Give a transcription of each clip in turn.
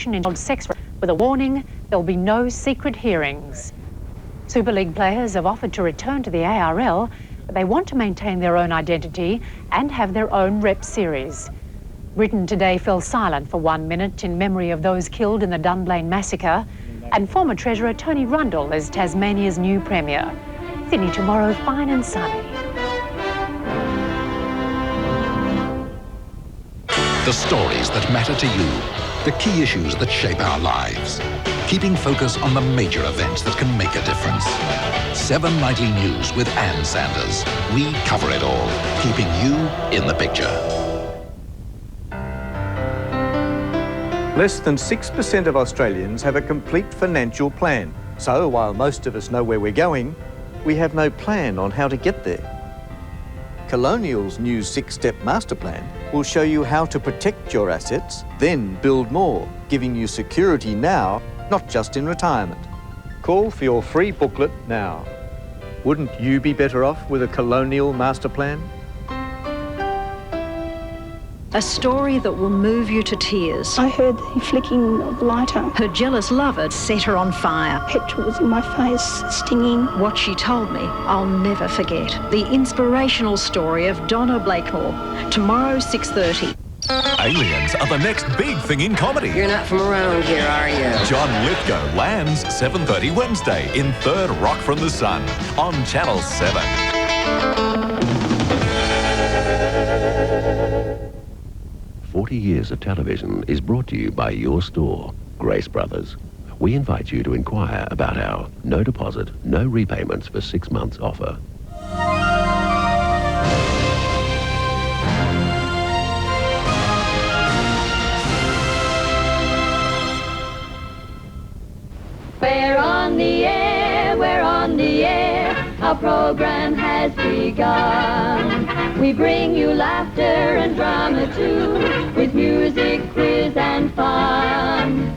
in sex with a warning there'll be no secret hearings. Super League players have offered to return to the ARL, but they want to maintain their own identity and have their own rep series. Britain today fell silent for 1 minute in memory of those killed in the Dunblane massacre, and former Treasurer Tony Rundle is Tasmania's new Premier. Sydney tomorrow, fine and sunny. The stories that matter to you, the key issues that shape our lives. Keeping focus on the major events that can make a difference. 7 Nightly News with Ann Sanders. We cover it all, keeping you in the picture. Less than 6% of Australians have a complete financial plan. So while most of us know where we're going, we have no plan on how to get there. Colonial's new 6-step master plan will show you how to protect your assets, then build more, giving you security now, not just in retirement. Call for your free booklet now. Wouldn't you be better off with a Colonial master plan? A story that will move you to tears. I heard the flicking of lighter. Her jealous lover set her on fire. Petrol was in my face, stinging. What she told me, I'll never forget. The inspirational story of Donna Blakemore. Tomorrow, 6:30. Aliens are the next big thing in comedy. You're not from around here, are you? John Lithgow lands 7:30 Wednesday in Third Rock from the Sun on Channel 7. 40 years of television is brought to you by your store, Grace Brothers. We invite you to inquire about our no deposit, no repayments for 6 months offer. We're on the air, we're on the air. Our program has begun. We bring you laughter and drama too, with music, quiz and fun.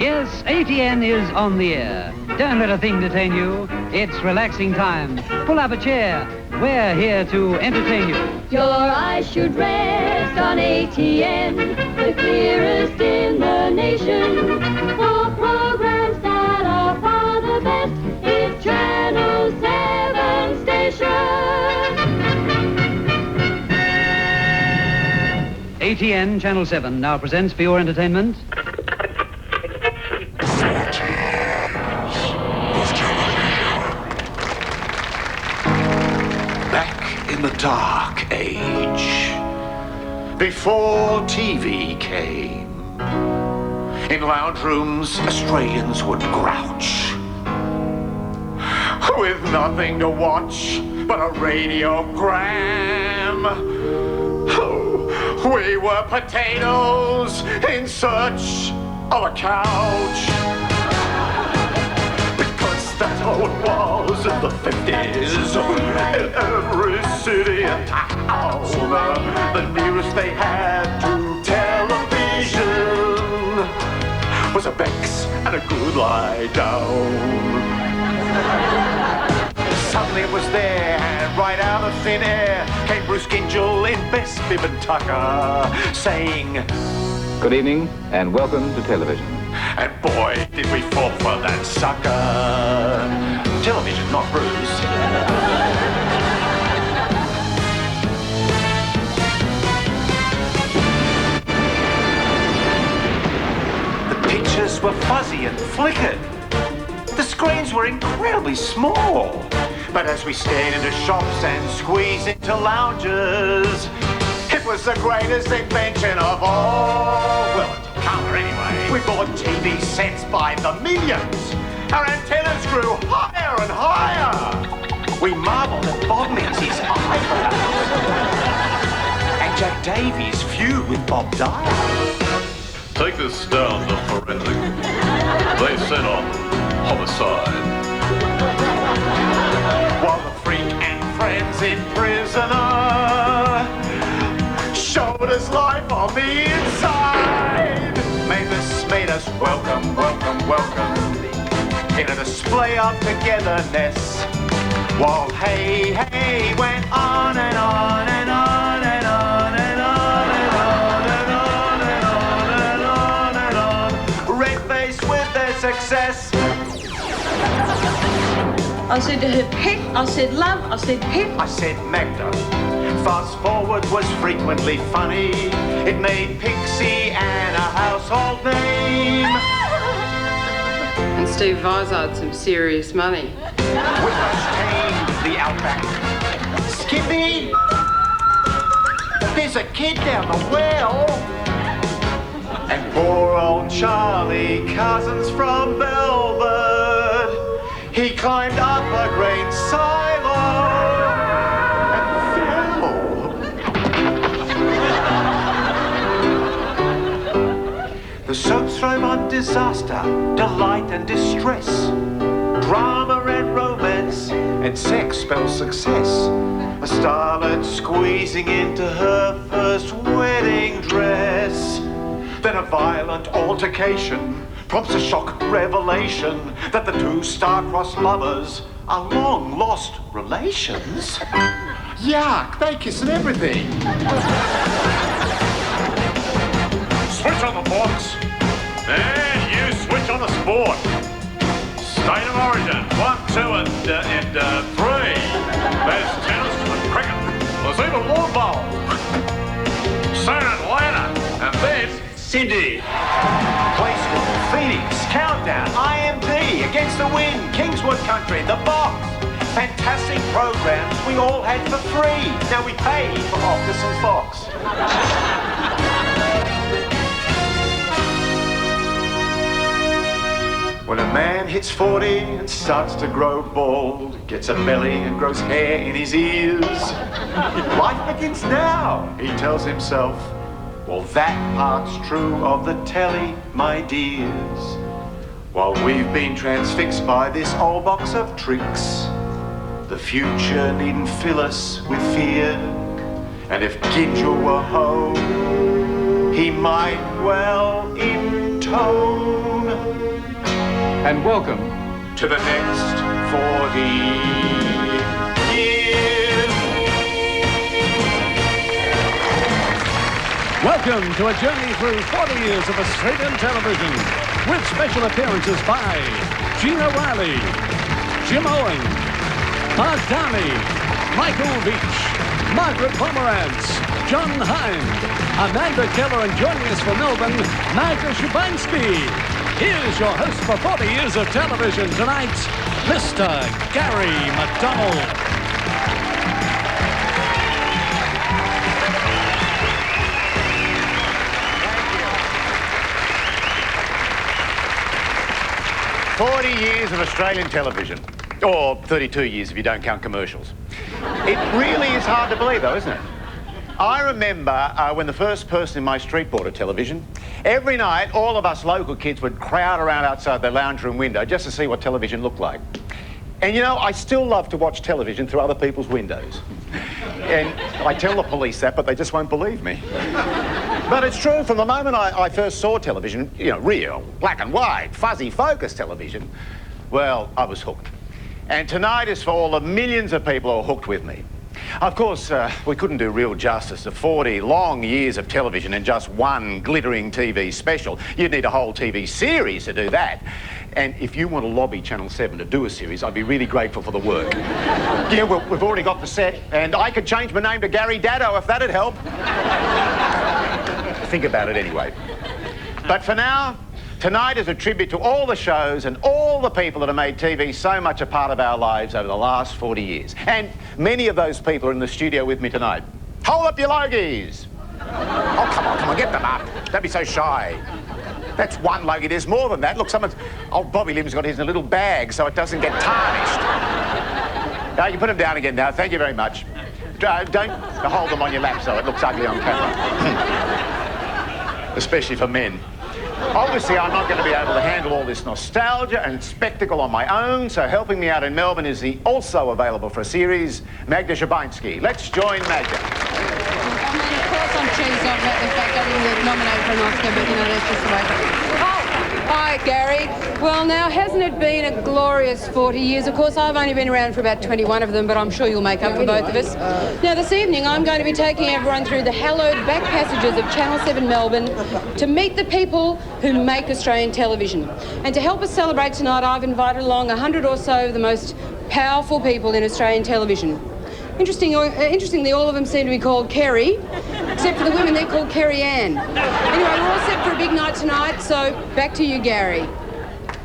Yes, ATN is on the air. Don't let a thing detain you. It's relaxing time. Pull up a chair. We're here to entertain you. Your eyes should rest on ATN, the clearest in the nation. For programs that are far the best, it's Channel 7 station. ATN Channel 7 now presents for your entertainment. In the dark age, before TV came, in lounge rooms Australians would grouch, with nothing to watch but a radiogram. Oh, we were potatoes in search of a couch. That's how it was in the 50s. In every city and town, the nearest they had to television was a Bex and a good lie down. Suddenly it was there, and right out of thin air came Bruce Gingell in Best Bib and Tucker, saying, "Good evening, and welcome to television." And boy, did we fall for that sucker. Television, not Bruce. The pictures were fuzzy and flickered. The screens were incredibly small. But as we stared into shops and squeezed into lounges, it was the greatest invention of all. Well, color anyway. We bought TV sets by the millions. Our antennas grew higher and higher. We marveled at Bob Menzies' eyebrows and Jack Davies' feud with Bob Dyer. Take this down to forensic. They set on homicide. While the freak and frenzied prisoner showed us life on the inside. Mavis made us welcome, welcome, welcome in a display of togetherness. While hey, hey went on and on and on and on and on and I said to her, pet. I said, love. I said, pet. I said, Magda. Fast forward was frequently funny. It made Pixie Ann a household name. And Steve Vizard some serious money. We must tame the outback. Skippy! There's a kid down the well. And poor old Charlie, cousins from Belford. He climbed up a grain silo and fell. The soaps thrive on disaster, delight and distress, drama and romance, and sex spells success. A starlet squeezing into her first wedding dress. Then a violent altercation prompts a shock revelation that the two star-crossed lovers are long-lost relations. Yuck, they kiss and everything. Switch on the box. And you switch on the sport. State of origin, 1, 2, and 3. There's tennis and cricket. There's even lawn bowl. Soon Atlanta, and then Sydney. Play School, Phoenix, Countdown, IMD, Against the Wind, Kingswood Country, The Box. Fantastic programs we all had for free. Now we pay for Optus and Fox. When a man hits 40 and starts to grow bald, gets a belly and grows hair in his ears, life begins now, he tells himself. Well, that part's true of the telly, my dears. While we've been transfixed by this old box of tricks, the future needn't fill us with fear. And if Ginger were home, he might well intone. And welcome to the next 40 years. Welcome to a journey through 40 years of Australian television with special appearances by Gene O'Reilly, Jim Owen, Mark Downey, Michael Beach, Margaret Pomerantz, John Hind, Amanda Keller, and joining us from Melbourne, Magda Szubanski. Here's your host for 40 years of television tonight, Mr. Garry McDonald. Thank you. 40 years of Australian television. Or 32 years if you don't count commercials. It really is hard to believe, though, isn't it? I remember when the first person in my street bought a television. Every night, all of us local kids would crowd around outside the lounge room window just to see what television looked like. And you know, I still love to watch television through other people's windows. And I tell the police that, but they just won't believe me. But it's true, from the moment I first saw television, you know, real, black and white, fuzzy focus television, well, I was hooked. And tonight is for all the millions of people who are hooked with me. Of course, we couldn't do real justice to 40 long years of television in just one glittering TV special. You'd need a whole TV series to do that. And if you want to lobby Channel 7 to do a series, I'd be really grateful for the work. Yeah, well, we've already got the set, and I could change my name to Garry Daddo if that'd help. Think about it anyway. But for now, tonight is a tribute to all the shows and all the people that have made TV so much a part of our lives over the last 40 years. And many of those people are in the studio with me tonight. Hold up your logies. Oh, come on, get them up. Don't be so shy. That's one logie. There's more than that. Look, old Bobby Lim's got his in a little bag so it doesn't get tarnished. Now, you put them down again now. Thank you very much. Don't hold them on your lap so it looks ugly on camera. Especially for men. Obviously, I'm not going to be able to handle all this nostalgia and spectacle on my own, so helping me out in Melbourne is the also available for a series, Magda Szubanski. Let's join Magda. I mean, of course I'm cheesed off about the fact I didn't get nominated for an Oscar, but, you know, that's just the way. Hi, Garry. Well, now, hasn't it been a glorious 40 years? Of course, I've only been around for about 21 of them, but I'm sure you'll make up for both of us. Now, this evening, I'm going to be taking everyone through the hallowed back passages of Channel 7 Melbourne to meet the people who make Australian television. And to help us celebrate tonight, I've invited along 100 or so of the most powerful people in Australian television. Interestingly, all of them seem to be called Kerry, except for the women, they're called Kerry Ann. Anyway, we're all set for a big night tonight, so back to you, Garry.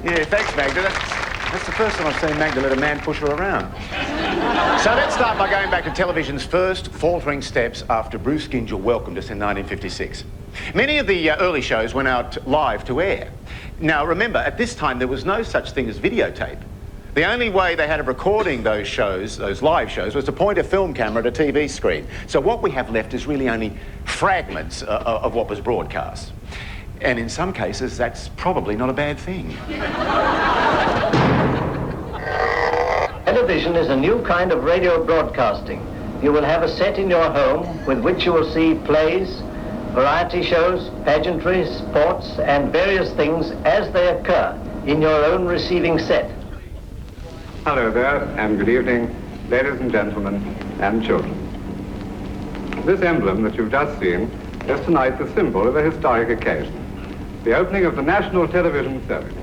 Yeah, thanks, Magda. That's the first time I've seen Magda let a man push her around. So let's start by going back to television's first faltering steps after Bruce Gyngell welcomed us in 1956. Many of the early shows went out live to air. Now, remember, at this time, there was no such thing as videotape. The only way they had of recording those shows, those live shows, was to point a film camera at a TV screen. So what we have left is really only fragments of what was broadcast. And in some cases, that's probably not a bad thing. Television is a new kind of radio broadcasting. You will have a set in your home with which you will see plays, variety shows, pageantry, sports, and various things as they occur in your own receiving set. Hello there, and good evening, ladies and gentlemen, and children. This emblem that you've just seen is tonight the symbol of a historic occasion, the opening of the national television service.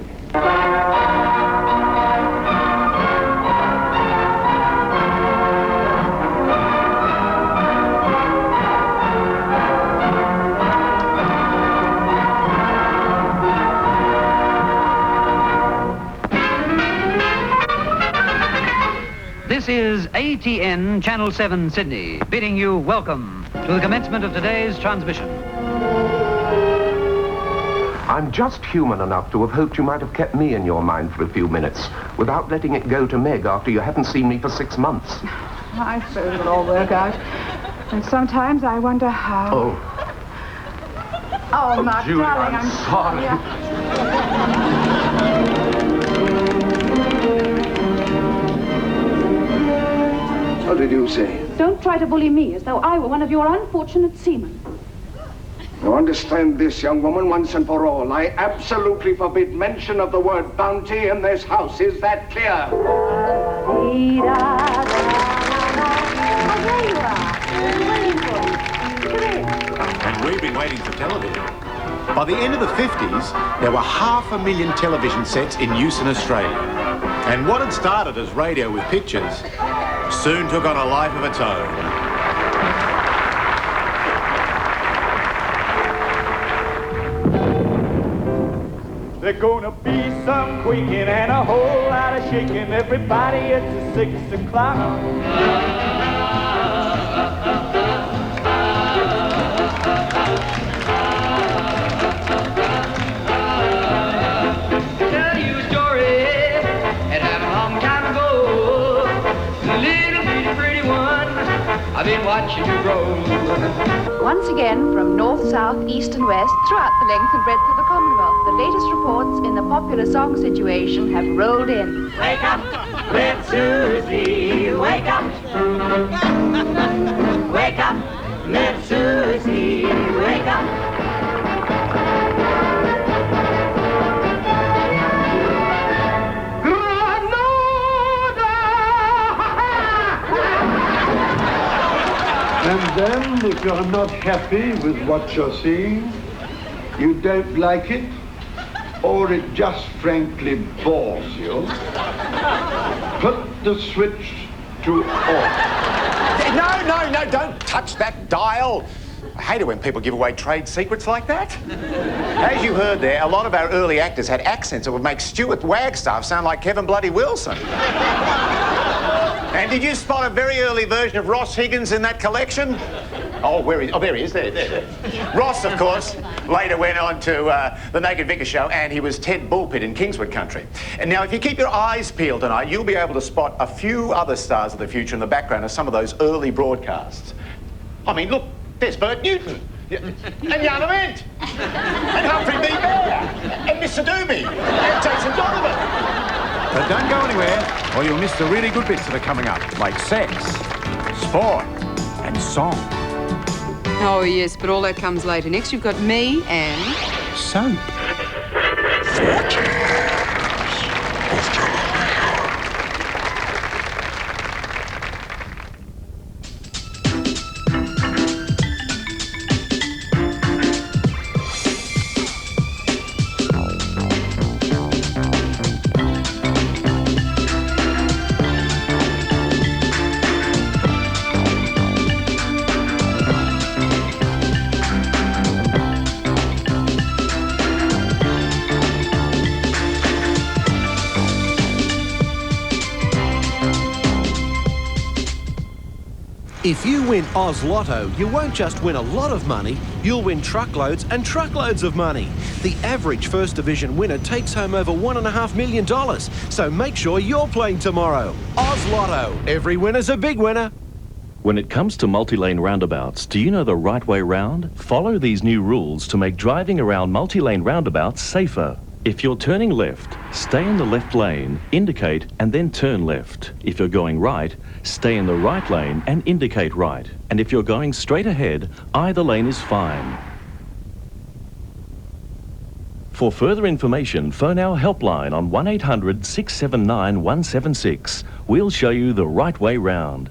This is ATN Channel 7 Sydney, bidding you welcome to the commencement of today's transmission. I'm just human enough to have hoped you might have kept me in your mind for a few minutes without letting it go to Meg after you haven't seen me for 6 months. I suppose it'll all work out. And sometimes I wonder how. Oh, Mark, Julie, darling, I'm sorry. What did you say? Don't try to bully me as though I were one of your unfortunate seamen. You understand this, young woman, once and for all. I absolutely forbid mention of the word bounty in this house. Is that clear? And we've been waiting for television. By the end of the 50s, there were 500,000 television sets in use in Australia. And what had started as radio with pictures soon took on a life of its own. There's gonna be some quaking and a whole lot of shaking. Everybody, it's 6 o'clock. Tell you a story that happened a long time ago. The little bitty pretty one, I've been watching you grow. Once again, from north, south, east and west, throughout the length and breadth of the Commonwealth, the latest reports in the popular song situation have rolled in. Wake up, let Susie, wake up. Wake up, let Susie, wake up. And then, if you're not happy with what you're seeing, you don't like it, or it just frankly bores you, put the switch to off. No, don't touch that dial. I hate it when people give away trade secrets like that. As you heard there, a lot of our early actors had accents that would make Stuart Wagstaff sound like Kevin Bloody Wilson. And did you spot a very early version of Ross Higgins in that collection? Oh, where is? Oh, there he is. There. Ross, of course, later went on to the Naked Vicar show, and he was Ted Bullpit in Kingswood Country. And now, if you keep your eyes peeled tonight, you'll be able to spot a few other stars of the future in the background of some of those early broadcasts. I mean, look, there's Bert Newton, and Yana Ment, and Humphrey B. Bear, and Mr. Doobie, and Jason Donovan. But don't go anywhere, or you'll miss the really good bits that are coming up, like sex, sport, and song. Oh, yes, but all that comes later. Next, you've got me and... Soap. If you win Oz Lotto, you won't just win a lot of money, you'll win truckloads and truckloads of money. The average First Division winner takes home over $1.5 million. So make sure you're playing tomorrow. Oz Lotto. Every winner's a big winner. When it comes to multi-lane roundabouts, do you know the right way round? Follow these new rules to make driving around multi-lane roundabouts safer. If you're turning left, stay in the left lane, indicate and then turn left. If you're going right, stay in the right lane and indicate right. And if you're going straight ahead, either lane is fine. For further information, phone our helpline on 1-800-679-176. We'll show you the right way round.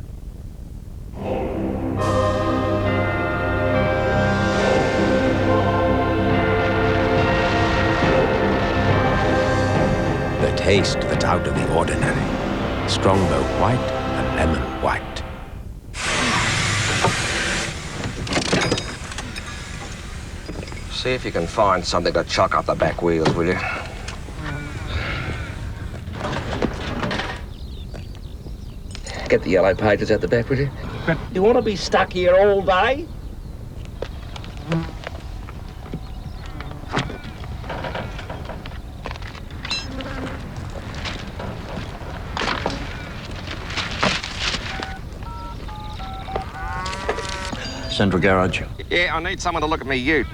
The taste that's out of the ordinary. Strongbow white and lemon white. See if you can find something to chuck up the back wheels, will you? Get the yellow pages out the back, will you? You want to be stuck here all day? Central garage. Yeah, I need someone to look at me ute.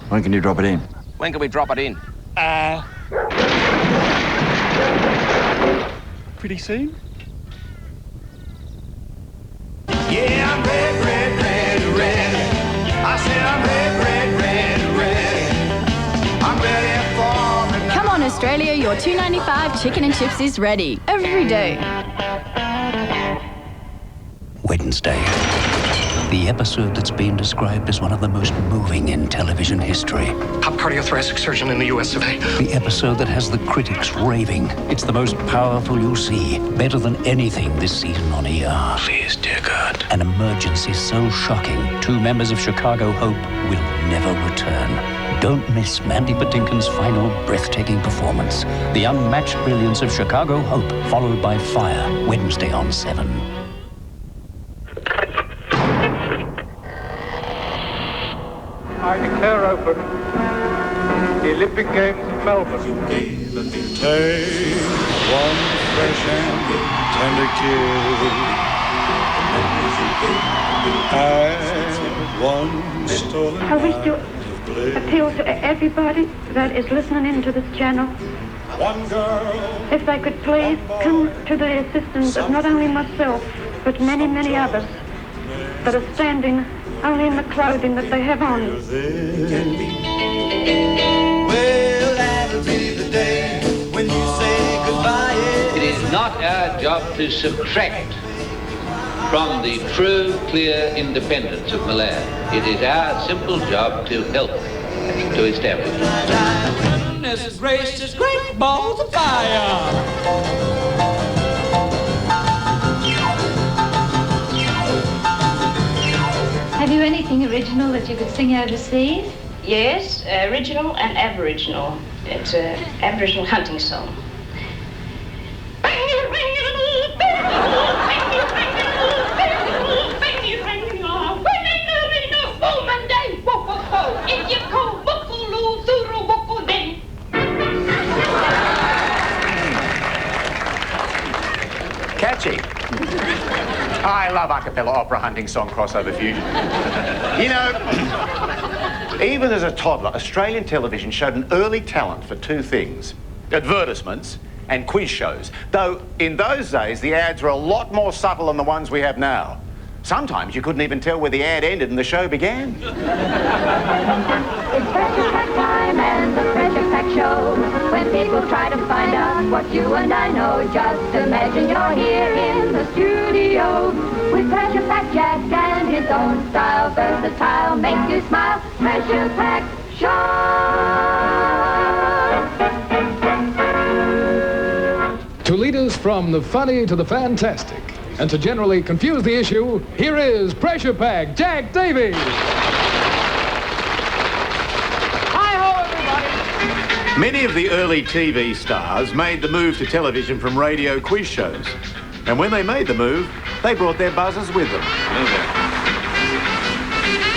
When can you drop it in? When can we drop it in? Pretty soon. Yeah, I'm red, red, red, red. I said I'm red, red, red, red. I'm ready for the... Come on, Australia, your $2.95 chicken and chips is ready every day. Wednesday. The episode that's been described as one of the most moving in television history. Top cardiothoracic surgeon in the U.S. of A. The episode that has the critics raving. It's the most powerful you'll see. Better than anything this season on ER. Please, dear God. An emergency so shocking, 2 members of Chicago Hope will never return. Don't miss Mandy Patinkin's final breathtaking performance. The unmatched brilliance of Chicago Hope, followed by Fire, Wednesday on 7. I declare open the Olympic Games in Melbourne. Take one fresh and tender kiss, and one stolen. I wish to appeal to everybody that is listening into this channel. One girl. If they could please come to the assistance of not only myself, but many, many others that are standing only in the clothing that they have on. Well, that'll be the day when you say goodbye. It is not our job to subtract from the true, clear independence of Malaya. It is our simple job to help to establish it. Goodness gracious, great balls of fire. Have you anything original that you could sing overseas? Yes, original and aboriginal. It's an aboriginal hunting song. Catchy. I love a cappella opera hunting song crossover fusion. You know, even as a toddler, Australian television showed an early talent for 2 things: advertisements and quiz shows. Though in those days, the ads were a lot more subtle than the ones we have now. Sometimes you couldn't even tell where the ad ended and the show began. It's Pressure Pack time and the Pressure Pack Show. When people try to find out what you and I know, just imagine you're here in the studio with Pressure Pack Jack and his own style, versatile, make you smile. Pressure Pack Show. To lead us from the funny to the fantastic, and to generally confuse the issue, here is Pressure Pack Jack Davies. Hi-ho, everybody! Many of the early TV stars made the move to television from radio quiz shows. And when they made the move, They brought their buzzers with them. Hello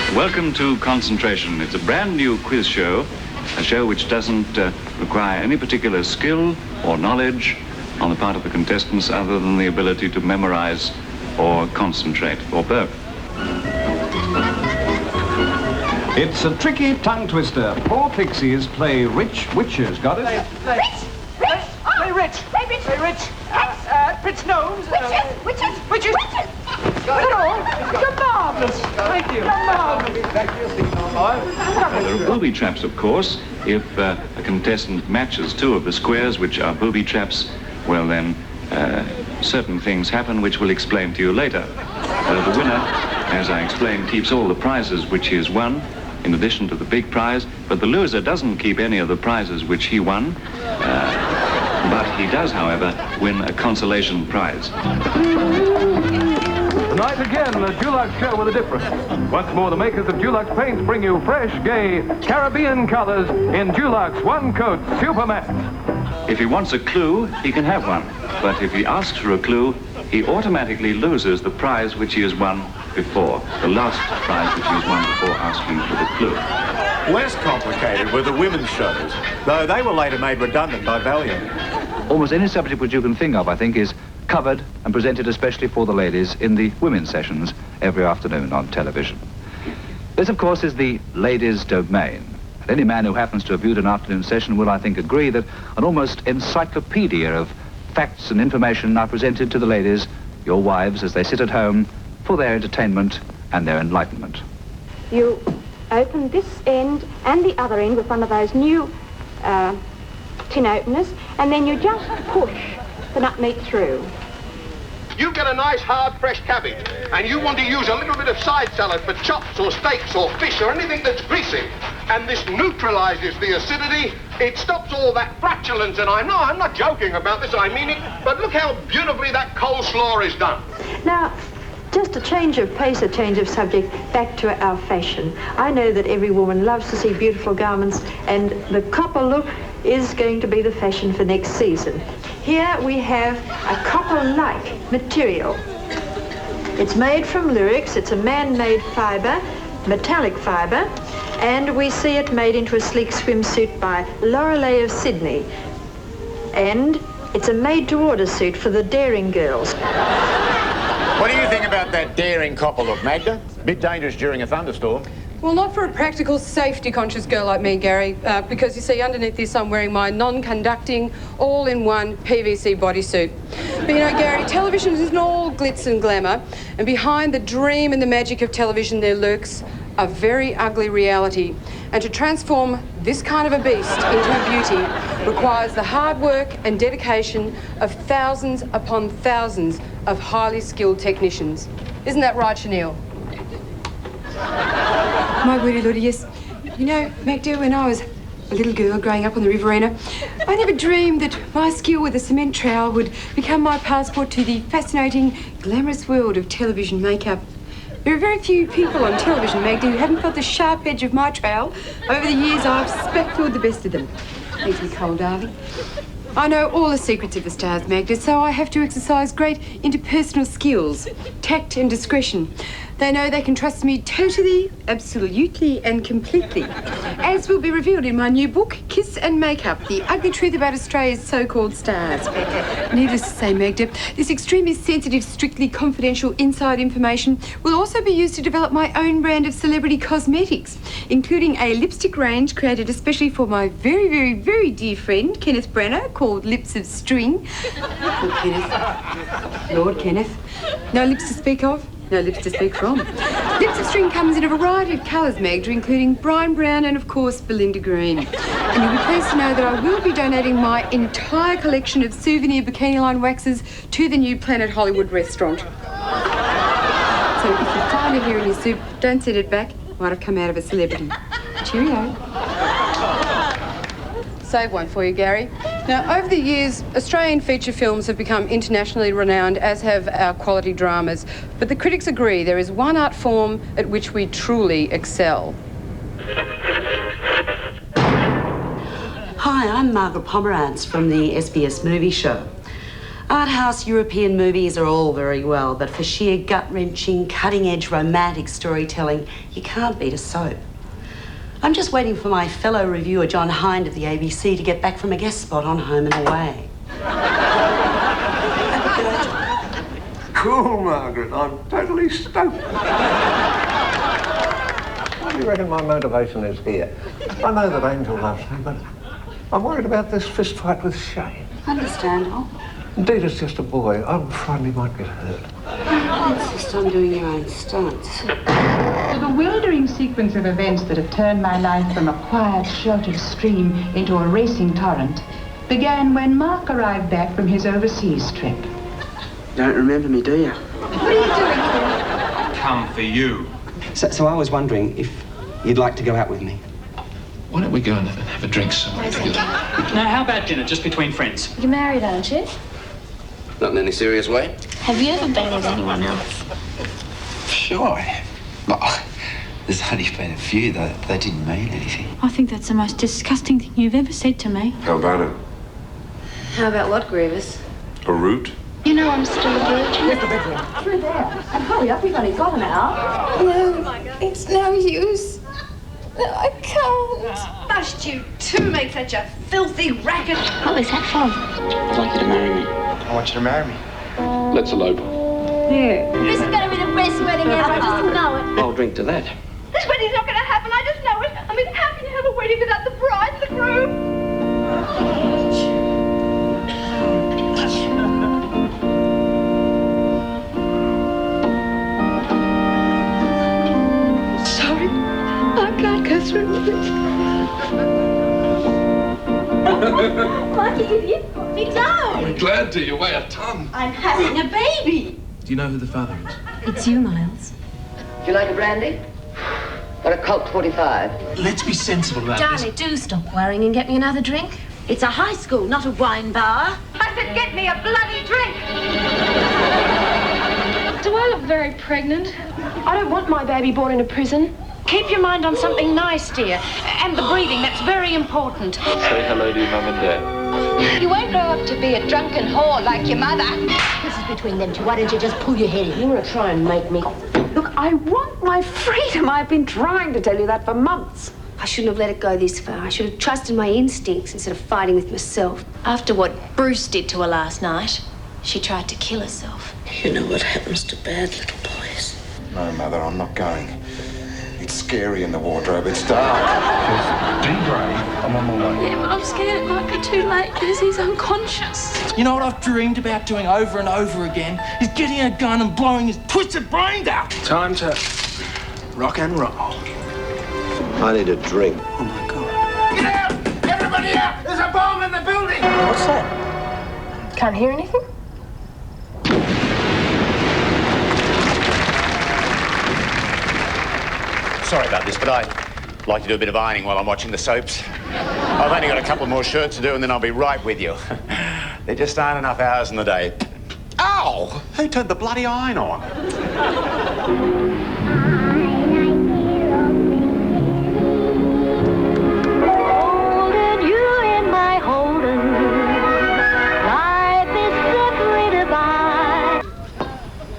there. Welcome to Concentration. It's a brand new quiz show, a show which doesn't require any particular skill or knowledge on the part of the contestants other than the ability to memorize or concentrate, or both. It's a tricky tongue twister. 4 pixies play rich witches. Got it? Play rich. Rich gnomes. Witches. You're marvellous. Thank you. You're marvellous. There are booby traps, of course. If a contestant matches 2 of the squares, which are booby traps, well then, certain things happen which we'll explain to you later. The winner, as I explained, keeps all the prizes which he has won, in addition to the big prize, but the loser doesn't keep any of the prizes which he won, but he does, however, win a consolation prize. Tonight again, the Dulux show with a difference. Once more, the makers of Dulux paints bring you fresh, gay, Caribbean colors in Dulux One Coat Super Matte. If he wants a clue, he can have one, but if he asks for a clue, he automatically loses the prize which he has won before, the last prize which he has won before asking for the clue. Less complicated were the women's shows, though they were later made redundant by Valiant. Almost any subject which you can think of, I think, is covered and presented especially for the ladies in the women's sessions every afternoon on television. This, of course, is the ladies' domain. And any man who happens to have viewed an afternoon session will, I think, agree that an almost encyclopedia of facts and information are presented to the ladies, your wives, as they sit at home for their entertainment and their enlightenment. You open this end and the other end with one of those new tin openers, and then you just push the nut meat through. You get a nice hard fresh cabbage and you want to use a little bit of side salad for chops or steaks or fish or anything that's greasy, and this neutralizes the acidity. It stops all that flatulence, and I'm not joking about this, I mean it, but look how beautifully that coleslaw is done. Now, just a change of pace, a change of subject, back to our fashion. I know that every woman loves to see beautiful garments, and the copper look is going to be the fashion for next season. Here we have a copper-like material. It's made from lyrics, it's a man-made fibre, metallic fibre, and we see it made into a sleek swimsuit by Lorelei of Sydney. And it's a made-to-order suit for the daring girls. What do you think about that daring copper look, Magda? Bit dangerous during a thunderstorm. Well, not for a practical, safety-conscious girl like me, Gary, because you see, underneath this, I'm wearing my non-conducting, all-in-one PVC bodysuit. But you know, Gary, television isn't all glitz and glamour, and behind the dream and the magic of television there lurks a very ugly reality. And to transform this kind of a beast into a beauty requires the hard work and dedication of thousands upon thousands of highly skilled technicians. Isn't that right, Chanel? My word, Lordy, yes. You know, Magda, when I was a little girl growing up on the Riverina, I never dreamed that my skill with a cement trowel would become my passport to the fascinating, glamorous world of television makeup. There are very few people on television, Magda, who haven't felt the sharp edge of my trowel. Over the years, I've speckled the best of them. Makes me cold, darling. I know all the secrets of the stars, Magda, so I have to exercise great interpersonal skills, tact and discretion. They know they can trust me totally, absolutely and completely, as will be revealed in my new book, Kiss and Makeup, The Ugly Truth About Australia's So-Called Stars. Needless to say, Magda, this extremely sensitive, strictly confidential inside information will also be used to develop my own brand of celebrity cosmetics, including a lipstick range created especially for my very, very, very dear friend, Kenneth Branagh, called Lips of String. Poor Kenneth. Lord Kenneth. No lips to speak of. No lips to speak from. Lips of String comes in a variety of colours, Magda, including brine brown and, of course, Belinda green. And you'll be pleased to know that I will be donating my entire collection of souvenir bikini line waxes to the new Planet Hollywood restaurant. So if you find it here in your soup, don't send it back. It might have come out of a celebrity. Cheerio. Save one for you, Gary. Now, over the years, Australian feature films have become internationally renowned, as have our quality dramas. But the critics agree there is one art form at which we truly excel. Hi, I'm Margaret Pomerantz from the SBS Movie Show. Art house European movies are all very well, but for sheer gut-wrenching, cutting-edge romantic storytelling, you can't beat a soap. I'm just waiting for my fellow reviewer, John Hind of the ABC, to get back from a guest spot on Home and Away. Cool, Margaret. I'm totally stoked. What do you reckon my motivation is here? I know that Angel loves me, but I'm worried about this fist fight with Shane. Understandable. Indeed, it's just a boy. I'm afraid he might get hurt. Insist on doing your own stunts. The bewildering sequence of events that have turned my life from a quiet, sheltered stream into a racing torrent began when Mark arrived back from his overseas trip. Don't remember me, do you? What are you doing here? Come for you. So I was wondering if you'd like to go out with me. Why don't we go and have a drink somewhere together? Now, how about dinner, just between friends? You're married, aren't you? Not in any serious way? Have you ever been with anyone else? Sure I have. Well, there's only been a few, though. They didn't mean anything. I think that's the most disgusting thing you've ever said to me. How about it? How about what, Grievous? A root? You know I'm still a virgin. Yes, the bedroom. Through there. And hurry up, we've only got an hour. No, it's no use. No, I can't. Must you two make such a filthy racket? What was that from? I'd like you to marry me. I want you to marry me. Let's elope. Yeah. This is going to be the best wedding ever. I just know it. I'll drink to that. This wedding's not going to happen. I just know it. I mean, how can you have a wedding without the bride and the groom? Sorry, I can't go through with it. Lucky idiot. Me down. We're glad to. You weigh a ton. I'm having a baby. Do you know who the father is? It's you, Miles. Do you like a brandy? Or a Colt 45? Let's be sensible about this. Darling, do stop worrying and get me another drink. It's a high school, not a wine bar. I said get me a bloody drink! Do I look very pregnant? I don't want my baby born in a prison. Keep your mind on something nice, dear. And the breathing, that's very important. Say hello to your mum and dad. You won't grow up to be a drunken whore like your mother. This is between them two. Why don't you just pull your head in? You want to try and make me... Look, I want my freedom. I've been trying to tell you that for months. I shouldn't have let it go this far. I should have trusted my instincts instead of fighting with myself. After what Bruce did to her last night, she tried to kill herself. You know what happens to bad little boys. No, Mother, I'm not going. It's scary in the wardrobe. It's dark. Dean Gray, I'm on my way. Yeah, but I'm scared it might be too late because he's unconscious. You know what I've dreamed about doing over and over again? Is getting a gun and blowing his twisted brains out. Time to rock and roll. I need a drink. Oh, my God. Get out! Everybody out! There's a bomb in the building! What's that? Can't hear anything? Sorry about this, but I'd like to do a bit of ironing while I'm watching the soaps. I've only got a couple more shirts to do and then I'll be right with you. There just aren't enough hours in the day. Ow! Who turned the bloody iron on?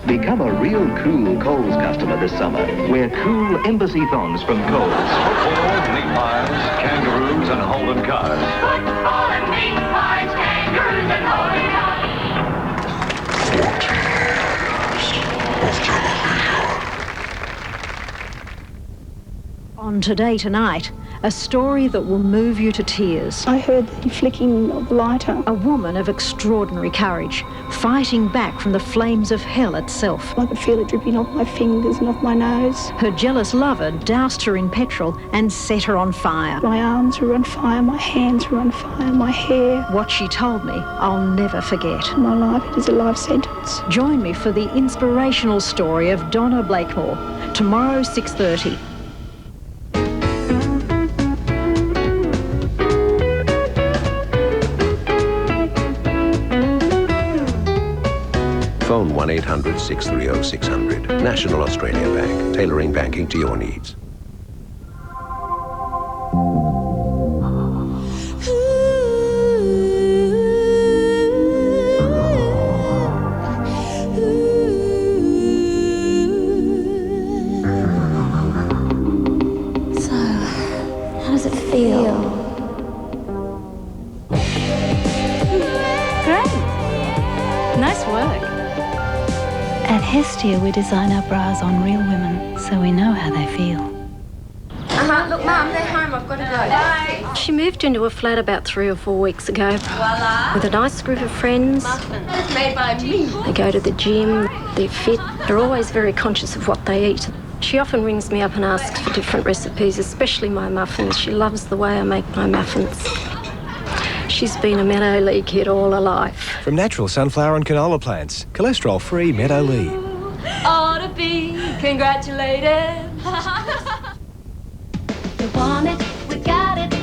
Become a real cool Coles customer this summer. Wear cool embassy thongs from Coles. Ford, Levi's, Kangaroos, and Holden cars. Ford, Levi's, Kangaroos, and Holden cars. On Today Tonight, a story that will move you to tears. I heard the flicking of the lighter. A woman of extraordinary courage, fighting back from the flames of hell itself. I could feel it dripping off my fingers and off my nose. Her jealous lover doused her in petrol and set her on fire. My arms were on fire, my hands were on fire, my hair. What she told me, I'll never forget. My life, it is a life sentence. Join me for the inspirational story of Donna Blakemore, tomorrow 6:30. Phone 1-800-630-600. National Australia Bank, tailoring banking to your needs. feel. Great. Nice work. At Hestia, we design our bras on real women, so we know how they feel. Look, Mum, they're home. I've got to go. Bye. She moved into a flat about 3 or 4 weeks ago. Voila. With a nice group of friends. Muffins made by me. They go to the gym, they're fit, they're always very conscious of what they eat. She often rings me up and asks for different recipes, especially my muffins. She loves the way I make my muffins. She's been a Meadow Lee kid all her life. From natural sunflower and canola plants, cholesterol-free Meadow Lee. Ought to be congratulated. We want it, we got it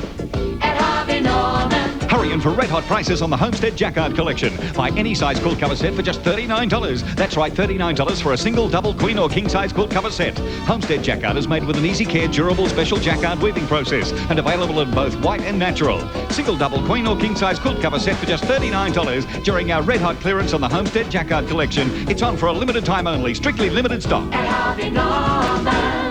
at Harvey Norman. Hurry in for red-hot prices on the Homestead Jacquard collection. Buy any size quilt cover set for just $39. That's right, $39 for a single, double, queen or king-size quilt cover set. Homestead Jacquard is made with an easy care, durable, special Jacquard weaving process and available in both white and natural. Single, double, queen or king-size quilt cover set for just $39 during our red-hot clearance on the Homestead Jacquard collection. It's on for a limited time only, strictly limited stock. At Harvey Norman.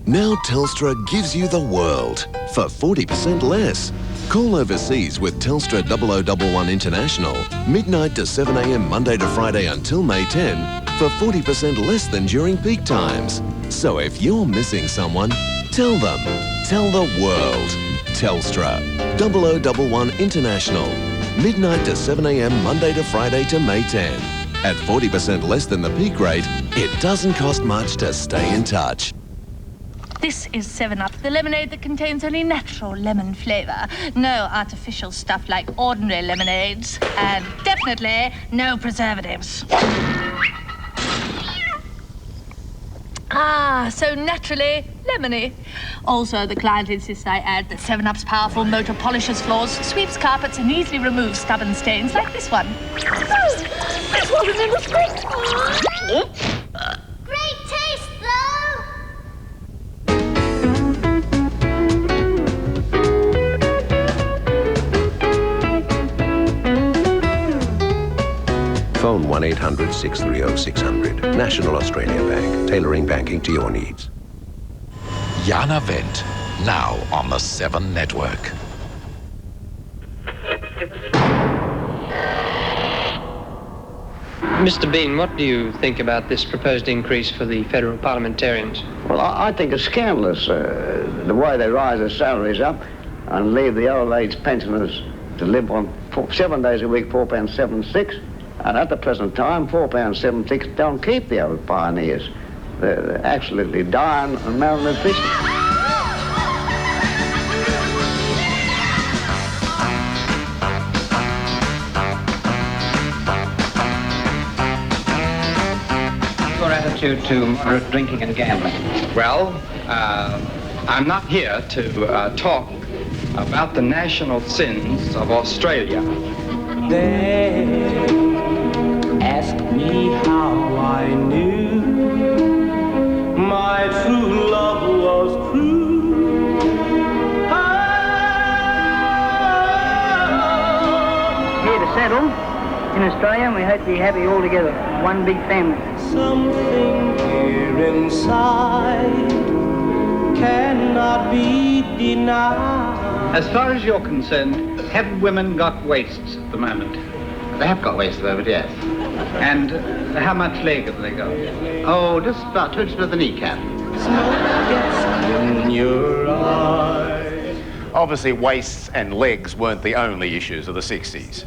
Now Telstra gives you the world for 40% less. Call overseas with Telstra 0011 International, midnight to 7 a.m. Monday to Friday until May 10 for 40% less than during peak times. So if you're missing someone, tell them. Tell the world. Telstra 0011 International, midnight to 7 a.m. Monday to Friday to May 10. At 40% less than the peak rate, it doesn't cost much to stay in touch. This is 7-Up, the lemonade that contains only natural lemon flavour. No artificial stuff like ordinary lemonades. And definitely no preservatives. So naturally lemony. Also, the client insists I add that 7-Up's powerful motor polishes floors, sweeps carpets, and easily removes stubborn stains like this one. Oh, this wasn't in the script. Great taste, though. Phone 1-800-630-600. National Australia Bank. Tailoring banking to your needs. Jana Wendt, now on the 7 Network. Mr. Bean, what do you think about this proposed increase for the federal parliamentarians? Well, I think it's scandalous, the way they rise their salaries up and leave the old age pensioners to live on 7 days a week, £4.76. And at the present time, £4.76 don't keep the old pioneers. They're absolutely dying and malnutrition. Your attitude to moderate drinking and gambling? Well, I'm not here to talk about the national sins of Australia. They ask me how I knew my true love was true. Here to settle in Australia, and we hope to be happy all together, one big family. Something here inside cannot be denied. As far as you're concerned, have women got waists at the moment? They have got waists though, but yes. And how much leg have they got? Oh, just about 2 inches of the kneecap. In your eyes. Obviously, waists and legs weren't the only issues of the 60s.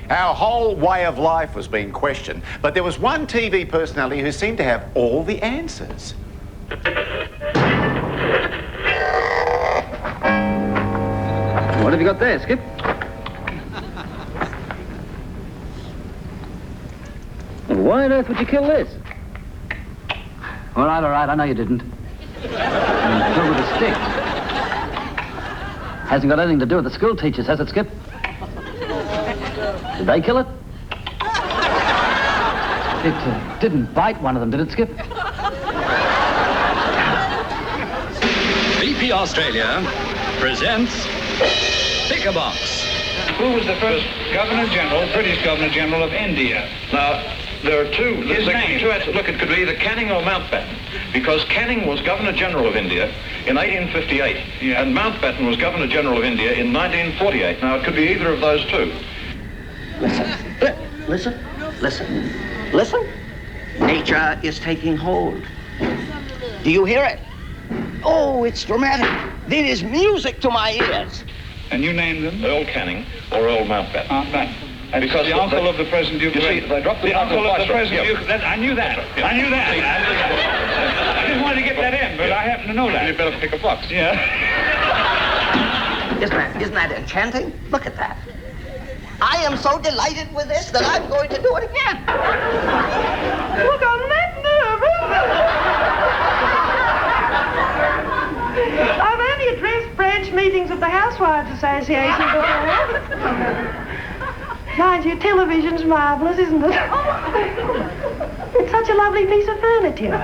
Our whole way of life was being questioned, but there was one TV personality who seemed to have all the answers. What have you got there, Skip? Well, why on earth would you kill this? All right, I know you didn't. Killed with a stick. Hasn't got anything to do with the school teachers, has it, Skip? Did they kill it? It didn't bite one of them, did it, Skip? BP Australia presents Pick a Box. Who was the first Governor-General, British Governor-General of India? Now, there are two. His name. Look, it could be either Canning or Mountbatten. because Canning was Governor-General of India in 1858, and Mountbatten was Governor-General of India in 1948. Now, it could be either of those two. Listen. Nature is taking hold. Do you hear it? Oh, it's dramatic. There is music to my ears. And you named them? Earl Canning or Earl Mountbatten. Mountbatten. And because the uncle of the present Duke of Edinburgh. They dropped the uncle of the present Duke. I knew that. I knew that. I just wanted to get that in, but I happen to know that. You better pick a box. Yeah. Isn't that enchanting? Look at that. I am so delighted with this that I'm going to do it again. Look on that nerve. I've only addressed branch meetings of the Housewives Association before. Mind you, television's marvellous, isn't it? It's such a lovely piece of furniture.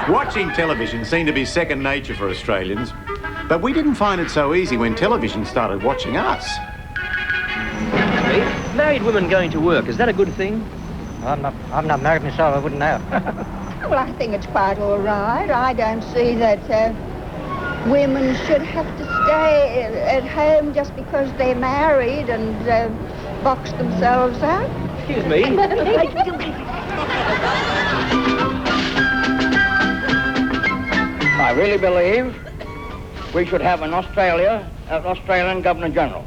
Watching television seemed to be second nature for Australians, but we didn't find it so easy when television started watching us. Married women going to work, is that a good thing? I'm not married myself, I wouldn't know. Well, I think it's quite all right. I don't see that women should have to stay at home just because they're married and box themselves out. Excuse me. I really believe we should have an Australian Governor-General.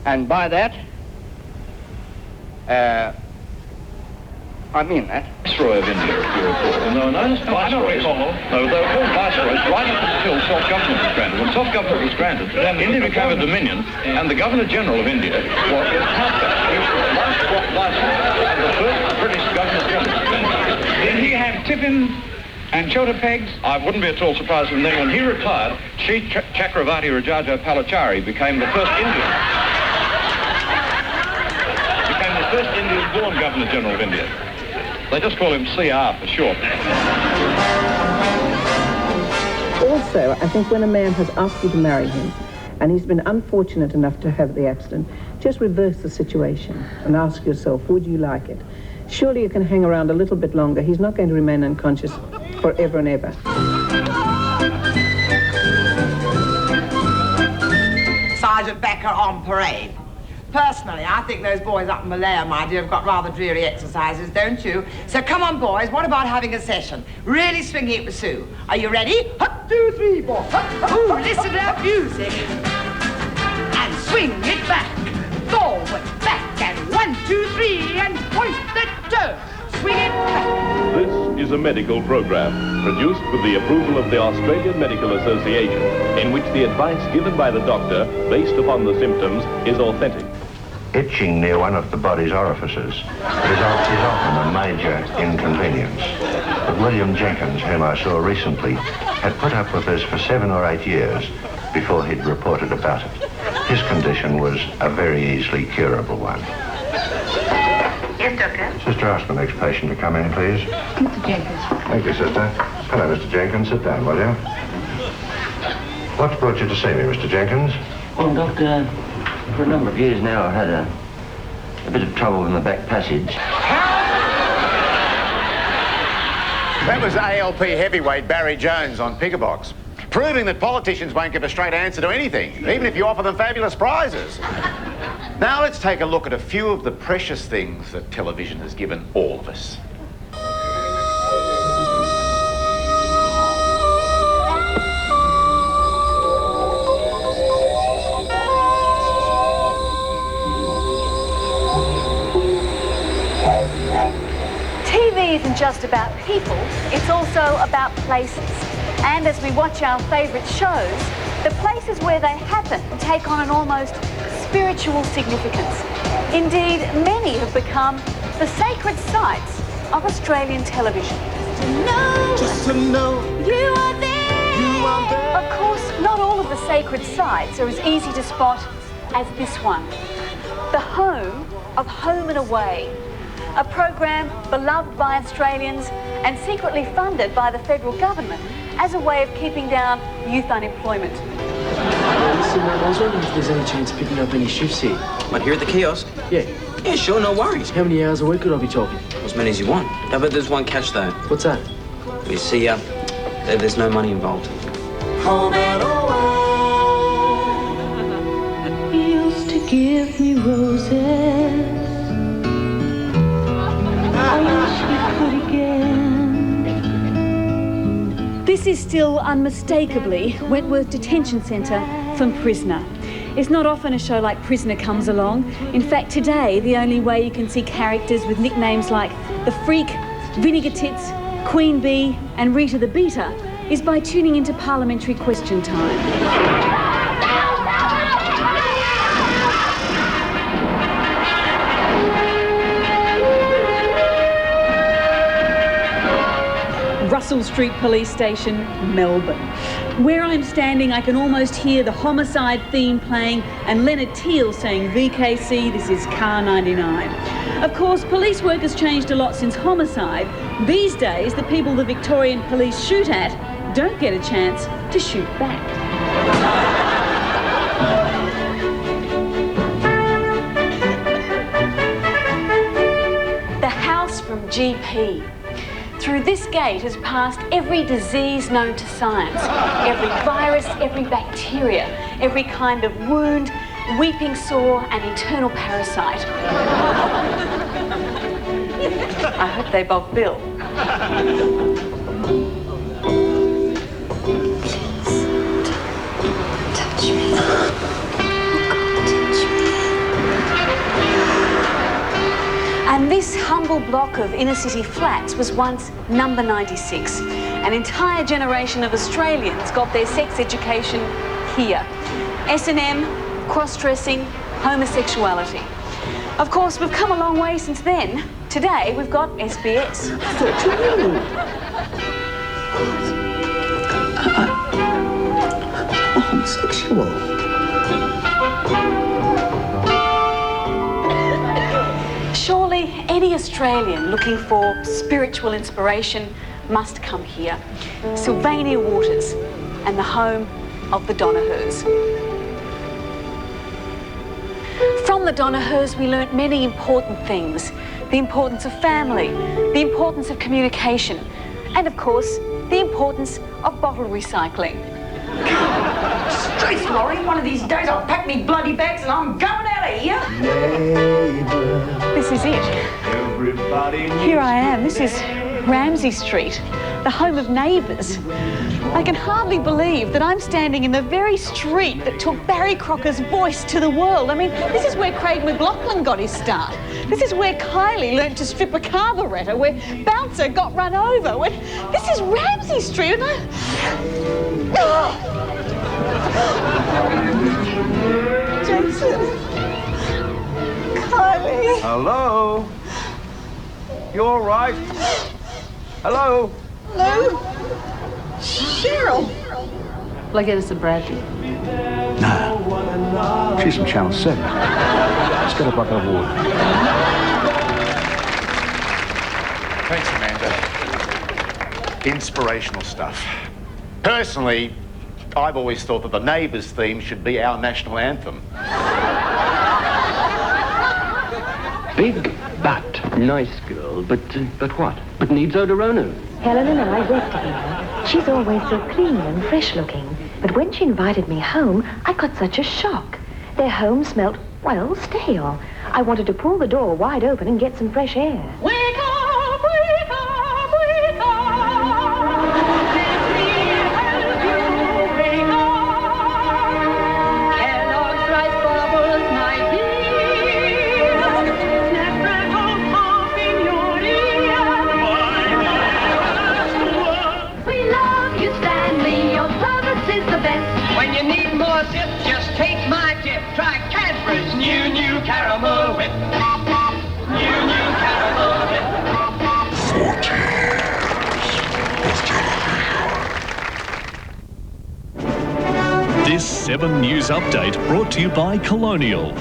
And by that, I mean that. Viceroy of India, if you recall. And there were no I don't recall. No, they were called viceroys right up until self-government was granted. When self-government was granted, India became a dominion, and the Governor-General of India was Mountbatten. He was the last viceroy and the first British Governor-General. Did he have tiffin and chota pegs? I wouldn't be at all surprised when then, when he retired, Sri Chakravarti Rajaja Palachari became the first Indian-born Governor-General of India. They just call him CR for short. Also, I think when a man has asked you to marry him, and he's been unfortunate enough to have the accident, just reverse the situation and ask yourself, would you like it? Surely you can hang around a little bit longer. He's not going to remain unconscious forever and ever. Sergeant Becker on parade. Personally, I think those boys up in Malaya, my dear, have got rather dreary exercises, don't you? So come on, boys, what about having a session? Really swinging it with Sue. Are you ready? 1, 2, 3, 4. Ooh, listen to that music. And swing it back. Forward, back, and 1, 2, 3, and point the toe. Swing it back. This is a medical program produced with the approval of the Australian Medical Association, in which the advice given by the doctor, based upon the symptoms, is authentic. Itching near one of the body's orifices is often a major inconvenience. But William Jenkins, whom I saw recently, had put up with this for 7 or 8 years before he'd reported about it. His condition was a very easily curable one. Yes, Doctor? Sister, ask the next patient to come in, please. Mr. Jenkins. Thank you, Sister. Hello, Mr. Jenkins. Sit down, will you? What's brought you to see me, Mr. Jenkins? Well, Doctor, for a number of years now, I've had a bit of trouble in the back passage. That was ALP heavyweight Barry Jones on Pickerbox, proving that politicians won't give a straight answer to anything, even if you offer them fabulous prizes. Now let's take a look at a few of the precious things that television has given all of us. TV isn't just about people, it's also about places. And as we watch our favourite shows, the places where they happen take on an almost spiritual significance. Indeed, many have become the sacred sites of Australian television. Just to know You are there! Of course, not all of the sacred sites are as easy to spot as this one. The home of Home and Away, a program beloved by Australians and secretly funded by the federal government as a way of keeping down youth unemployment. Listen, I was wondering if there's any chance of picking up any shifts here. Right here at the kiosk? Yeah. Yeah, sure, no worries. How many hours a week could I be talking? As many as you want. No, but there's one catch, though. What's that? You see, there's no money involved. Home and He used to give me roses. I wish we could again. This is still unmistakably Wentworth Detention Centre from Prisoner. It's not often a show like Prisoner comes along. In fact, today, the only way you can see characters with nicknames like The Freak, Vinegar Tits, Queen Bee and Rita the Beater is by tuning into Parliamentary Question Time. Russell Street Police Station, Melbourne. Where I'm standing, I can almost hear the homicide theme playing and Leonard Teal saying, VKC, this is car 99. Of course, police work has changed a lot since homicide. These days, the people the Victorian police shoot at don't get a chance to shoot back. The house from GP. Through this gate has passed every disease known to science, every virus, every bacteria, every kind of wound, weeping sore and internal parasite. I hope they both bill. Touch me. And this humble block of inner city flats was once number 96. An entire generation of Australians got their sex education here. S&M, cross-dressing, homosexuality. Of course, we've come a long way since then. Today, we've got SBS. Homosexual. Surely any Australian looking for spiritual inspiration must come here. Sylvania Waters and the home of the Donahers. From the Donahers we learnt many important things. The importance of family, the importance of communication, and of course, the importance of bottle recycling. Streets, Laurie, one of these days I'll pack me bloody bags and I'm going out of here. This is it. Here I am. This is Ramsay Street, the home of neighbours. I can hardly believe that I'm standing in the very street that took Barry Crocker's voice to the world. I mean, this is where Craig McLachlan got his start. This is where Kylie learnt to strip a carburettor, where Bouncer got run over. This is Ramsay Street, and Jason. Kylie. Hello? You all right? Hello? Hello? Cheryl. Will I get us a Bradley? No. She's from Channel 7. Let's get a bucket of water. Thanks, Amanda. Inspirational stuff. Personally, I've always thought that the Neighbours theme should be our national anthem. Big butt, nice girl, but what? But needs Odoronu. Helen and I work together. She's always so clean and fresh looking. But when she invited me home, I got such a shock. Their home smelt, well, stale. I wanted to pull the door wide open and get some fresh air. Wake up, wake up, wake up. Let me help you wake up. Kellogg's rice bubbles, my dear. Nespresso pop in your ear. We love you, Stanley. Your service is the best. When you need more zip, just take my tip. Try Cadbury's new caramel whip. New caramel whip. This 7 News Update brought to you by Colonial.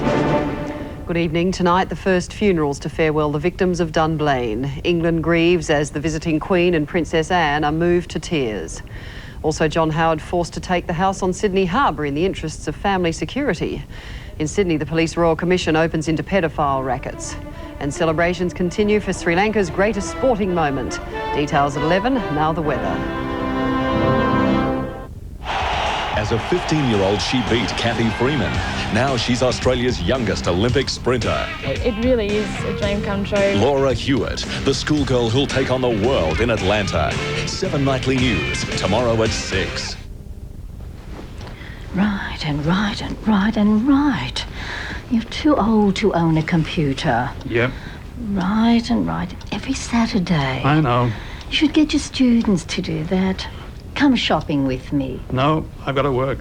Good evening. Tonight, the first funerals to farewell the victims of Dunblane. England grieves as the visiting Queen and Princess Anne are moved to tears. Also, John Howard forced to take the house on Sydney Harbour in the interests of family security. In Sydney, the Police Royal Commission opens into paedophile rackets. And celebrations continue for Sri Lanka's greatest sporting moment. Details at 11, now the weather. As a 15-year-old, she beat Kathy Freeman. Now she's Australia's youngest Olympic sprinter. It really is a dream come true. Laura Hewitt, the schoolgirl who'll take on the world in Atlanta. 7 Nightly News, tomorrow at 6. Right and right and right and right. You're too old to own a computer. Yep. Right and right. Every Saturday. I know. You should get your students to do that. Come shopping with me. No, I've got to work.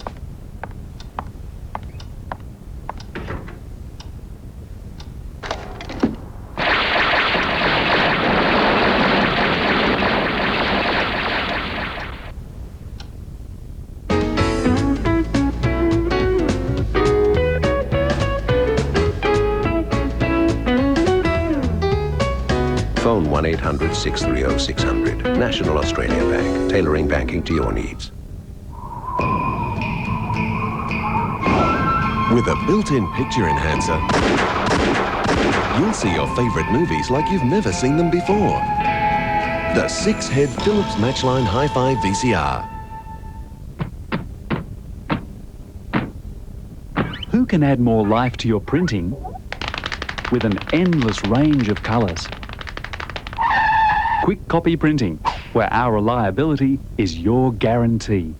Phone 1-800-630-600. National Australia Bank, tailoring banking to your needs. With a built-in picture enhancer, you'll see your favorite movies like you've never seen them before. The 6-head Philips Matchline Hi-Fi VCR. Who can add more life to your printing with an endless range of colours? Quick Copy Printing, where our reliability is your guarantee.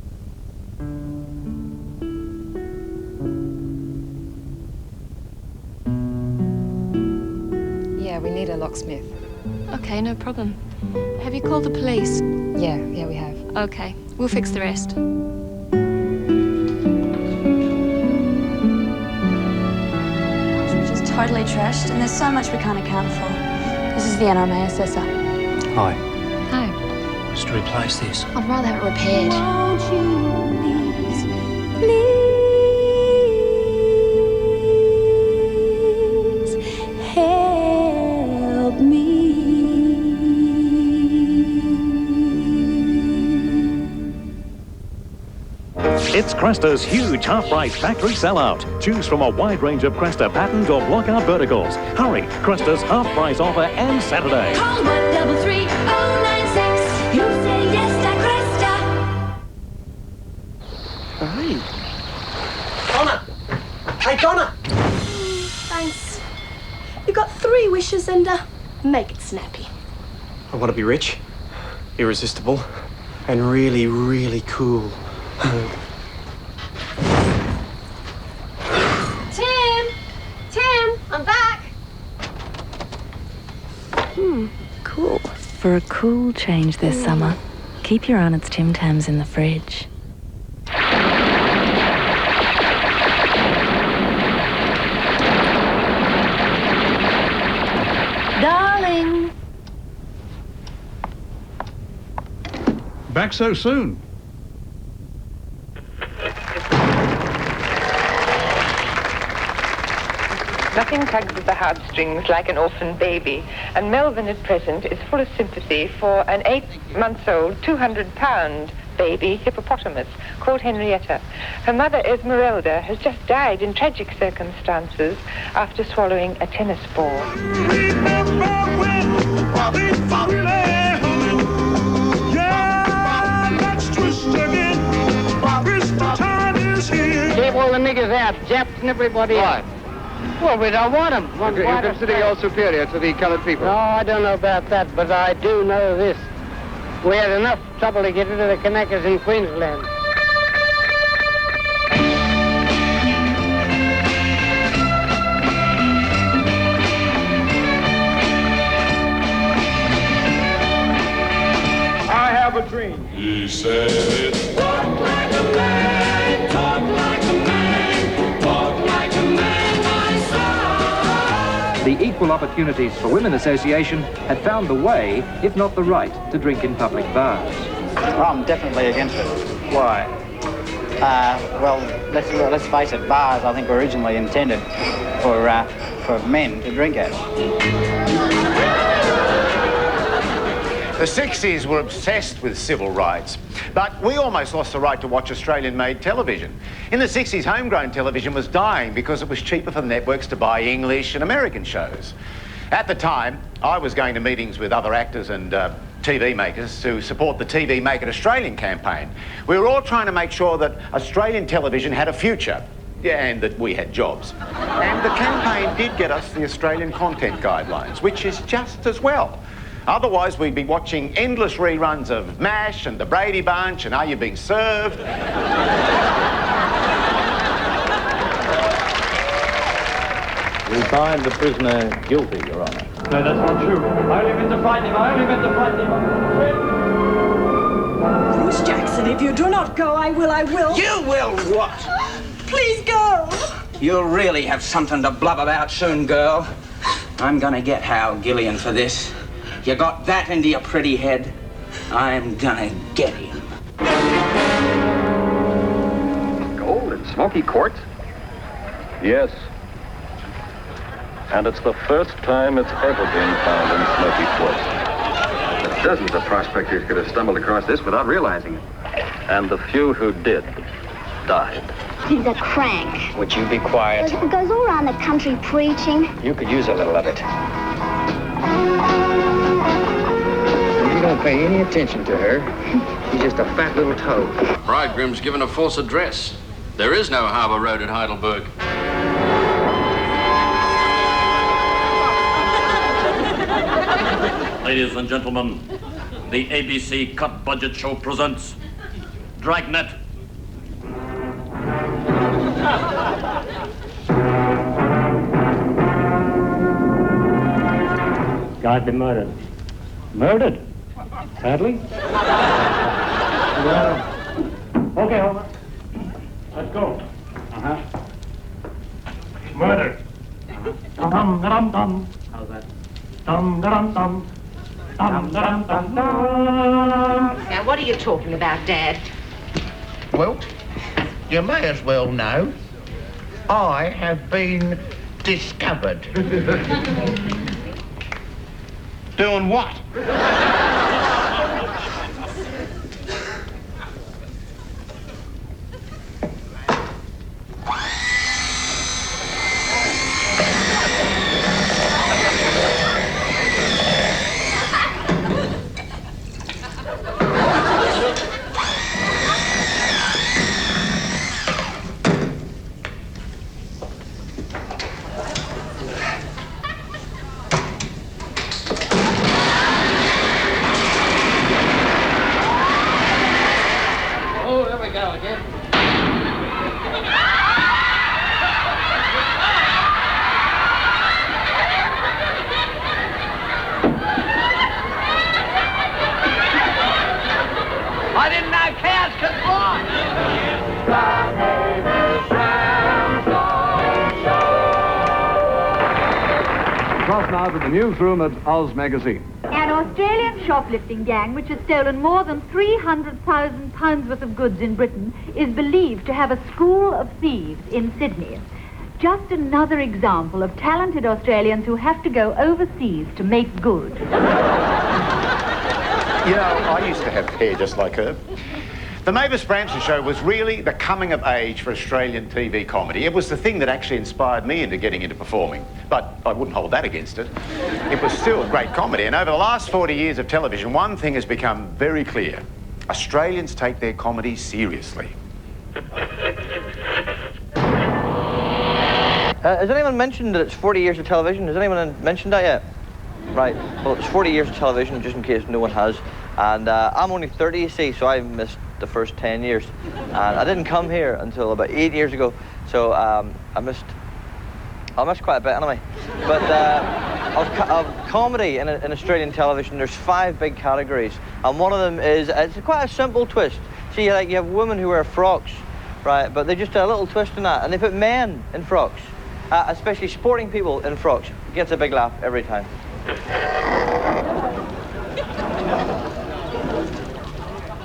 Yeah, we need a locksmith. Okay, no problem. Have you called the police? Yeah, we have. Okay, we'll fix the rest. Which is totally trashed, and there's so much we can't account for. This is the NRMA assessor. Hi. Hi. Just to replace this. I'd rather have it repaired. Won't you please help me? It's Cresta's huge half-price factory sellout. Choose from a wide range of Cresta patent or blockout verticals. Hurry, Cresta's half-price offer ends Saturday. Call 133-096. You say yes to Cresta. Hey. Donna! Hey, Donna! Thanks. You got 3 wishes and make it snappy. I want to be rich, irresistible, and really, really cool. Tim, I'm back. Cool. For a cool change this summer, keep your Arnott's Tim Tams in the fridge. Darling. Back so soon? Nothing tugs at the heartstrings like an orphan baby, and Melvin at present is full of sympathy for an 8-month-old, 200-pound baby hippopotamus called Henrietta. Her mother, Esmeralda, has just died in tragic circumstances after swallowing a tennis ball. Keep all the niggers out, Japs and everybody else. Well, we don't want them. You consider you're superior to the coloured people? No, I don't know about that, but I do know this. We had enough trouble to get into the Kanakas in Queensland. I have a dream. He said it. Walk like a man, talk like a man, talk like a man, my son. The Equal Opportunities for Women Association had found the way, if not the right, to drink in public bars. I'm definitely against it. Why? Well, let's face it, bars I think were originally intended for men to drink at. The 60s were obsessed with civil rights, but we almost lost the right to watch Australian-made television. In the 60s, homegrown television was dying because it was cheaper for the networks to buy English and American shows. At the time, I was going to meetings with other actors and TV makers to support the TV Make It Australian campaign. We were all trying to make sure that Australian television had a future, and that we had jobs. And the campaign did get us the Australian content guidelines, which is just as well. Otherwise, we'd be watching endless reruns of MASH and The Brady Bunch and Are You Being Served? We find the prisoner guilty, Your Honour. No, that's not true. I only meant to frighten him. I only meant to frighten him. Bruce Jackson, if you do not go, I will. You will what? Please go. You'll really have something to blub about soon, girl. I'm gonna get Hal Gillian for this. You got that into your pretty head? I'm gonna get him. Gold in smoky quartz? Yes. And it's the first time it's ever been found in smoky quartz. Dozens of prospectors could have stumbled across this without realizing it. And the few who did died. He's a crank. Would you be quiet? He goes all around the country preaching. You could use a little of it. You don't pay any attention to her. She's just a fat little toad. Bridegroom's given a false address. There is no Harbour Road at Heidelberg. Ladies and gentlemen, the ABC Cut Budget Show presents Dragnet. Guy's been murdered. Murdered? Sadly? Well, okay, Homer. Let's go. Uh-huh. Murder. Dum-dum-dum-dum. How's that? Dum-dum-dum. Dum-dum-dum-dum. Now, what are you talking about, Dad? Well, you may as well know. I have been discovered. Doing what? Now to the newsroom at Oz Magazine. An Australian shoplifting gang which has stolen more than £300,000 worth of goods in Britain is believed to have a school of thieves in Sydney. Just another example of talented Australians who have to go overseas to make good. You know, I used to have hair just like her. The Mavis Branson Show was really the coming of age for Australian TV comedy. It was the thing that actually inspired me into getting into performing. But I wouldn't hold that against it. It was still great comedy. And over the last 40 years of television, one thing has become very clear. Australians take their comedy seriously. Has anyone mentioned that it's 40 years of television? Has anyone mentioned that yet? Right. Well, it's 40 years of television, just in case no one has. And I'm only 30, you see, so I missed the first 10 years. And I didn't come here until about 8 years ago, so I missed quite a bit anyway. But of comedy in Australian television, there's 5 big categories. And one of them is, it's quite a simple twist. See, like, you have women who wear frocks, right? But they just do a little twist in that. And they put men in frocks, especially sporting people in frocks. Gets a big laugh every time.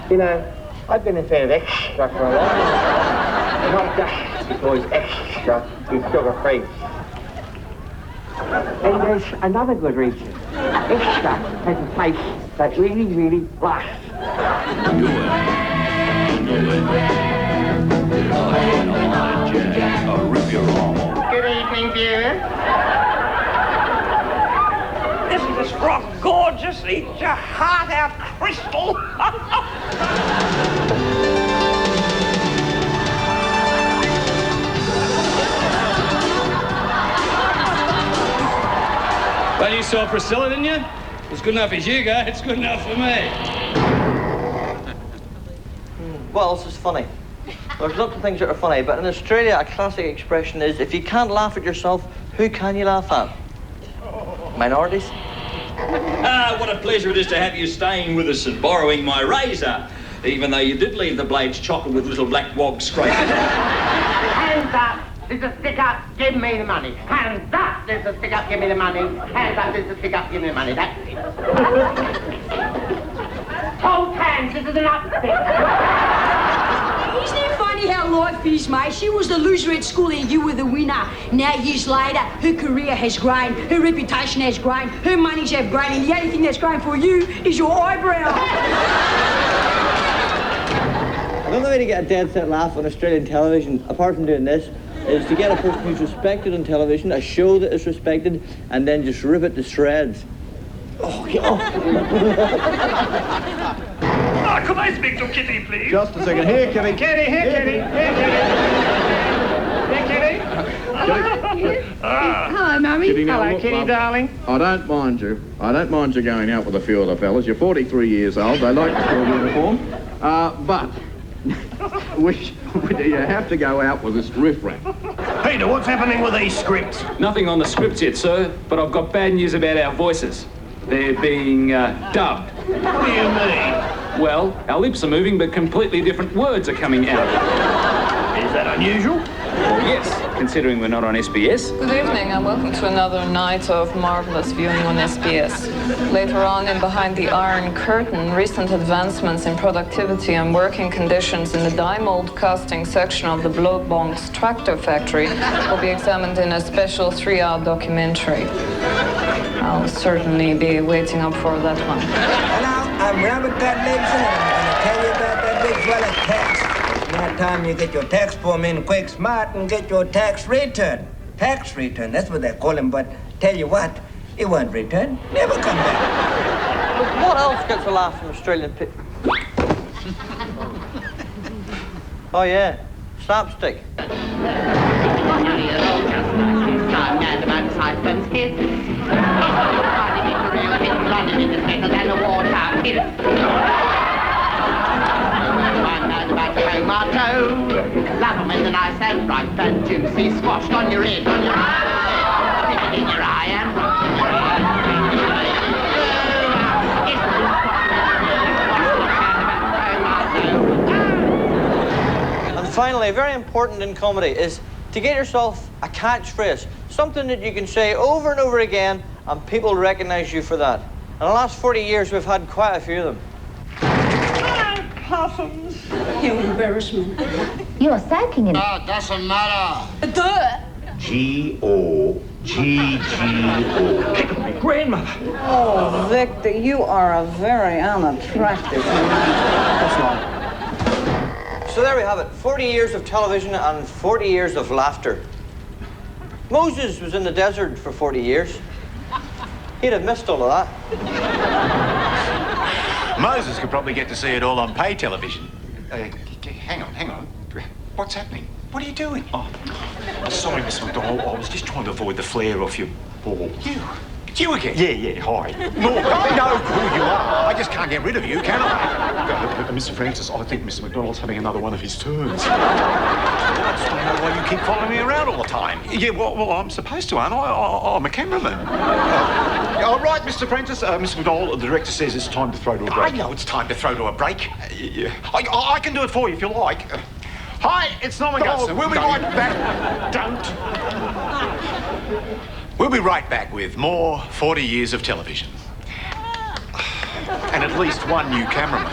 You know, I've been a fan of extra for a while. Not just because extra is sugar-free. And there's another good reason. Extra has a taste that really, really lasts. Good evening, viewers. Eat your heart out, Crystal. Well, you saw Priscilla, didn't you? It's good enough as you go. It's good enough for me. What else is funny? There's lots of things that are funny, but in Australia, a classic expression is, if you can't laugh at yourself, who can you laugh at? Minorities? Ah, what a pleasure it is to have you staying with us and borrowing my razor, even though you did leave the blades chocolate with little black wogs scraping. Hands up. There's a stick up, give me the money. Hands up, there's a stick up, give me the money. Hands up, there's a stick up, give me the money. That's it. Hold hands, this is an upstick. Isn't it funny how life is, mate? She was the loser at school and you were the winner. Now, years later, her career has grown, her reputation has grown, her monies have grown, and the only thing that's grown for you is your eyebrow. Another way to get a dead set laugh on Australian television, apart from doing this, is to get a person who's respected on television, a show that is respected, and then just rip it to shreds. Oh, get off. Could I speak to Kitty, please? Just a second. Here, Kitty. Kitty, here, Kitty. Here, Kitty. Hello, Mummy. Kitty, now, Hello, look, Kitty, Mum, darling. I don't mind you. I don't mind you going out with a few of the fellas. You're 43 years old. They like the school uniform. But you have to go out with this riffraff. Peter, what's happening with these scripts? Nothing on the scripts yet, sir, but I've got bad news about our voices. They're being dubbed. What do you mean? Well, our lips are moving, but completely different words are coming out. Is that unusual? Well, yes, considering we're not on SBS. Good evening and welcome to another night of marvelous viewing on SBS. Later on in Behind the Iron Curtain, recent advancements in productivity and working conditions in the die mold casting section of the Blowbonks tractor factory will be examined in a special 3-hour documentary. I'll certainly be waiting up for that one. Hello, I'm Robert Gottliebson and I'm going to tell you about that big fella tax. It's now time you get your tax form in quick, smart, and get your tax return. Tax return, that's what they call him, but tell you what, it won't return, never come back. But what else gets a laugh from Australian people? Oh, yeah, slapstick. Love 'em in the nice and ripe and juicy, squashed on your head, on your eye, stick it in your eye And finally, very important in comedy is to get yourself a catchphrase, something that you can say over and over again and people recognize you for that. In the last 40 years, we've had quite a few of them. Puffins. You embarrassment. You're soaking in it. Oh, doesn't matter. Duh. G-O-G-G-O. Grandmother. Oh, Victor, you are a very unattractive man. That's not. So there we have it, 40 years of television and 40 years of laughter. Moses was in the desert for 40 years. He'd have missed all of that. Moses could probably get to see it all on pay television. Hang on. What's happening? What are you doing? Oh, sorry, Miss McDonald. I was just trying to avoid the flare off your ball. You again? Yeah, hi. Look, I know who you are. I just can't get rid of you, can I? Mr. Francis, I think Mr. McDonald's having another one of his turns. I just don't know why you keep following me around all the time. Yeah, well, I'm supposed to, aren't I? I'm a cameraman. All right, Mr. Francis. Mr. McDonald, the director says it's time to throw to a break. I know it's time to throw to a break. Yeah. I can do it for you if you like. Hi, it's Norman Gutson. We'll be right back. Don't. We'll be right back with more 40 years of television. And at least one new cameraman.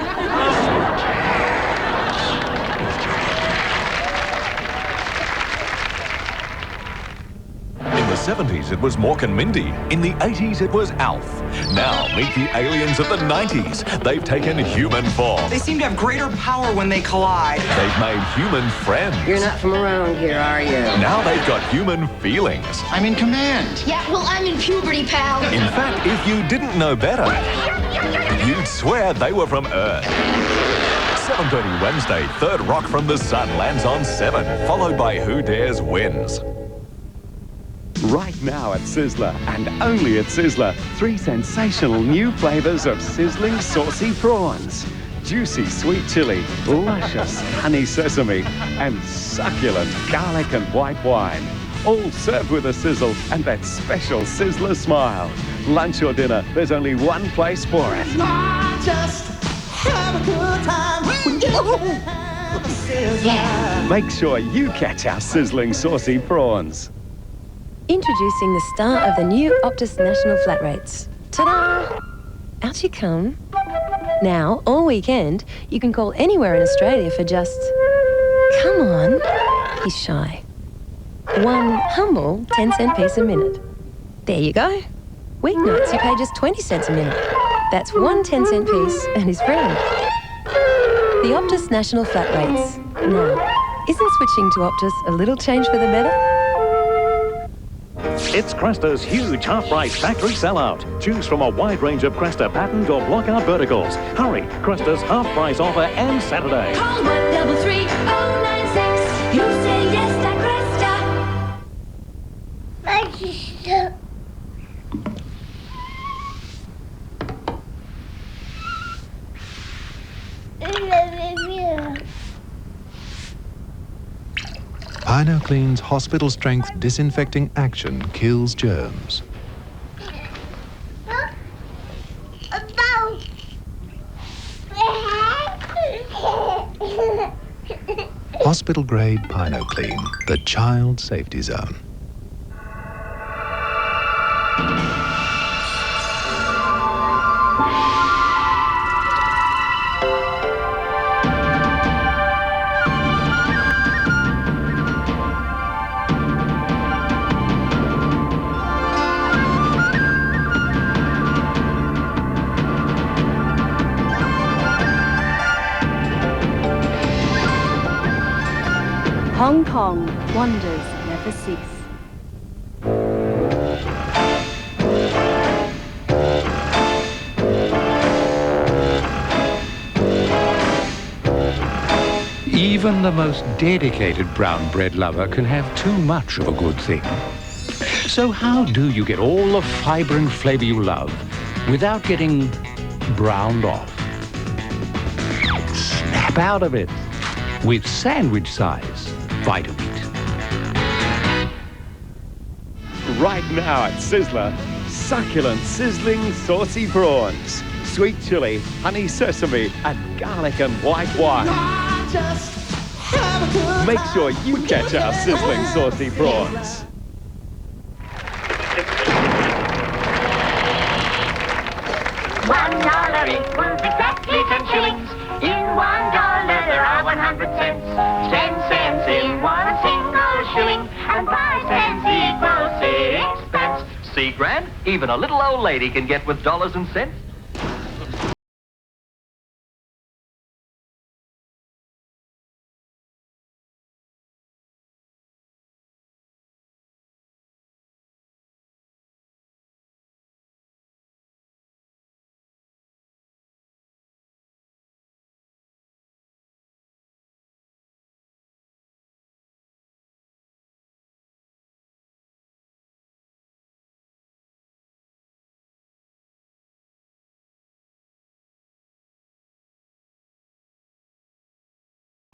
In the 70s, it was Mork and Mindy. In the 80s, it was Alf. Now, meet the aliens of the 90s. They've taken human form. They seem to have greater power when they collide. They've made human friends. You're not from around here, are you? Now they've got human feelings. I'm in command. Yeah, well, I'm in puberty, pal. In fact, if you didn't know better, you'd swear they were from Earth. 7:30 Wednesday, Third Rock from the Sun lands on 7, followed by Who Dares Wins. Right now at Sizzler, and only at Sizzler, 3 sensational new flavours of sizzling saucy prawns. Juicy sweet chili, luscious honey sesame, and succulent garlic and white wine. All served with a sizzle and that special Sizzler smile. Lunch or dinner, there's only one place for it. Just have a good time. Make sure you catch our sizzling saucy prawns. Introducing the star of the new Optus National Flat Rates. Ta-da! Out you come. Now, all weekend, you can call anywhere in Australia for just... Come on. He's shy. One humble 10-cent piece a minute. There you go. Weeknights, you pay just 20 cents a minute. That's one 10-cent piece and his friend. The Optus National Flat Rates. Now, isn't switching to Optus a little change for the better? It's Cresta's huge half-price factory sellout. Choose from a wide range of Cresta patent or blockout verticals. Hurry, Cresta's half-price offer ends Saturday. Call 133-096. You say yes to Cresta. PinoClean's hospital-strength disinfecting action kills germs. Hospital-grade PinoClean, the child safety zone. Hong Kong, wonders never cease. Even the most dedicated brown bread lover can have too much of a good thing. So how do you get all the fibre and flavour you love without getting browned off? Snap out of it with sandwich-size Vitamite. Right now at Sizzler, succulent sizzling saucy prawns, sweet chili, honey sesame, and garlic and white wine. Make sure you catch our sizzling saucy prawns. $1 equals exactly 10 shillings. In $1 there are 100 cents. 10 cents in one single shilling, and 5 cents equals 6 pence. See, Grant? Even a little old lady can get with dollars and cents.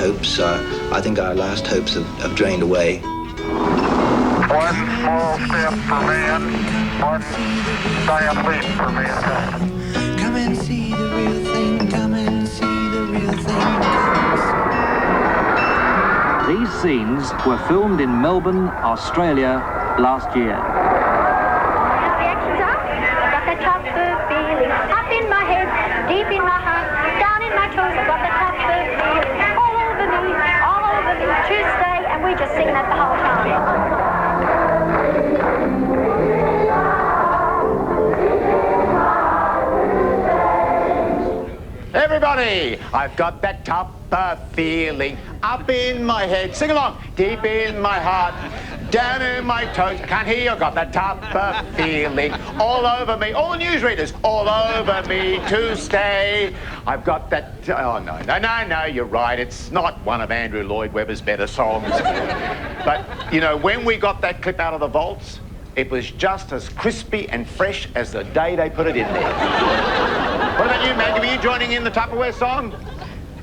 Hopes, I think our last hopes have drained away. One small step for man, one giant leap for mankind. Come and see the real thing, come and see the real thing. These scenes were filmed in Melbourne, Australia, last year. Reactions are, I've got that chopper feeling up in my head, deep in my heart, down in my toes. I've got that chopper feeling all over me, Tuesday, and we just sing that the whole time. Johnny, I've got that tupper feeling up in my head. Sing along. Deep in my heart, down in my toes. I can't hear you. I've got that tupper feeling all over me. All the newsreaders, all over me to stay. I've got that... Oh, no, you're right. It's not one of Andrew Lloyd Webber's better songs. But, you know, when we got that clip out of the vaults, it was just as crispy and fresh as the day they put it in there. What about you, Magda? Were you joining in the Tupperware song?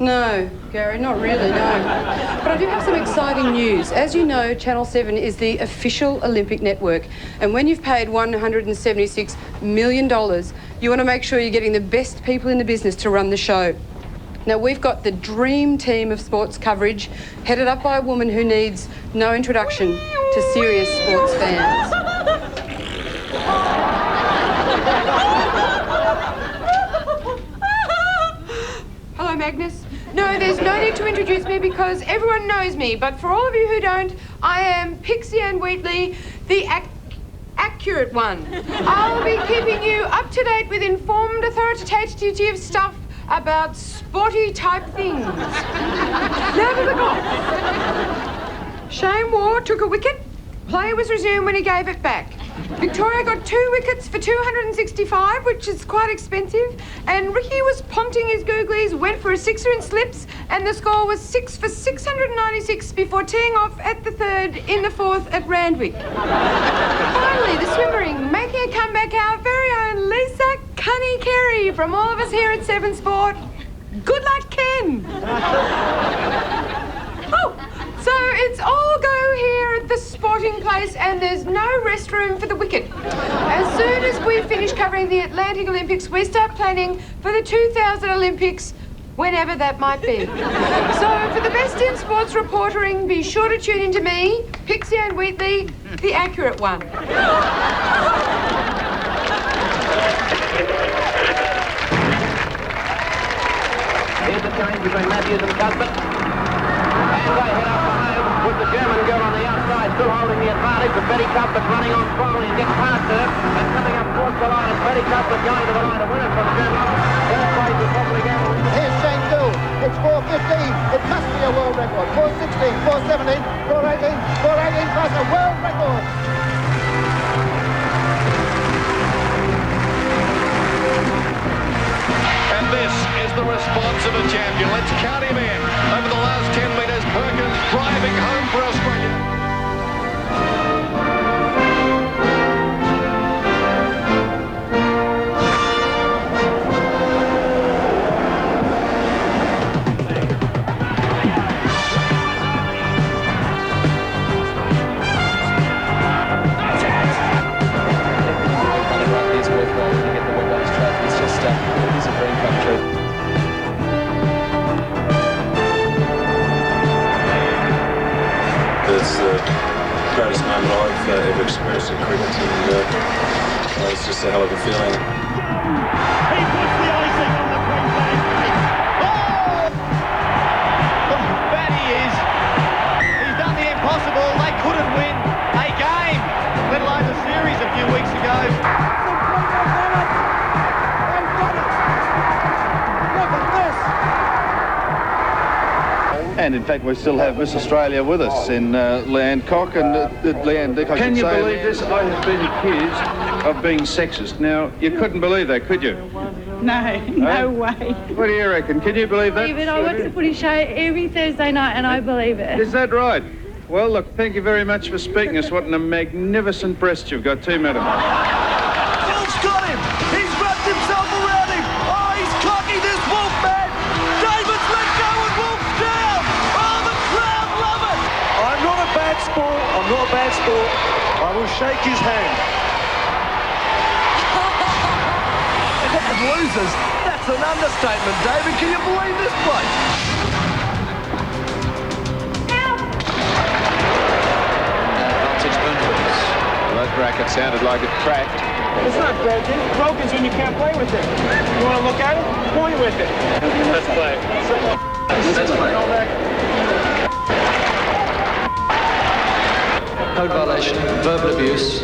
No, Gary, not really, no. But I do have some exciting news. As you know, Channel 7 is the official Olympic network. And when you've paid $176 million, you want to make sure you're getting the best people in the business to run the show. Now, we've got the dream team of sports coverage, headed up by a woman who needs no introduction to serious sports fans. Hello, Magnus. No, there's no need to introduce me because everyone knows me. But for all of you who don't, I am Pixie Ann Wheatley, the accurate one. I'll be keeping you up to date with informed, authoritative stuff about sporty type things. Now to the golf. Shane Warne took a wicket. Play was resumed when he gave it back. Victoria got 2 wickets for 265, which is quite expensive. And Ricky was punting his googlies, went for a sixer in slips, and the score was 6 for 696 before teeing off at the 3rd in the 4th at Randwick. Finally, the swimmering, making a comeback, our very own Lisa Cunny Carey from all of us here at 7 Sport. Good luck, Ken. So it's all go here at the sporting place and there's no restroom for the wicket. As soon as we finish covering the Atlantic Olympics, we start planning for the 2000 Olympics, whenever that might be. So for the best in sports reporting, be sure to tune in to me, Pixie Ann Wheatley, the accurate one. Here's the change between Matthews and Cuthbert. And they head up for home with the German girl on the outside, still holding the advantage. But Betty Cuthbert running on strong. He gets past her and coming up towards the line. And Betty Cuthbert going to the line to win it for the German. Third place is probably going to win. Here's Shane Gill. It's 4:15. It must be a world record. 4:16, 4:17, 4:18, 4:18 plus a world record. And this is the response of a champion. Let's count him in. Over the last 10 metres, Perkins driving home for Australia. It's the greatest moment I've ever experienced in cricket, and it's just a hell of a feeling. He puts the icing on the Queensland cake. Oh! Look how bad he is. He's done the impossible. They couldn't win a game, let alone a series a few weeks ago. And in fact, we still have Miss Australia with us in Leanne Cock. And Leanne, if I Can you say, believe this? I have been accused of being sexist. Now, you couldn't believe that, could you? No way. What do you reckon? Can you believe that? I watch the footy show every Thursday night and I believe it. Is that right? Well, look, thank you very much for speaking us. What a magnificent breast you've got too, madam. Bill's got him. He's wrapped himself around him. Oh, he's cocky, this Wolf man. David's let go and Wolf's down. Oh, the crowd love it. I'm not a bad sport. I'm not a bad sport. I will shake his hand. Losers. That's an understatement, David. Can you believe this place? Advantage Moonfields. That bracket sounded like it cracked. It's not broken. Broken's when you can't play with it. You want to look at it? Point with it. Let's play. Let's play. Code violation, verbal abuse,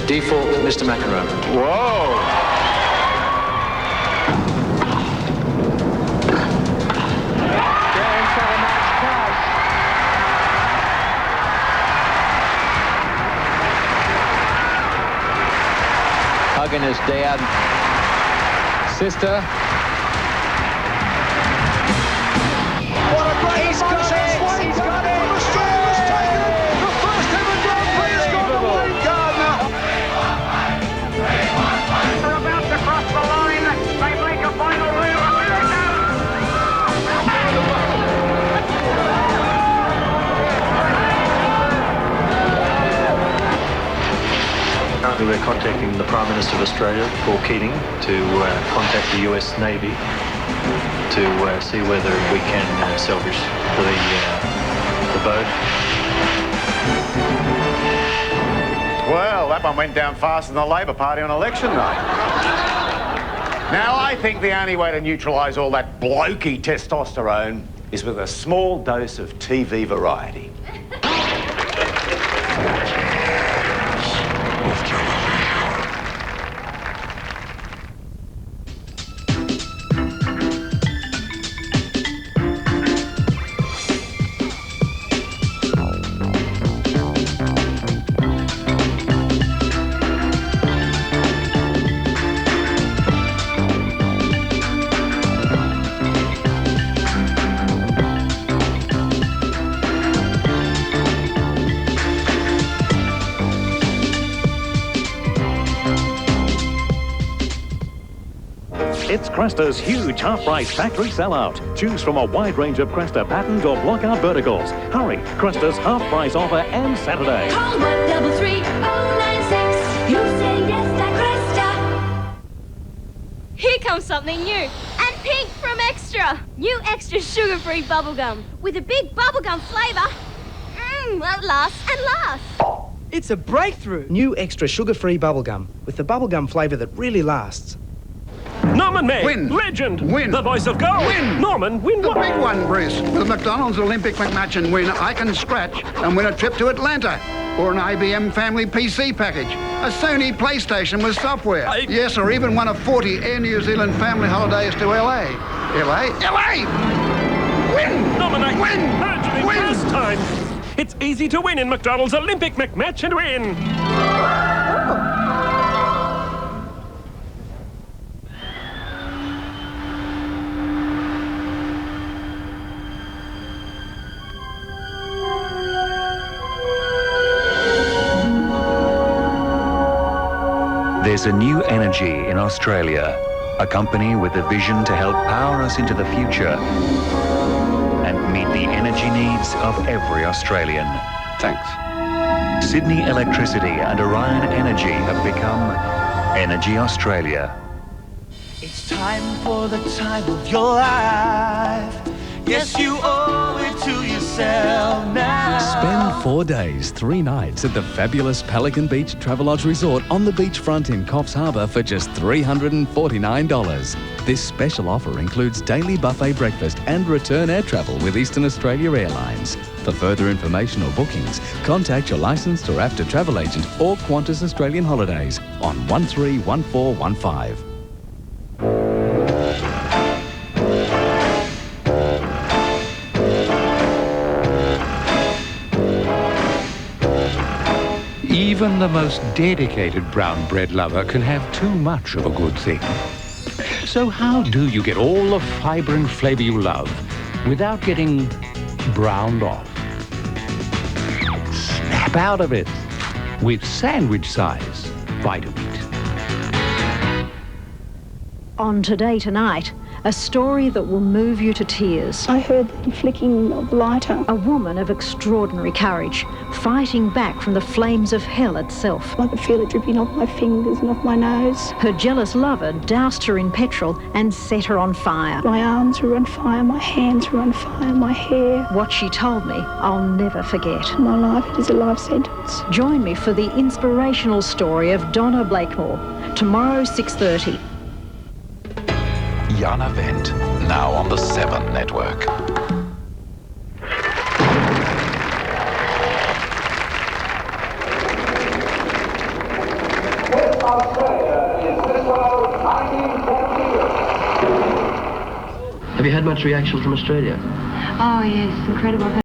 default, Mr. McEnroe. Whoa! Venus down. Sister. What a great He's got it! He's got it! Australia's taken it! The first ever Grand Prix has gone to Wayne Gardner! They're about to cross the line. They make a final move. Currently we're contacting the Prime Minister of Australia, Paul Keating, to contact the US Navy to see whether we can salvage the boat. Well, that one went down faster than the Labor Party on election night. Now, I think the only way to neutralise all that blokey testosterone is with a small dose of TV variety. It's Cresta's huge half-price factory sellout. Choose from a wide range of Cresta patterned or block-out verticals. Hurry, Cresta's half-price offer ends Saturday. Call 133-096. You say yes to Cresta. Here comes something new. And pink from Extra. New Extra sugar-free bubblegum with a big bubblegum flavour. That lasts and lasts. It's a breakthrough. New Extra sugar-free bubblegum with the bubblegum flavour that really lasts. Norman May, Win. legend, Win. the voice of gold. Win. Norman, win The what? big one, Bruce. With McDonald's Olympic McMatch and Win, I can scratch and win a trip to Atlanta. Or an IBM family PC package. A Sony PlayStation with software. Yes, or even one of 40 Air New Zealand family holidays to LA. LA? LA! Win! Nominate. Win! Urgently Win! first time. It's easy to win in McDonald's Olympic McMatch and Win. There's a new energy in Australia, a company with a vision to help power us into the future and meet the energy needs of every Australian. Thanks. Sydney Electricity and Orion Energy have become Energy Australia. It's time for the time of your life. Yes, you owe it to yourself now. Spend 4 days, 3 nights at the fabulous Pelican Beach Travelodge Resort on the beachfront in Coffs Harbour for just $349. This special offer includes daily buffet breakfast and return air travel with Eastern Australia Airlines. For further information or bookings, contact your licensed or AFTA travel agent or Qantas Australian Holidays on 131415. Even the most dedicated brown bread lover can have too much of a good thing. So how do you get all the fibre and flavour you love without getting browned off? Snap out of it with sandwich-size Vita-Wheat. On Today Tonight, a story that will move you to tears. I heard the flicking of the lighter. A woman of extraordinary courage, fighting back from the flames of hell itself. I could feel it dripping off my fingers and off my nose. Her jealous lover doused her in petrol and set her on fire. My arms were on fire, my hands were on fire, my hair. What she told me, I'll never forget. My life, it is a life sentence. Join me for the inspirational story of Donna Blakemore, tomorrow 6:30. Young Event, now on the 7 network. Have you had much reaction from Australia? Oh, yes, incredible.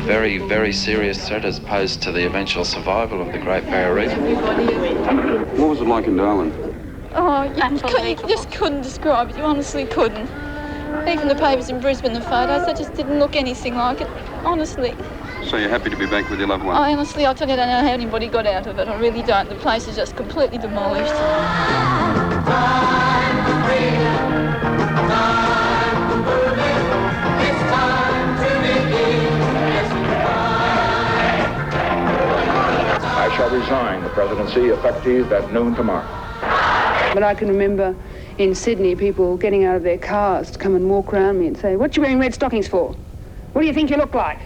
very, very serious threat as opposed to the eventual survival of the Great Barrier Reef. What was it like in Darwin? Oh, you just couldn't describe it. You honestly couldn't. Even the papers in Brisbane, the photos, they just didn't look anything like it, honestly. So you're happy to be back with your loved one? I honestly, I tell you, I don't know how anybody got out of it. I really don't. The place is just completely demolished. I shall resign the presidency effective at noon tomorrow. But I can remember in Sydney people getting out of their cars to come and walk around me and say, "What you wearing red stockings for? What do you think you look like?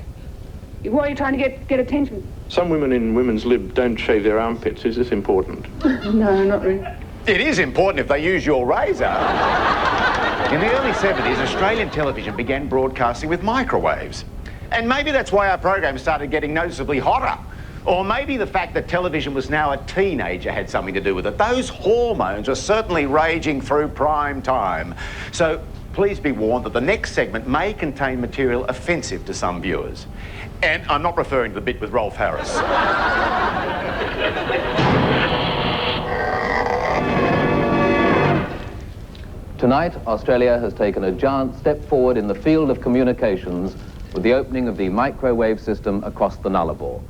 Why are you trying to get attention?" Some women in women's lib don't shave their armpits. Is this important? No, not really. It is important if they use your razor. In the early 70s, Australian television began broadcasting with microwaves. And maybe that's why our program started getting noticeably hotter. Or maybe the fact that television was now a teenager had something to do with it. Those hormones are certainly raging through prime time. So please be warned that the next segment may contain material offensive to some viewers. And I'm not referring to the bit with Rolf Harris. Tonight, Australia has taken a giant step forward in the field of communications with the opening of the microwave system across the Nullarbor.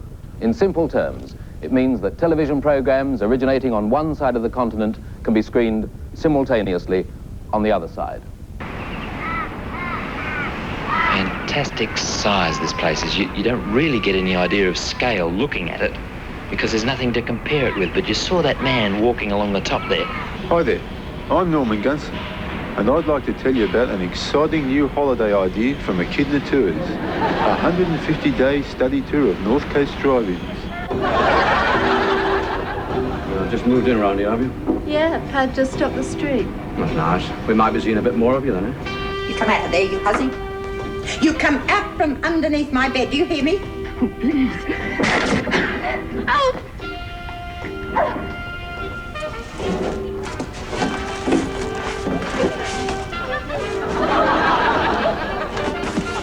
In simple terms, it means that television programs originating on one side of the continent can be screened simultaneously on the other side. Fantastic size this place is. You don't really get any idea of scale looking at it because there's nothing to compare it with, but you saw that man walking along the top there. Hi there, I'm Norman Gunson, and I'd like to tell you about an exciting new holiday idea from Echidna Tours, a 150-day study tour of North Coast drive-ins. Just moved in around here, have you? Yeah, Pad just up the street. That's nice. We might be seeing a bit more of you then, eh? You come out of there, you hussy. You come out from underneath my bed, do you hear me? Oh, please. Oh!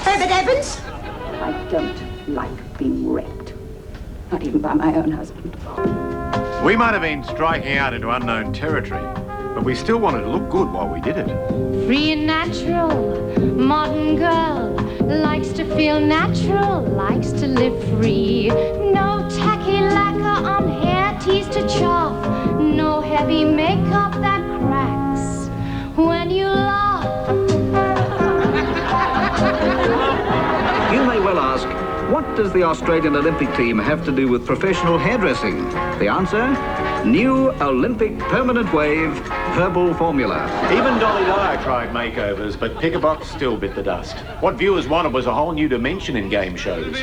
Herbert Evans? I don't like being raped. Not even by my own husband. We might have been striking out into unknown territory, but we still wanted to look good while we did it. Free and natural, modern girl, likes to feel natural, likes to live free. No tacky lacquer on hair teased to chaff, no heavy makeup that cracks when you laugh. You may well ask, what does the Australian Olympic team have to do with professional hairdressing? The answer? New Olympic Permanent Wave Herbal Formula. Even Dolly Dyer tried makeovers, but Pickerbox still bit the dust. What viewers wanted was a whole new dimension in game shows.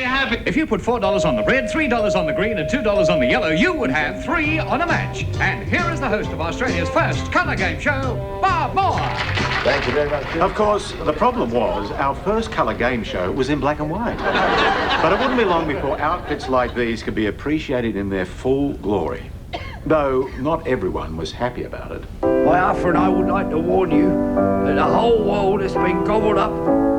If you put $4 on the red, $3 on the green, and $2 on the yellow, you would have 3 on a match. And here is the host of Australia's first colour game show, Bob Moore. Thank you very much. Of course, the problem was our first colour game show was in black and white. But it wouldn't be long before outfits like these could be appreciated in their full glory. Though not everyone was happy about it. My Arthur and I would like to warn you that the whole world has been gobbled up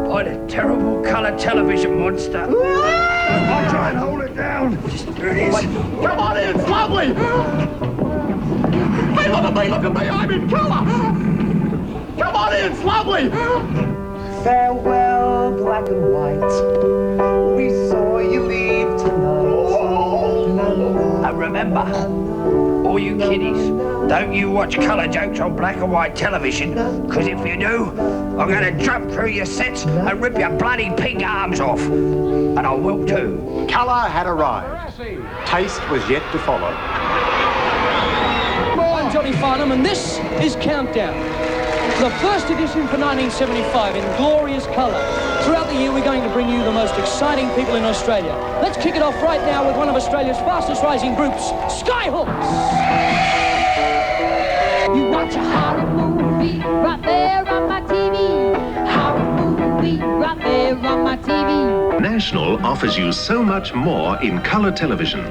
by the terrible colour television monster. I'll try and hold it down. There it is. Come on in, it's lovely! Hey, look at me, I'm in colour! Come on in, it's lovely! Farewell, black and white. We saw you leave tonight. And remember, all you kiddies, don't you watch colour jokes on black and white television, because if you do, I'm going to jump through your sets and rip your bloody pink arms off. And I will too. Colour had arrived. Taste was yet to follow. I'm Johnny Farnham, and this is Countdown. The first edition for 1975 in glorious colour. Throughout the year, we're going to bring you the most exciting people in Australia. Let's kick it off right now with one of Australia's fastest rising groups, Skyhawks. You watch a horror movie right there on my TV. Horror movie right there on my TV. National offers you so much more in colour television.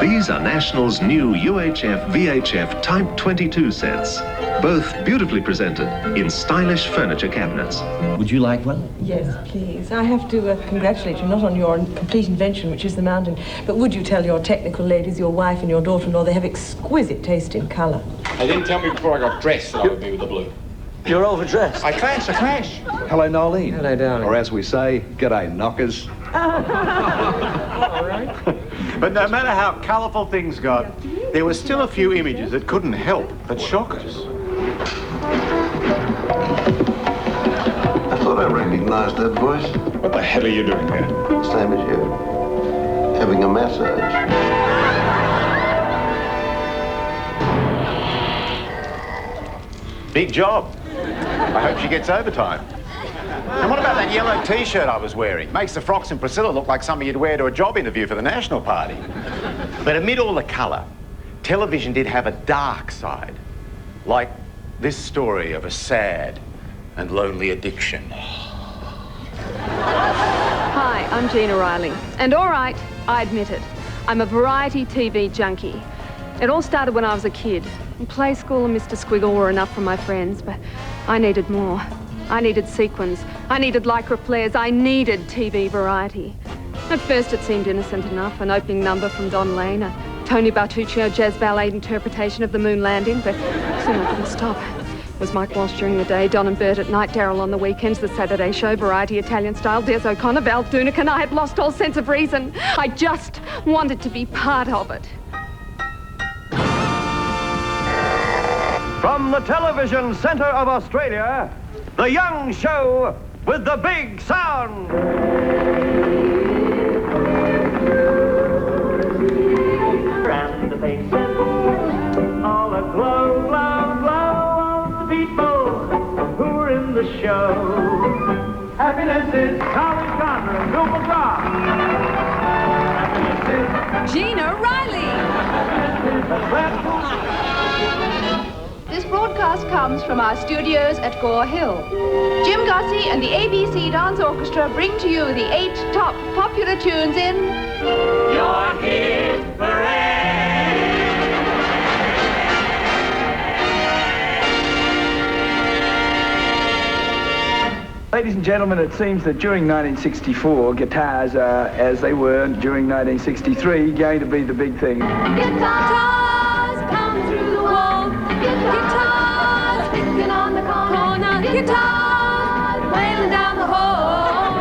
These are National's new UHF VHF Type 22 sets. both beautifully presented in stylish furniture cabinets. Would you like one? Yes, please. I have to congratulate you, not on your complete invention, which is the mountain, but would you tell your technical ladies, your wife and your daughter-in-law, they have exquisite taste in colour. They didn't tell me before I got dressed that I would be with the blue. You're overdressed. I clash. Hello, Nolene. Hello, darling. Or as we say, g'day, knockers. But no matter how colourful things got, there were still a few images that couldn't help but shock us. I thought I recognised that voice. What the hell are you doing here? Same as you. Having a massage. Big job. I hope she gets overtime. And what about that yellow T-shirt I was wearing? Makes the frocks in Priscilla look like something you'd wear to a job interview for the National Party. But amid all the colour, television did have a dark side. Like this story of a sad and lonely addiction. Hi, I'm Gina Riley. And all right, I admit it. I'm a variety TV junkie. It all started when I was a kid. Play School and Mr. Squiggle were enough for my friends, but I needed more. I needed sequins. I needed lycra flares. I needed TV variety. At first it seemed innocent enough, an opening number from Don Lane, a Tony Bartuccio jazz ballet interpretation of the moon landing, but soon I couldn't stop. It was Mike Walsh during the day, Don and Bert at night, Daryl on the weekends, the Saturday show, variety Italian style, Des O'Connor, Val Dunick, and I had lost all sense of reason. I just wanted to be part of it. From the television centre of Australia, the young show with the big sound. And the faces all aglow, glow, glow of the people who are in the show. Happiness is Colin Connor and Bill McGraw. Happiness is Gina Riley. This broadcast comes from our studios at Gore Hill. Jim Gossie and the ABC Dance Orchestra bring to you the 8 top popular tunes in Your Hit Parade. Ladies and gentlemen, it seems that during 1964, guitars are, as they were during 1963, going to be the big thing. Guitars come through the wall. Guitars picking on the corner. Guitars wailing down the hall.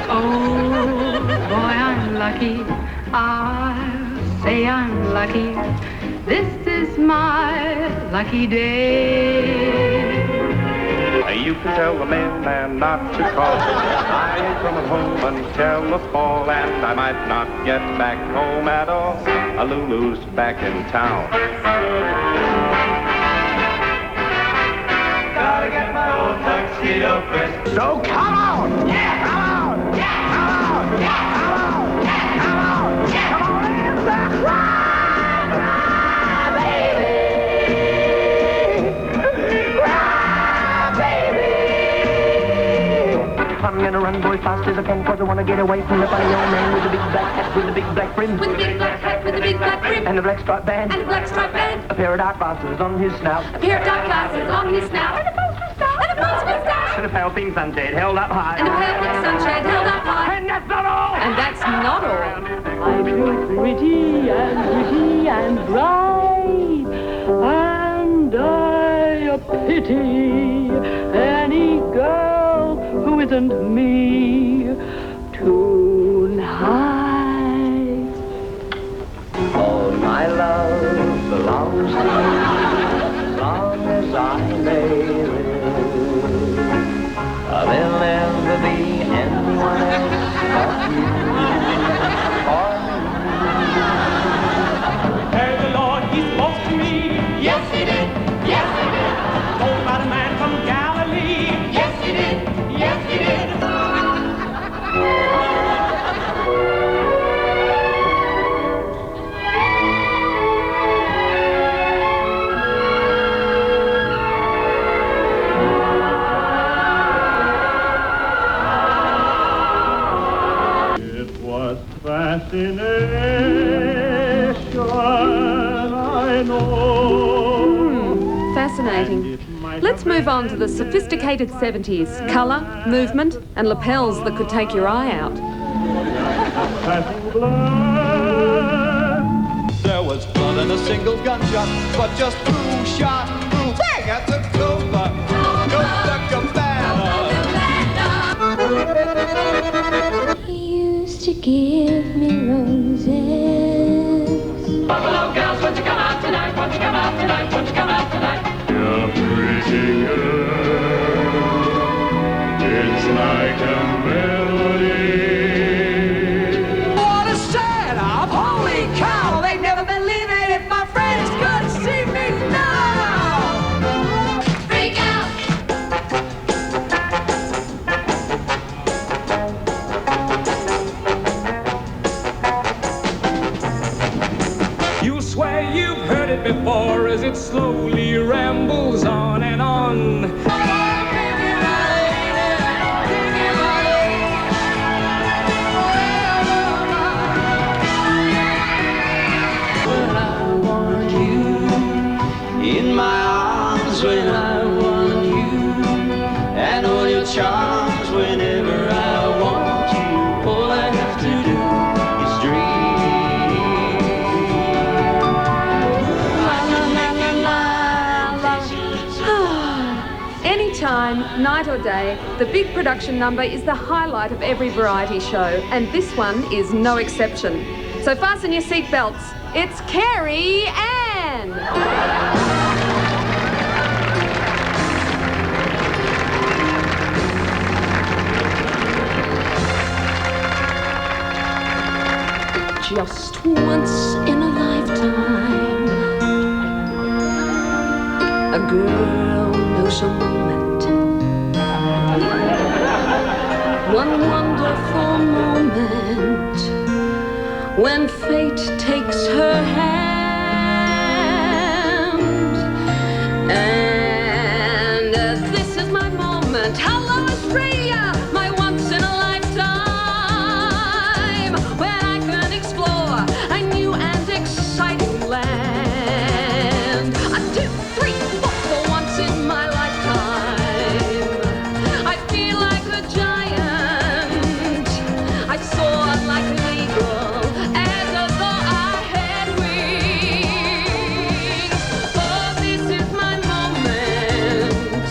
Oh, boy, I'm lucky. I'll say I'm lucky. This is my lucky day. You can tell the mailman not to call. I ain't coming home until the fall, and I might not get back home at all. Lulu's back in town. Gotta get my old tuxedo first. So come on! Yeah, come on! Yeah, come on! Yeah, come on! Yeah, come on! Yeah, come on! It's the cry, baby! I'm gonna run, boy, fast as I can, 'cause I wanna get away from the funny old man with the big black hat, with the big black brim. With the big black hat, with the big black brim. And the black striped band. And the black striped band. A pair of dark glasses on his snout. A pair of dark glasses on his snout. And a postman star. And a postman star. And a pale pink sunshade held up high. And a pale pink sunshade held up high. And that's not all! And that's not all. I'm pretty and bright. And I pity any girl who isn't me tonight. All my love belongs to you, as long as I live. There'll never be anyone else but you or me. Heard the Lord, he spoke to me. Yes, he did. Yes, he did. Told about a man from Galilee. Yes, he did. Yes, he did. It was fascination, I know. fascinating. Let's move on to the sophisticated 70s. Colour, movement, and lapels that could take your eye out. There was blood and a single gunshot, but just who shot who? Bang at the Cobra, Cabana. He used to give me roses. Buffalo girls, won't you come out tonight? Won't you come out tonight? Won't you come out tonight? You're pretty girl. It's like a melody. What a setup! Holy cow! They'd never believe it if my friends could see me now! Freak out! You swear you've heard it before as it slowly rambles on and on. In my arms when I want you, and all your charms whenever I want you. All I have to do is dream. Anytime, night or day, the big production number is the highlight of every variety show, and this one is no exception. So fasten your seatbelts. It's Garry Ann! Just once in a lifetime, a girl knows a moment, one wonderful moment, when fate takes her hand, and this is my moment. Hello, Australia, my once in a lifetime, when I can explore a new and exciting land. 1, 2, 3, 4, for once in my lifetime, I feel like a giant. I soar like an eagle, as though I had wings. Oh, this is my moment.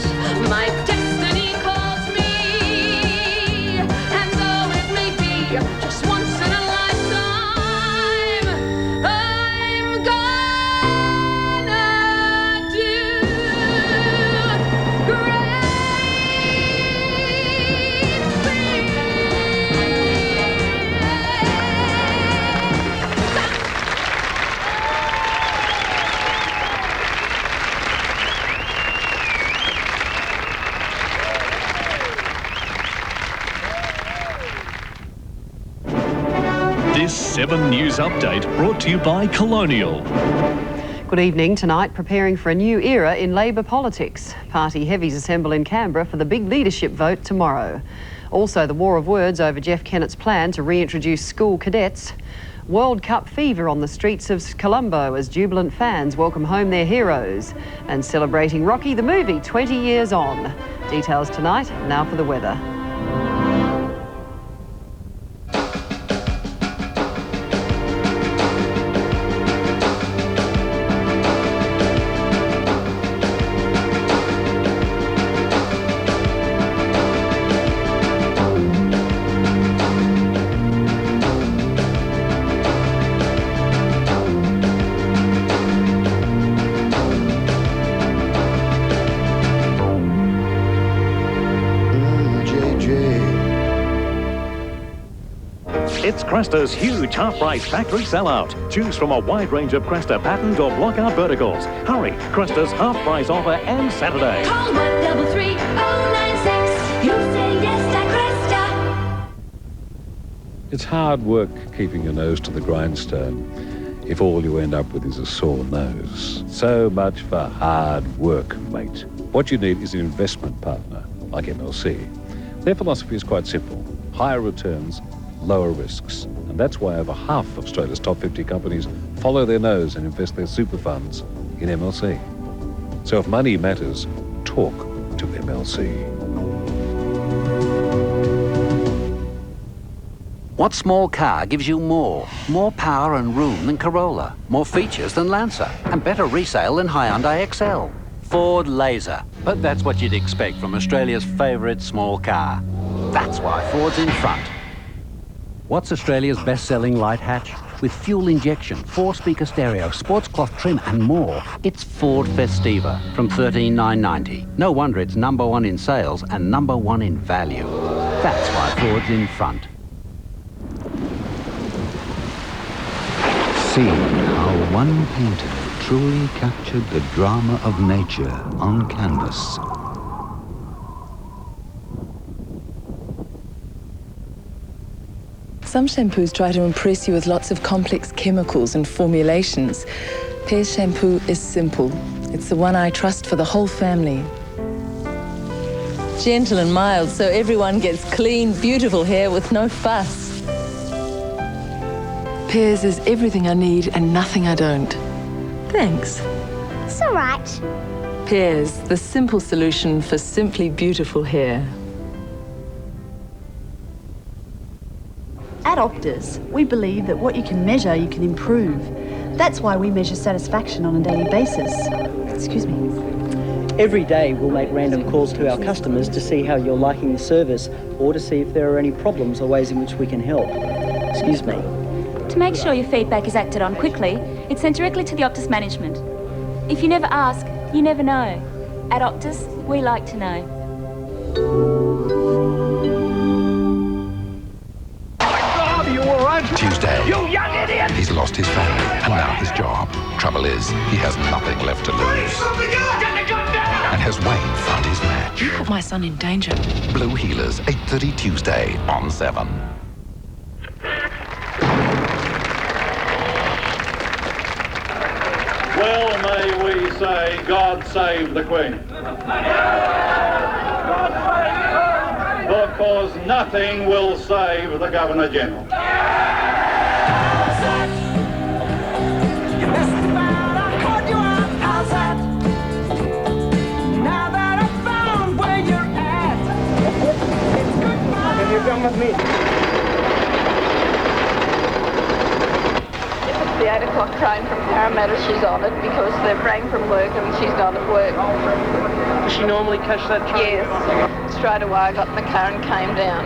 My destiny calls me, and though it may be just once in a lifetime, I'm gonna do great This 7 News Update brought to you by Colonial. Good evening. Tonight, preparing for a new era in Labor politics. Party heavies assemble in Canberra for the big leadership vote tomorrow. Also, the war of words over Jeff Kennett's plan to reintroduce school cadets. World Cup fever on the streets of Colombo as jubilant fans welcome home their heroes. And celebrating Rocky the movie 20 years on. Details tonight. Now for the weather. It's Cresta's huge half-price factory sellout. Choose from a wide range of Cresta patent or blockout verticals. Hurry, Cresta's half-price offer ends Saturday. Call 133-096. You say yes to Cresta. It's hard work keeping your nose to the grindstone if all you end up with is a sore nose. So much for hard work, mate. What you need is an investment partner like MLC. Their philosophy is quite simple. Higher returns, lower risks. And that's why over half of Australia's top 50 companies follow their nose and invest their super funds in MLC. So if money matters, talk to MLC. What small car gives you more? More power and room than Corolla, more features than Lancer, and better resale than Hyundai XL? Ford Laser. But that's what you'd expect from Australia's favourite small car. That's why Ford's in front. What's Australia's best-selling light hatch? With fuel injection, 4-speaker stereo, sports cloth trim and more, it's Ford Festiva from $13,990. No wonder it's #1 in sales and #1 in value. That's why Ford's in front. See how one painter truly captured the drama of nature on canvas. Some shampoos try to impress you with lots of complex chemicals and formulations. Pear's shampoo is simple. It's the one I trust for the whole family. Gentle and mild, so everyone gets clean, beautiful hair with no fuss. Pear's is everything I need and nothing I don't. Thanks. It's all right. Pear's, the simple solution for simply beautiful hair. At Optus, we believe that what you can measure, you can improve. That's why we measure satisfaction on a daily basis. Excuse me. Every day we'll make random calls to our customers to see how you're liking the service or to see if there are any problems or ways in which we can help. Excuse me. To make sure your feedback is acted on quickly, it's sent directly to the Optus management. If you never ask, you never know. At Optus, we like to know. Tuesday. You young idiot! He's lost his family and now his job. Trouble is, he has nothing left to lose. And has Wayne found his match? You put my son in danger. Blue Healers, 8:30 Tuesday on 7. Well, may we say, God save the Queen. Because nothing will save the Governor-General. Can you come with me? If it's the 8 o'clock train from Parramatta, she's on it because they've rang from work and she's not at work. Does she normally catch that train? Yes. Straight away I got in the car and came down.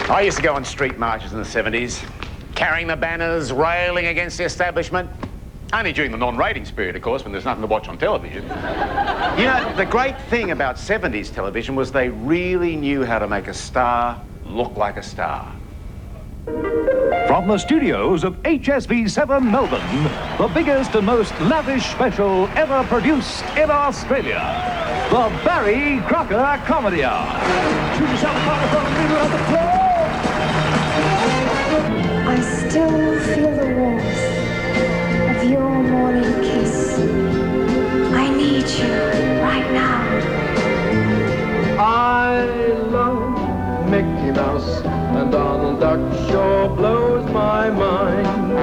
I used to go on street marches in the 70s, carrying the banners, railing against the establishment. Only during the non-ratings period, of course, when there's nothing to watch on television. You know, the great thing about 70s television was they really knew how to make a star look like a star. From the studios of HSV7 Melbourne, the biggest and most lavish special ever produced in Australia, the Barry Crocker Comedy Hour. Shoot yourself from the middle of the floor. I still feel the warmth of your morning kiss. I need you right now. I love Mickey Mouse and Donald Duck sure blows my mind.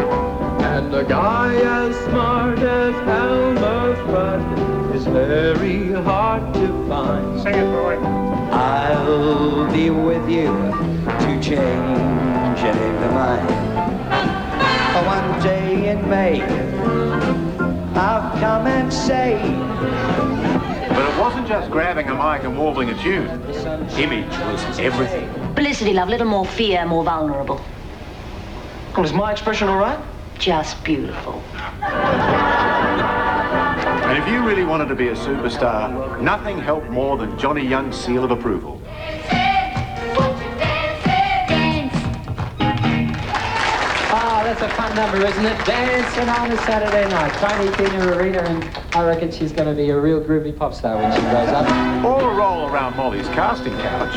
And a guy as smart as Elmer Fudd is very hard to find. Sing it, boy. I'll be with you to change any of the mind. One day in May, I'll come and say. But it wasn't just grabbing a mic and warbling a tune. Image was everything. Felicity, love, little more fear, more vulnerable. Well, is my expression all right? Just beautiful. And if you really wanted to be a superstar, nothing helped more than Johnny Young's seal of approval. That's a fun number, isn't it? Dancing on a Saturday night. Tiny Tina Arena, and I reckon she's going to be a real groovy pop star when she grows up. Or a roll around Molly's casting couch.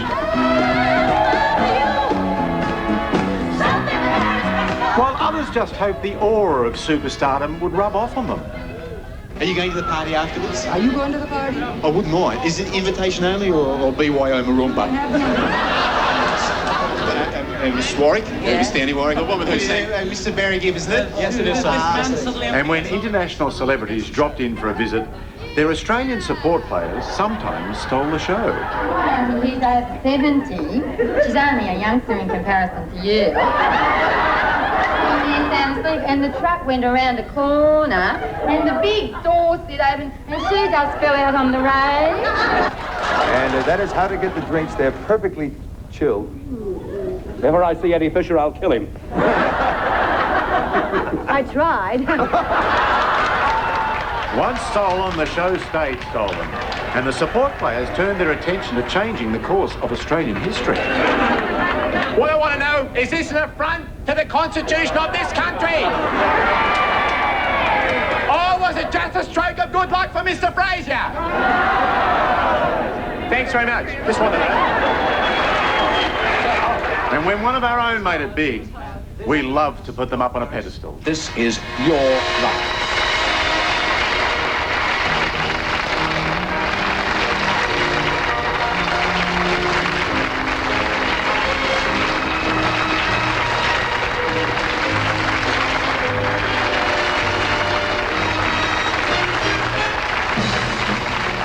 While Others just hoped the aura of superstardom would rub off on them. Are you going to the party afterwards? Are you going to the party? I wouldn't mind. Is it invitation only or BYO Maroomba? Mrs. Warwick? Yeah. Mr. Annie Warwick? The woman who sang. Mr. Barry Gibb, isn't it? Yes, it is. And when international celebrities dropped in for a visit, their Australian support players sometimes stole the show. He's at 70. She's only a youngster in comparison to you. And the truck went around the corner, and the big door slid open, and she just fell out on the road. And that is how to get the drinks. They're perfectly chilled. If ever I see Eddie Fisher, I'll kill him. I tried. Once stolen, the show stayed stolen, and the support players turned their attention to changing the course of Australian history. What I want to know, is this an affront to the Constitution of this country? Or was it just a stroke of good luck for Mr. Fraser? Thanks very much. Just wanted to know. And when one of our own made it big, we love to put them up on a pedestal. This is your right.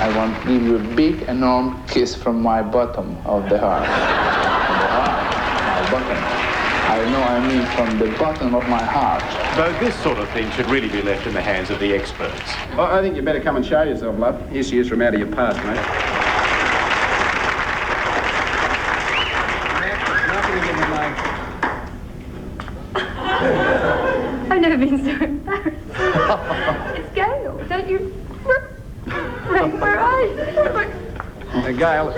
I want to give you a big, enormous kiss from my bottom of the heart. My bottom. I know I mean from the bottom of my heart. Though this sort of thing should really be left in the hands of the experts. Well, I think you better come and show yourself, love. Here she is from out of your past, mate. I've never been so embarrassed. It's Gail, don't you? Where are you? Gail,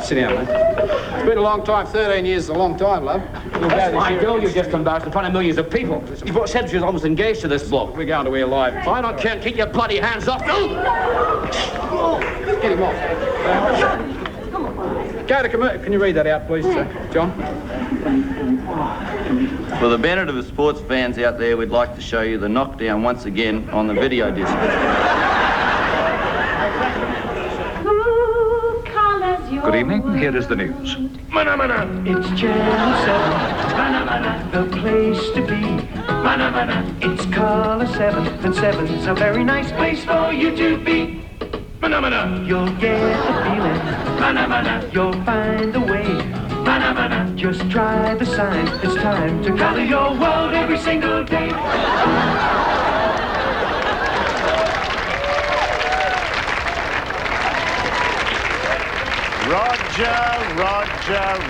sit down, mate. It's been a long time. 13 years is a long time, love. That's my girl you just embarrassed in front of millions of people. You said she was almost engaged to this bloke. We're going to be alive. I don't care. Keep your bloody hands off. Get him off. Go to commercial. Can you read that out, please, John? For the benefit of the sports fans out there, we'd like to show you the knockdown once again on the video disc. Good evening. Here is the news. Mana mana, it's Channel 7. Mana mana, the place to be. Mana mana, it's Colour 7, and 7's a very nice place for you to be. Mana mana, you'll get the feeling. Mana mana, you'll find the way. Mana mana, just try the sign. It's time to colour your world every single day.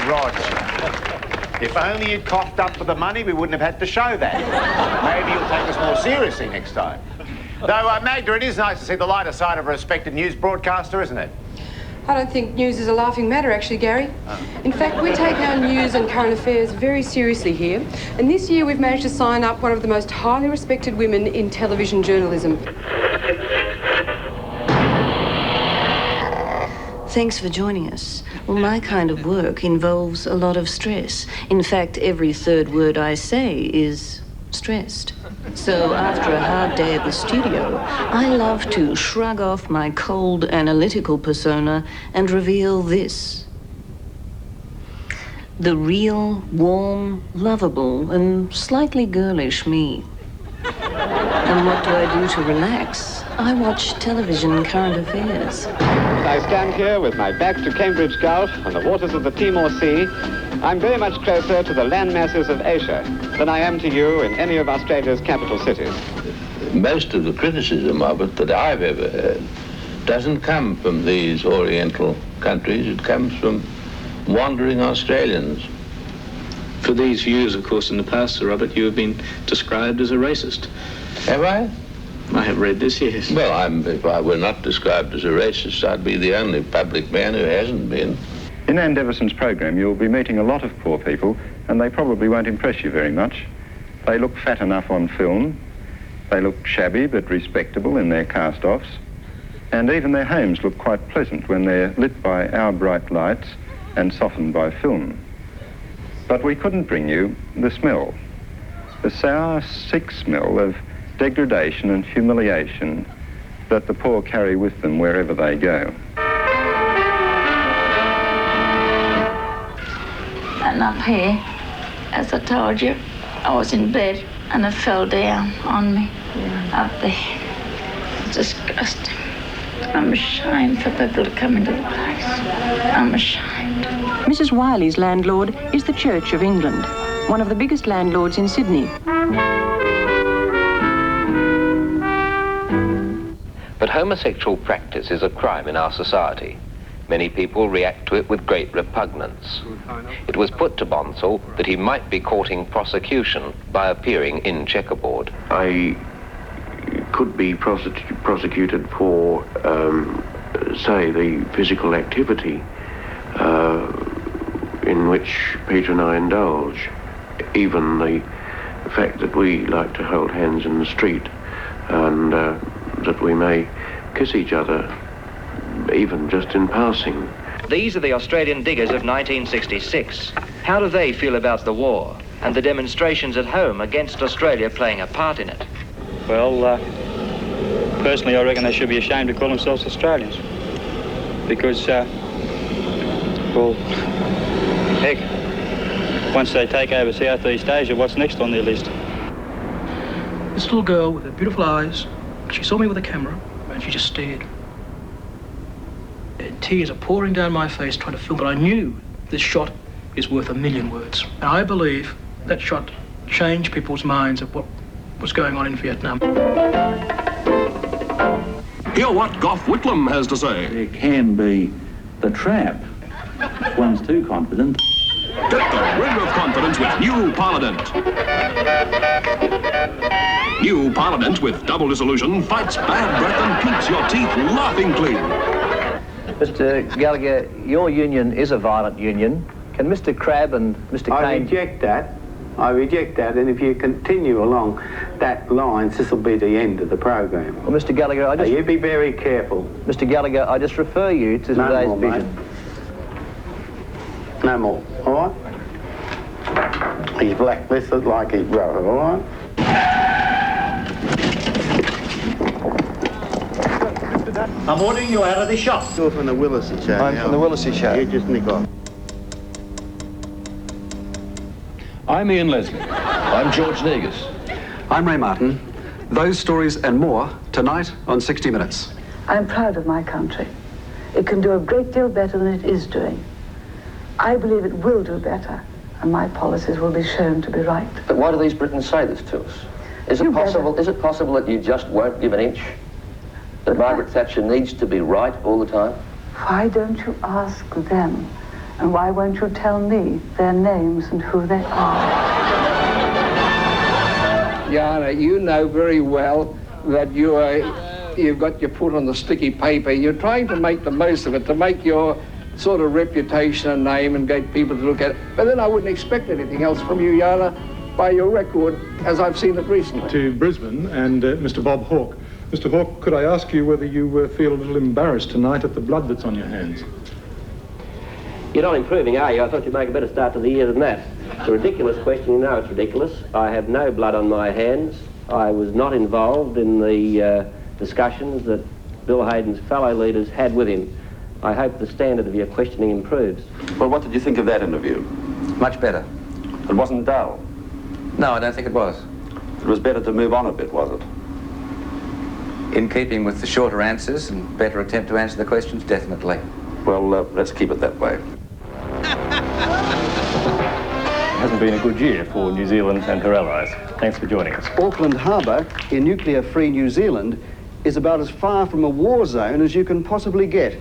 Roger. If only you'd coughed up for the money, we wouldn't have had to show that. Maybe you'll take us more seriously next time. Though, Magda, it is nice to see the lighter side of a respected news broadcaster, isn't it? I don't think news is a laughing matter, actually, Gary. In fact, we take our news and current affairs very seriously here. And this year we've managed to sign up one of the most highly respected women in television journalism. Thanks for joining us. Well, my kind of work involves a lot of stress. In fact, every third word I say is stressed. So after a hard day at the studio, I love to shrug off my cold, analytical persona and reveal this. The real, warm, lovable, and slightly girlish me. And what do I do to relax? I watch television current affairs. I stand here with my back to Cambridge Gulf and the waters of the Timor Sea. I'm very much closer to the land masses of Asia than I am to you in any of Australia's capital cities. Most of the criticism of it that I've ever heard doesn't come from these Oriental countries. It comes from wandering Australians. For these views, of course, in the past, Sir Robert, you have been described as a racist. Have I? I have read this, yes. Well, if I were not described as a racist, I'd be the only public man who hasn't been. In Anne Deverson's program, you'll be meeting a lot of poor people, and they probably won't impress you very much. They look fat enough on film. They look shabby but respectable in their cast-offs. And even their homes look quite pleasant when they're lit by our bright lights and softened by film. But we couldn't bring you the smell. the sour, sick smell of degradation and humiliation that the poor carry with them wherever they go. And up here, as I told you, I was in bed and it fell down on me up there. It's disgusting. I'm ashamed for people to come into the place. I'm ashamed. Mrs. Wiley's landlord is the Church of England, one of the biggest landlords in Sydney. But homosexual practice is a crime in our society. Many people react to it with great repugnance. It was put to Bonsall that he might be courting prosecution by appearing in checkerboard. I could be prosecuted for, say, the physical activity in which Peter and I indulge. Even the fact that we like to hold hands in the street and that we may kiss each other, even just in passing. These are the Australian diggers of 1966. How do they feel about the war and the demonstrations at home against Australia playing a part in it? Well, personally, I reckon they should be ashamed to call themselves Australians. Because, well, heck, once they take over Southeast Asia, what's next on their list? This little girl with her beautiful eyes, she saw me with a camera and she just stared. And tears are pouring down my face trying to film, but I knew this shot is worth 1,000,000 words. And I believe that shot changed people's minds of what was going on in Vietnam. Hear what Gough Whitlam has to say. There can be the trap. If one's too confident. Get the ring of confidence with new Parliament. New Parliament with double dissolution fights bad breath and keeps your teeth laughing clean. Mr. Gallagher, your union is a violent union. Can Mr. Crabb and Mr. Kane... I reject that, and if you continue along that line, this will be the end of the program. Well, Mr. Gallagher, I just... You be very careful. Mr. Gallagher, I just refer you to today's vision. Mate. No more, all right? He's blacklisted like his brother, all right? I'm ordering you out of this shop. You're from the Willisey show. I'm from the Willisey show. You just nick off. I'm Ian Leslie. I'm George Negus. I'm Ray Martin. Those stories and more tonight on 60 Minutes. I'm proud of my country. It can do a great deal better than it is doing. I believe it will do better, and my policies will be shown to be right. But why do these Britons say this to us? Is it possible that you just won't give an inch? That Margaret Thatcher needs to be right all the time? Why don't you ask them? And why won't you tell me their names and who they are? Jana, you know very well that you've got your foot on the sticky paper. You're trying to make the most of it, to make your sort of reputation and name and get people to look at it. But then I wouldn't expect anything else from you, Jana, by your record, as I've seen it recently. To Brisbane and Mr. Bob Hawke. Mr. Hawke, could I ask you whether you feel a little embarrassed tonight at the blood that's on your hands? You're not improving, are you? I thought you'd make a better start to the year than that. It's a ridiculous question. You know it's ridiculous. I have no blood on my hands. I was not involved in the discussions that Bill Hayden's fellow leaders had with him. I hope the standard of your questioning improves. Well, what did you think of that interview? Much better. It wasn't dull. No, I don't think it was. It was better to move on a bit, was it? In keeping with the shorter answers and better attempt to answer the questions, definitely. Well, let's keep it that way. It hasn't been a good year for New Zealand and her allies. Thanks for joining us. Auckland Harbour in nuclear-free New Zealand is about as far from a war zone as you can possibly get.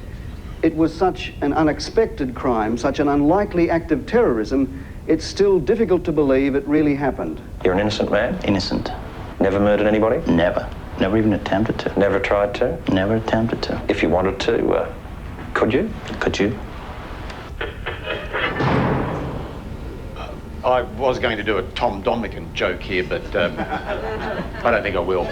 It was such an unexpected crime, such an unlikely act of terrorism, it's still difficult to believe it really happened. You're an innocent man? Innocent. Never murdered anybody? Never. Never even attempted to. Never tried to? Never attempted to. If you wanted to, could you? Could you? I was going to do a Tom Dominican joke here, but I don't think I will.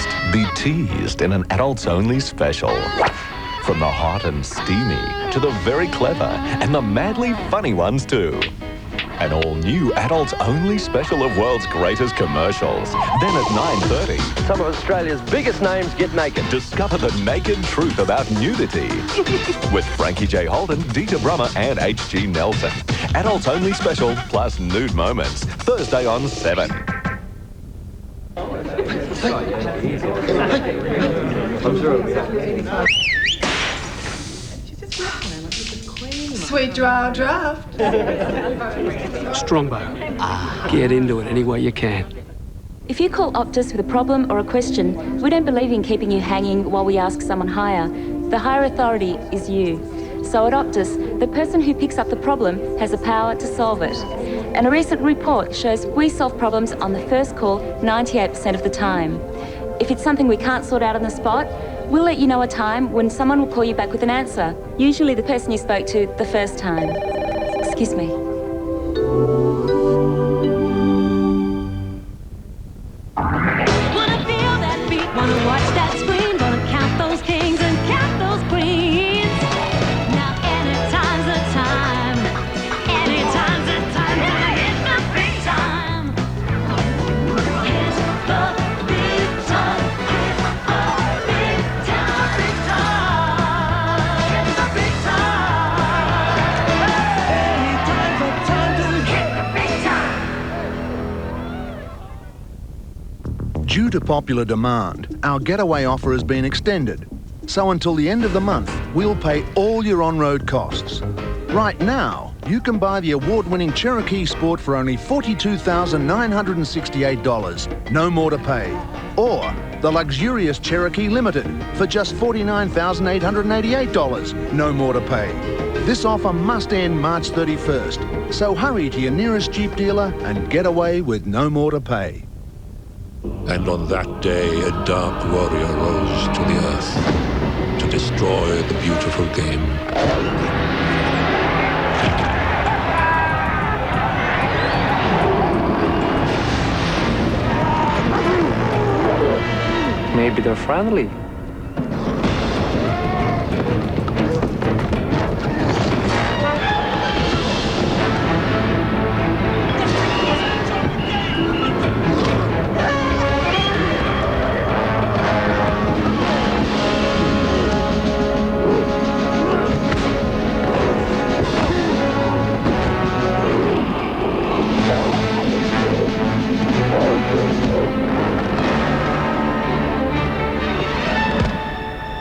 teased, be teased in an adults-only special. From the hot and steamy to the very clever and the madly funny ones too. An all-new adults-only special of world's greatest commercials. Then at 9:30... Some of Australia's biggest names get naked. Discover the naked truth about nudity. With Frankie J. Holden, Dieter Brummer and H.G. Nelson. Adults-only special plus nude moments. Thursday on 7. Sweet dry draft. Strongbow. Get into it any way you can. If you call Optus with a problem or a question, we don't believe in keeping you hanging while we ask someone higher. The higher authority is you. So at Optus, the person who picks up the problem has the power to solve it. And a recent report shows we solve problems on the first call 98% of the time. If it's something we can't sort out on the spot, we'll let you know a time when someone will call you back with an answer, usually the person you spoke to the first time. Excuse me. Wanna feel that beat, wanna watch that screen, wanna count those kings and count those queens. Now anytime's the time, anytime's the time to hit the big time. Hit the big time, hit the big time, big time, hit the big time. Anytime's the time to hit the big time. Due to popular demand, our getaway offer has been extended. So until the end of the month, we'll pay all your on-road costs. Right now, you can buy the award-winning Cherokee Sport for only $42,968, no more to pay. Or the luxurious Cherokee Limited for just $49,888, no more to pay. This offer must end March 31st, so hurry to your nearest Jeep dealer and get away with no more to pay. And on that day, a dark warrior rose to the earth to destroy the beautiful game. Maybe they're friendly.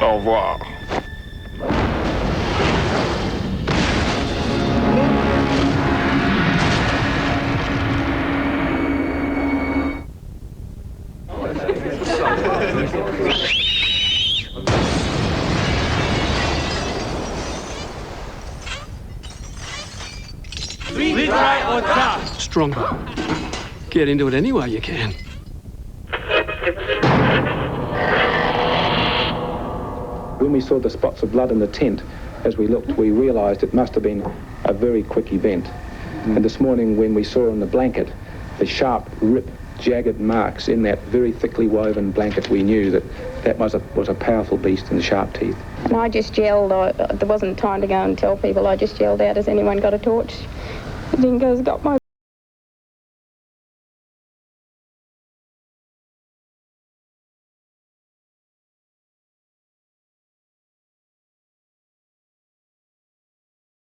Au revoir. Strongbow. Get into it any way you can. When we saw the spots of blood in the tent, as we looked, we realised it must have been a very quick event. And this morning when we saw in the blanket the sharp, jagged marks in that very thickly woven blanket, we knew that that was a powerful beast in the sharp teeth. And I just yelled. There wasn't time to go and tell people. I just yelled out, has anyone got a torch? Dingo's got my...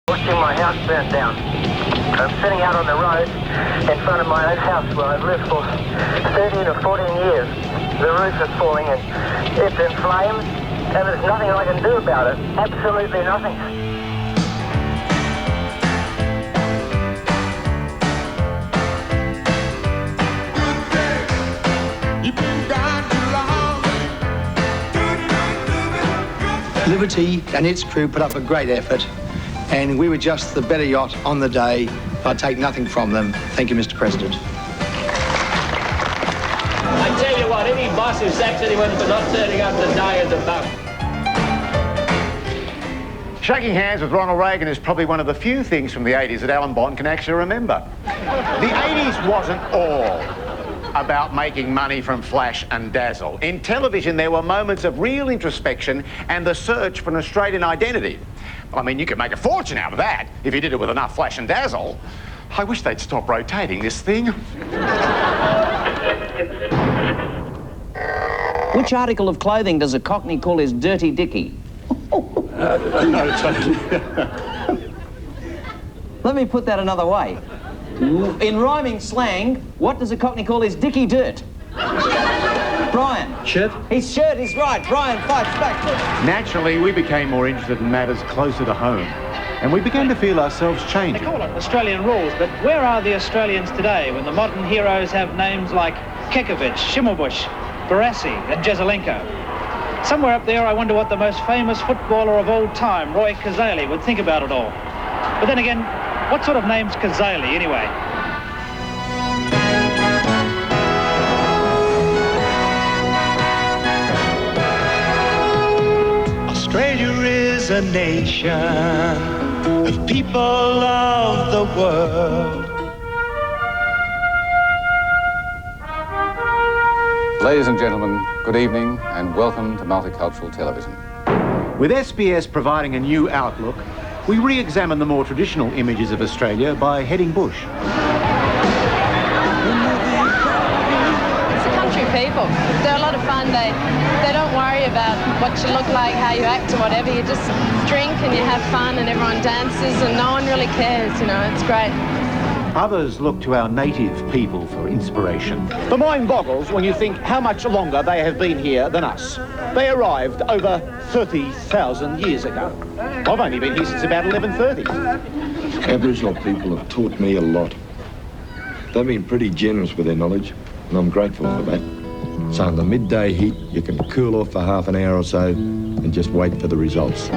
Watching my house burn down. I'm sitting out on the road in front of my own house where I've lived for 13 or 14 years. The roof is falling and it's in flames and there's nothing I can do about it. Absolutely nothing. Liberty and its crew put up a great effort, and we were just the better yacht on the day. I take nothing from them. Thank you, Mr. President. I tell you what, any boss who sacks anyone for not turning up the day is a bum. Shaking hands with Ronald Reagan is probably one of the few things from the 80s that Alan Bond can actually remember. The 80s wasn't all about making money from flash and dazzle. In television, there were moments of real introspection and the search for an Australian identity. I mean, you could make a fortune out of that if you did it with enough flash and dazzle. I wish they'd stop rotating this thing. Which article of clothing does a Cockney call his dirty dickie? No, Tony. Let me put that another way. In rhyming slang, what does a Cockney call his dickie dirt? Brian. Shirt? His shirt is right. Brian fights back. Naturally, we became more interested in matters closer to home, and we began to feel ourselves changing. They call it Australian rules, but where are the Australians today when the modern heroes have names like Kekovich, Schimmelbusch, Barassi and Jezelenko? Somewhere up there, I wonder what the most famous footballer of all time, Roy Kazali, would think about it all. But then again, what sort of name's Kazali, anyway? Australia is a nation of people of the world. Ladies and gentlemen, good evening and welcome to Multicultural Television. With SBS providing a new outlook, we re-examine the more traditional images of Australia by heading bush. It's the country people. They're a lot of fun. They don't worry about what you look like, how you act or whatever. You just drink and you have fun and everyone dances and no one really cares, you know. It's great. Others look to our native people for inspiration. The mind boggles when you think how much longer they have been here than us. They arrived over 30,000 years ago. I've only been here since about 1130. Aboriginal people have taught me a lot. They've been pretty generous with their knowledge, and I'm grateful for that. So in the midday heat, you can cool off for half an hour or so and just wait for the results.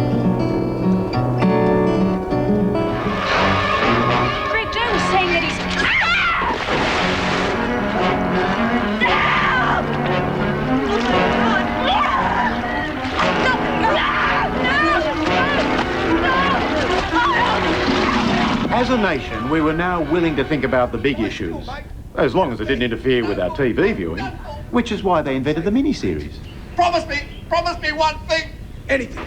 As a nation, we were now willing to think about the big issues, as long as it didn't interfere with our TV viewing, which is why they invented the miniseries. Promise me one thing. Anything.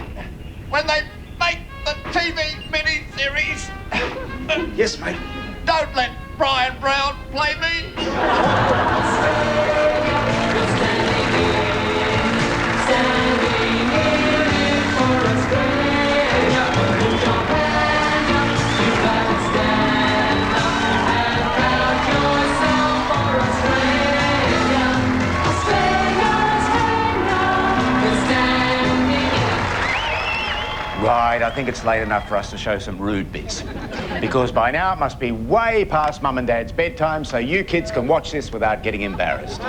When they make the TV miniseries... Yes, mate. Don't let Brian Brown play me. Right, I think it's late enough for us to show some rude bits. Because by now it must be way past Mum and Dad's bedtime, so you kids can watch this without getting embarrassed.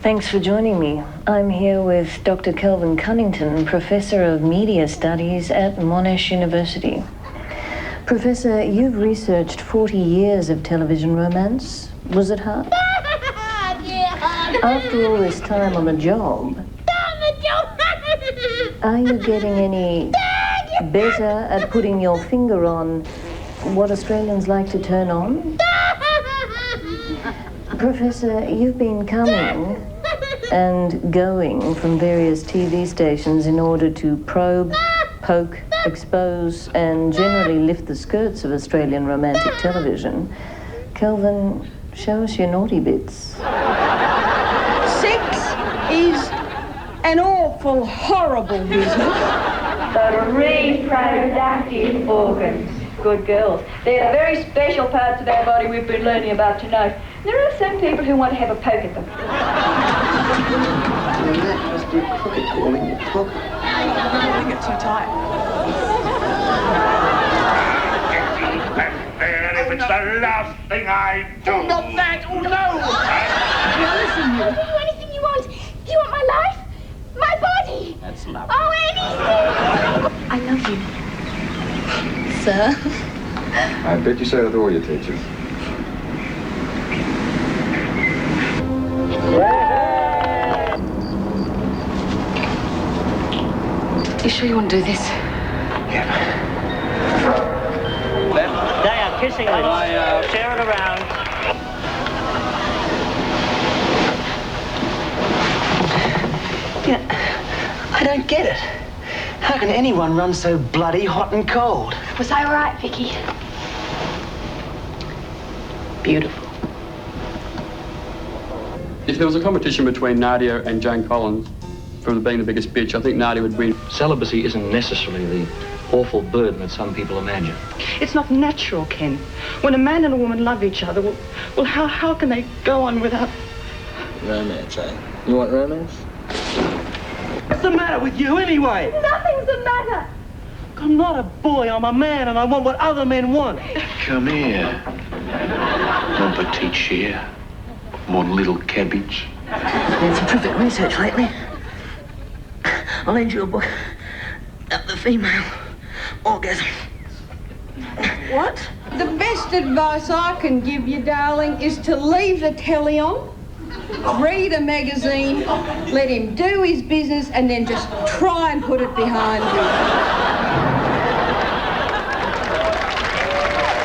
Thanks for joining me. I'm here with Dr. Kelvin Cunnington, Professor of Media Studies at Monash University. Professor, you've researched 40 years of television romance. Was it hard? After all this time on the job, are you getting any better at putting your finger on what Australians like to turn on? Professor, you've been coming and going from various TV stations in order to probe, poke, expose, and generally lift the skirts of Australian romantic television. Kelvin, show us your naughty bits. Is an awful, horrible business. The reproductive organs. Good girls. They're the very special parts of our body we've been learning about tonight. There are some people who want to have a poke at them. That must be crooked calling it poke. I think it's too tight. And if it's the last thing I do... Oh, not that! Oh, no! Now listen, you can do anything you want. You want my life? My body? That's lovely. Oh, anything! I love you. Sir? I bet you say that to all your teachers. You sure you want to do this? They are kissing racing by share it around. Yeah, I don't get it. How can anyone run so bloody hot and cold? Was I right, Vicky? Beautiful. If there was a competition between Nadia and Jane Collins for being the biggest bitch, I think Nadia would win. Celibacy isn't necessarily the awful burden that some people imagine. It's not natural, Ken. When a man and a woman love each other, well, how can they go on without... Romance, eh? You want romance? What's the matter with you, anyway? Nothing's the matter. I'm not a boy, I'm a man, and I want what other men want. Come here. Mon petit cher. Mon little cabbage. Done some terrific research lately. I'll lend you a book about the female orgasm. What? The best advice I can give you, darling, is to leave the telly on, read a magazine, let him do his business, and then just try and put it behind you.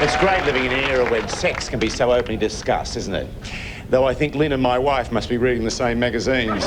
It's great living in an era when sex can be so openly discussed, isn't it? Though I think Lynn and my wife must be reading the same magazines.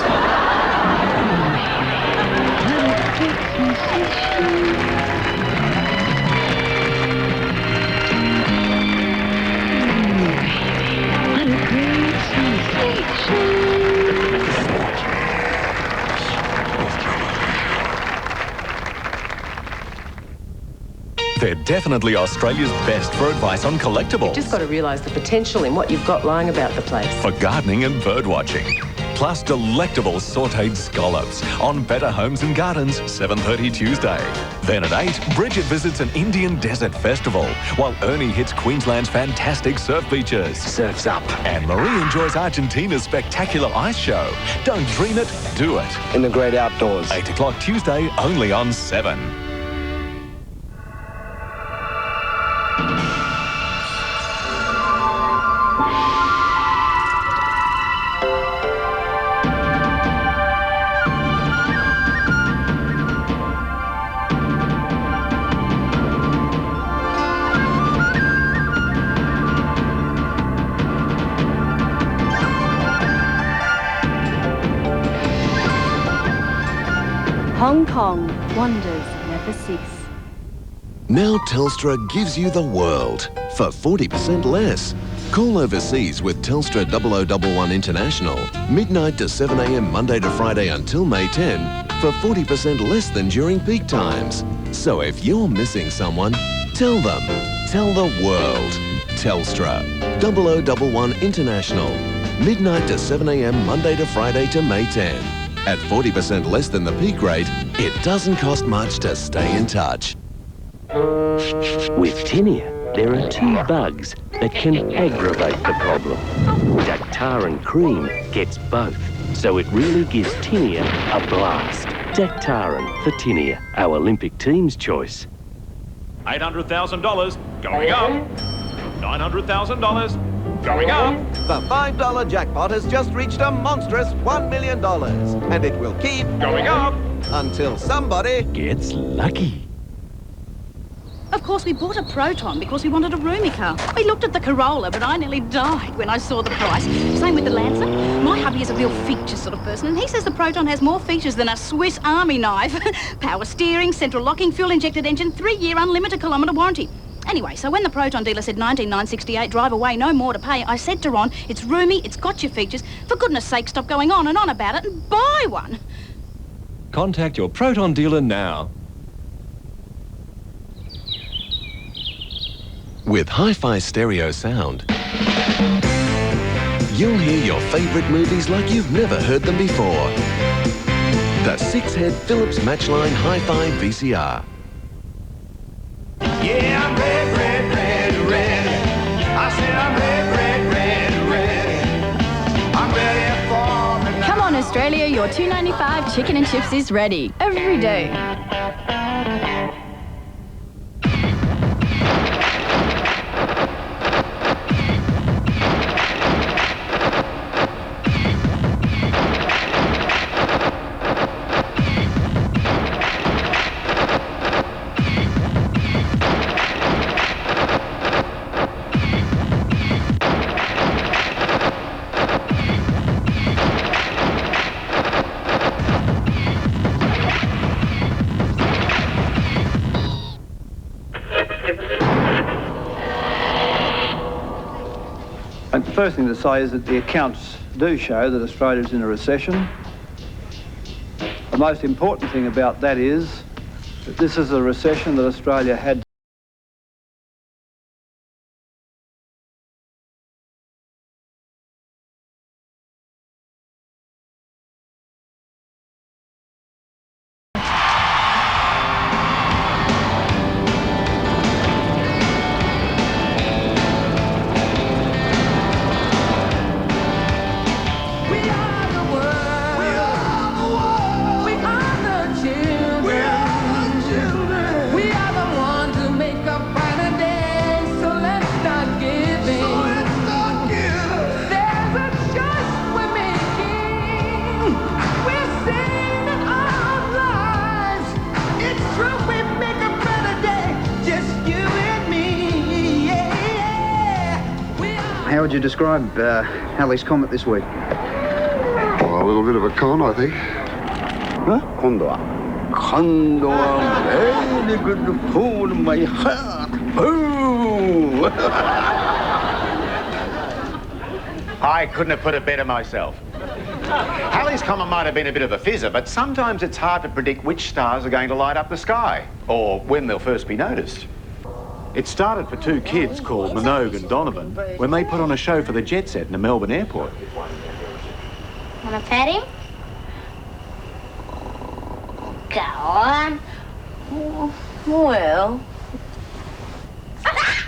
They're definitely Australia's best for advice on collectibles. You've just got to realise the potential in what you've got lying about the place. For gardening and bird watching. Plus delectable sautéed scallops on Better Homes and Gardens, 7:30 Tuesday. Then at 8, Bridget visits an Indian desert festival, while Ernie hits Queensland's fantastic surf beaches. Surf's up. And Marie enjoys Argentina's spectacular ice show. Don't dream it, do it. In the great outdoors. 8 o'clock Tuesday, only on 7. Hong Kong, wonders never cease. Now Telstra gives you the world for 40% less. Call overseas with Telstra 0011 International, midnight to 7 a.m. Monday to Friday until May 10 for 40% less than during peak times. So if you're missing someone, tell them. Tell the world. Telstra 0011 International, midnight to 7 a.m. Monday to Friday to May 10. At 40% less than the peak rate, it doesn't cost much to stay in touch. With tinea, there are 2 bugs that can aggravate the problem. Dactarin cream gets both, so it really gives tinea a blast. Dactarin for tinea, our Olympic team's choice. $800,000 going up. $900,000 going up. The $5 jackpot has just reached a monstrous $1 million, and it will keep going up until somebody gets lucky. Of course, we bought a Proton because we wanted a roomy car. We looked at the Corolla, but I nearly died when I saw the price. Same with the Lancer. My hubby is a real feature sort of person, and he says the Proton has more features than a Swiss Army knife. Power steering, central locking, fuel-injected engine, 3-year unlimited kilometre warranty. Anyway, so when the Proton dealer said 19,968, drive away, no more to pay, I said to Ron, it's roomy, it's got your features. For goodness sake, stop going on and on about it and buy one. Contact your Proton dealer now. With hi-fi stereo sound, you'll hear your favourite movies like you've never heard them before. The 6-head Philips Matchline Hi-Fi VCR. Yeah, I'm red, red, red, red. I said I'm red, red, red, red. I'm ready for the night. Come on, Australia, your $2.95 chicken and chips is ready every day. First thing to say is that the accounts do show that Australia's in a recession. The most important thing about that is that this is a recession that Australia had. How would you describe Halley's Comet this week? Well, a little bit of a con, I think. Huh? 今度はvery good food in my heart. Ooh. I couldn't have put it better myself. Halley's Comet might have been a bit of a fizzer, but sometimes it's hard to predict which stars are going to light up the sky, or when they'll first be noticed. It started for two kids called Minogue and Donovan when they put on a show for the Jet Set in the Melbourne airport. Wanna pet him? Go on. Well...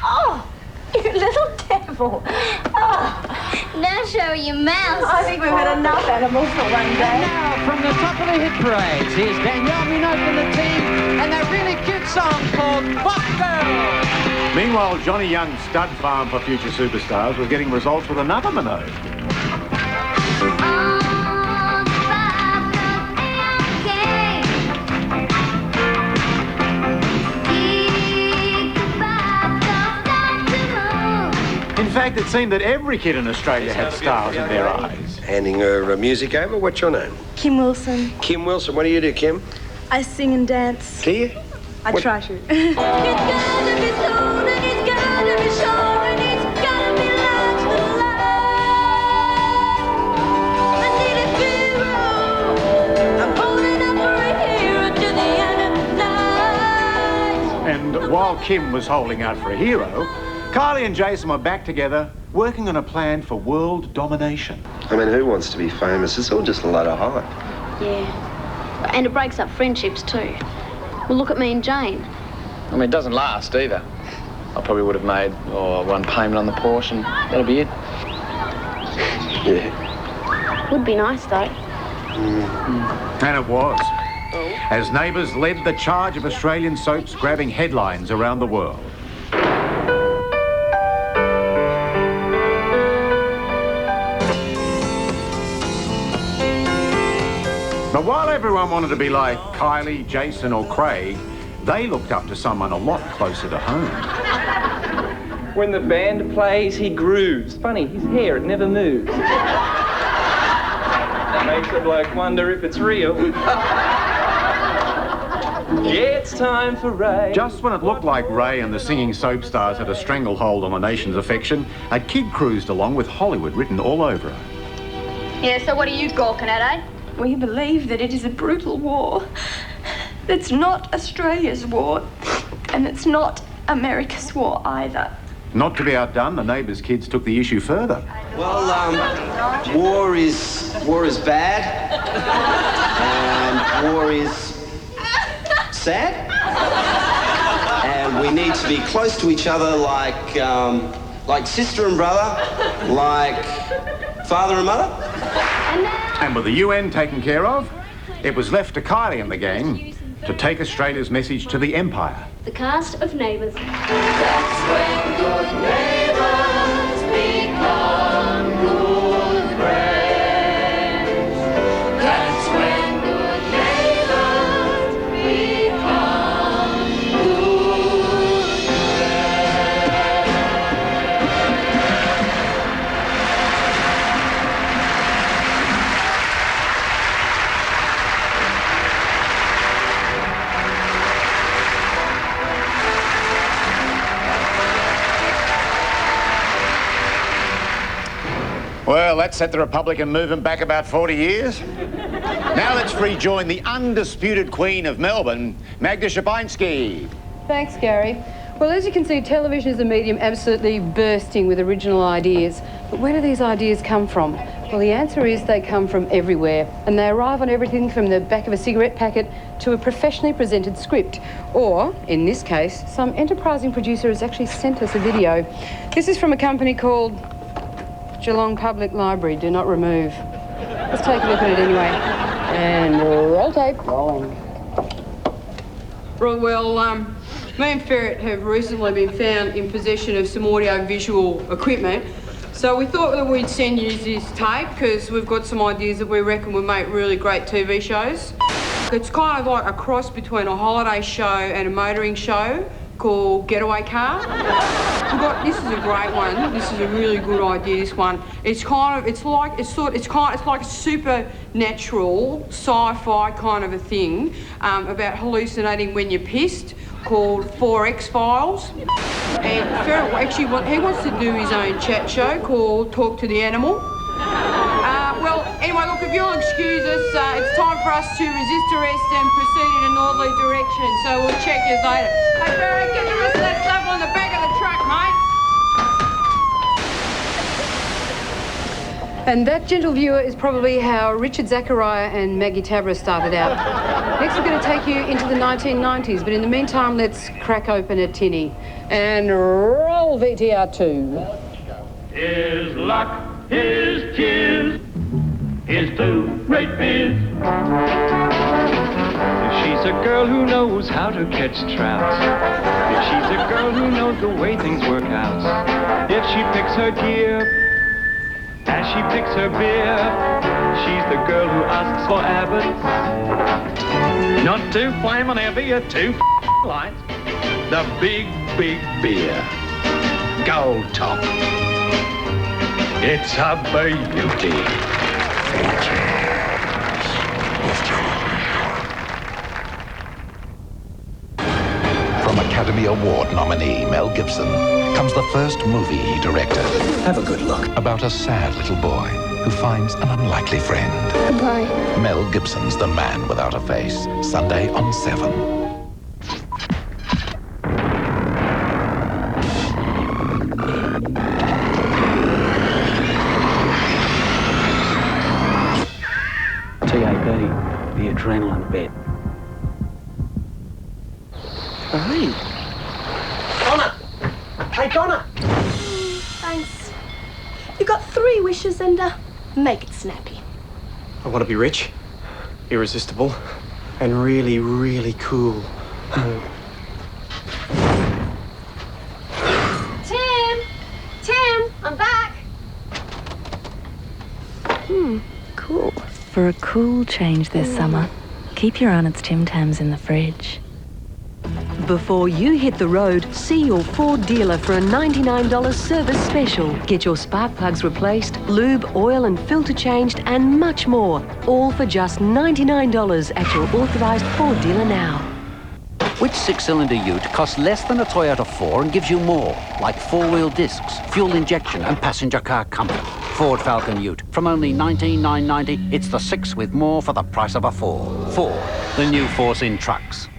Oh, you little devil. Oh, now show your mouth. I think we've had enough animals for one day. Now, from the top of the hit parades, here's Danielle Minogue and the team and that really cute song called Bop Girl. Meanwhile, Johnny Young's stud farm for future superstars was getting results with another Minogue. In fact, it seemed that every kid in Australia had stars in their eyes. Handing her music over. What's your name? Kim Wilson. Kim Wilson. What do you do, Kim? I sing and dance. Do you? I try to. And while Kim was holding out for a hero, Kylie and Jason were back together, working on a plan for world domination. I mean, who wants to be famous? It's all just a load of hype. Yeah, and it breaks up friendships too. Well, look at me and Jane. I mean, it doesn't last either. I probably would have made one payment on the Porsche and that'll be it. Yeah. Would be nice though. And it was. As Neighbours led the charge of Australian soaps grabbing headlines around the world. But while everyone wanted to be like Kylie, Jason or Craig, they looked up to someone a lot closer to home. When the band plays, he grooves. Funny, his hair, it never moves. That makes the bloke wonder if it's real. Yeah, it's time for Ray. Just when it looked like Ray and the singing soap stars had a stranglehold on the nation's affection, a kid cruised along with Hollywood written all over her. Yeah, so what are you gawking at, eh? We believe that it is a brutal war. It's not Australia's war, and it's not America's war either. Not to be outdone, the Neighbours kids took the issue further. Well, war is bad, and war is sad, and we need to be close to each other like sister and brother, like father and mother. And with the UN taken care of, it was left to Kylie and the gang to take Australia's message to the Empire. The cast of Neighbours. That's when good neighbours become good friends. That's when good neighbours become good that set the Republican movement back about 40 years. Now let's rejoin the undisputed Queen of Melbourne, Magda Szubanski. Thanks, Gary. Well, as you can see, television is a medium absolutely bursting with original ideas. But where do these ideas come from? Well, the answer is they come from everywhere, and they arrive on everything from the back of a cigarette packet to a professionally presented script. Or, in this case, some enterprising producer has actually sent us a video. This is from a company called Geelong Public Library. Do not remove. Let's take a look at it anyway. And roll tape. Rolling. Right, well, me and Ferret have recently been found in possession of some audio-visual equipment. So we thought that we'd send you this tape because we've got some ideas that we reckon would make really great TV shows. It's kind of like a cross between a holiday show and a motoring show called Getaway Car. This is a great one. This is a really good idea, this one. It's like a supernatural sci-fi kind of a thing about hallucinating when you're pissed, called 4X Files. And Ferret actually he wants to do his own chat show called Talk to the Animal. Well, anyway, look, if you'll excuse us, it's time for us to resist arrest and proceed in a northerly direction, so we'll check you later. Hey, Ferret, get the rest of that stuff on the back of the truck, mate. And that, gentle viewer, is probably how Richard Zachariah and Maggie Tabra started out. Next, we're going to take you into the 1990s, but in the meantime, let's crack open a tinny. And roll VTR 2. His luck, his tears, his two great fears. If she's a girl who knows how to catch trouts, if she's a girl who knows the way things work out, if she picks her gear as she picks her beer, she's the girl who asks for abbots. Not too flamin' heavy or too light. The big, big beer. Gold top. It's a beauty. From Academy Award nominee Mel Gibson comes the first movie he directed. Have a good look. About a sad little boy who finds an unlikely friend. Goodbye. Mel Gibson's The Man Without a Face, Sunday on 7. TAB, the adrenaline bit. Hey. Donna! Hey, Donna! Thanks. You've got 3 wishes and make it snappy. I want to be rich, irresistible, and really, really cool. Tim, I'm back. Cool. For a cool change this summer, keep your Arnott's Tim Tams in the fridge. Before you hit the road, see your Ford dealer for a $99 service special. Get your spark plugs replaced, lube, oil and filter changed, and much more. All for just $99 at your authorised Ford dealer now. Which 6-cylinder ute costs less than a Toyota 4 and gives you more, like 4-wheel discs, fuel injection and passenger car comfort? Ford Falcon Ute. From only $19,990, it's the 6 with more for the price of a 4. 4, the new force in trucks.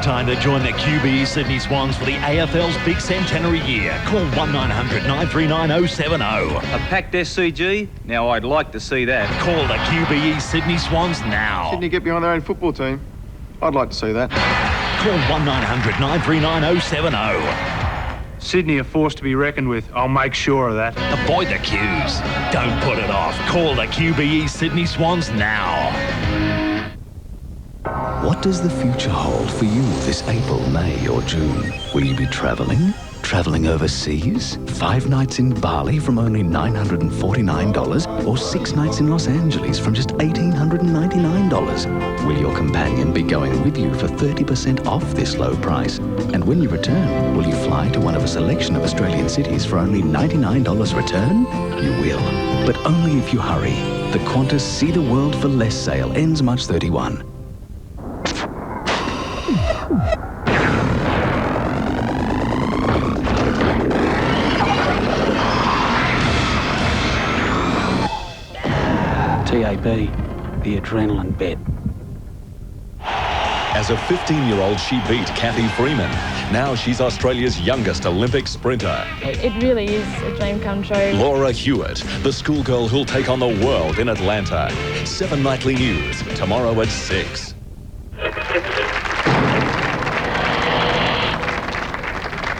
Time to join the QBE Sydney Swans for the AFL's big centenary year. Call 1-900-939-070. A packed SCG? Now I'd like to see that. Call the QBE Sydney Swans now. Sydney get behind their own football team? I'd like to see that. Call 1-900-939-070. Sydney are forced to be reckoned with. I'll make sure of that. Avoid the queues. Don't put it off. Call the QBE Sydney Swans now. What does the future hold for you this April, May or June? Will you be travelling, travelling overseas? 5 nights in Bali from only $949, or 6 nights in Los Angeles from just $1,899? Will your companion be going with you for 30% off this low price? And when you return, will you fly to one of a selection of Australian cities for only $99 return? You will, but only if you hurry. The Qantas See the World for Less sale ends March 31. TAB, the adrenaline bet. As a 15-year-old, she beat Kathy Freeman. Now she's Australia's youngest Olympic sprinter. It really is a dream come true. Laura Hewitt, the schoolgirl who'll take on the world in Atlanta. 7 Nightly News, tomorrow at 6.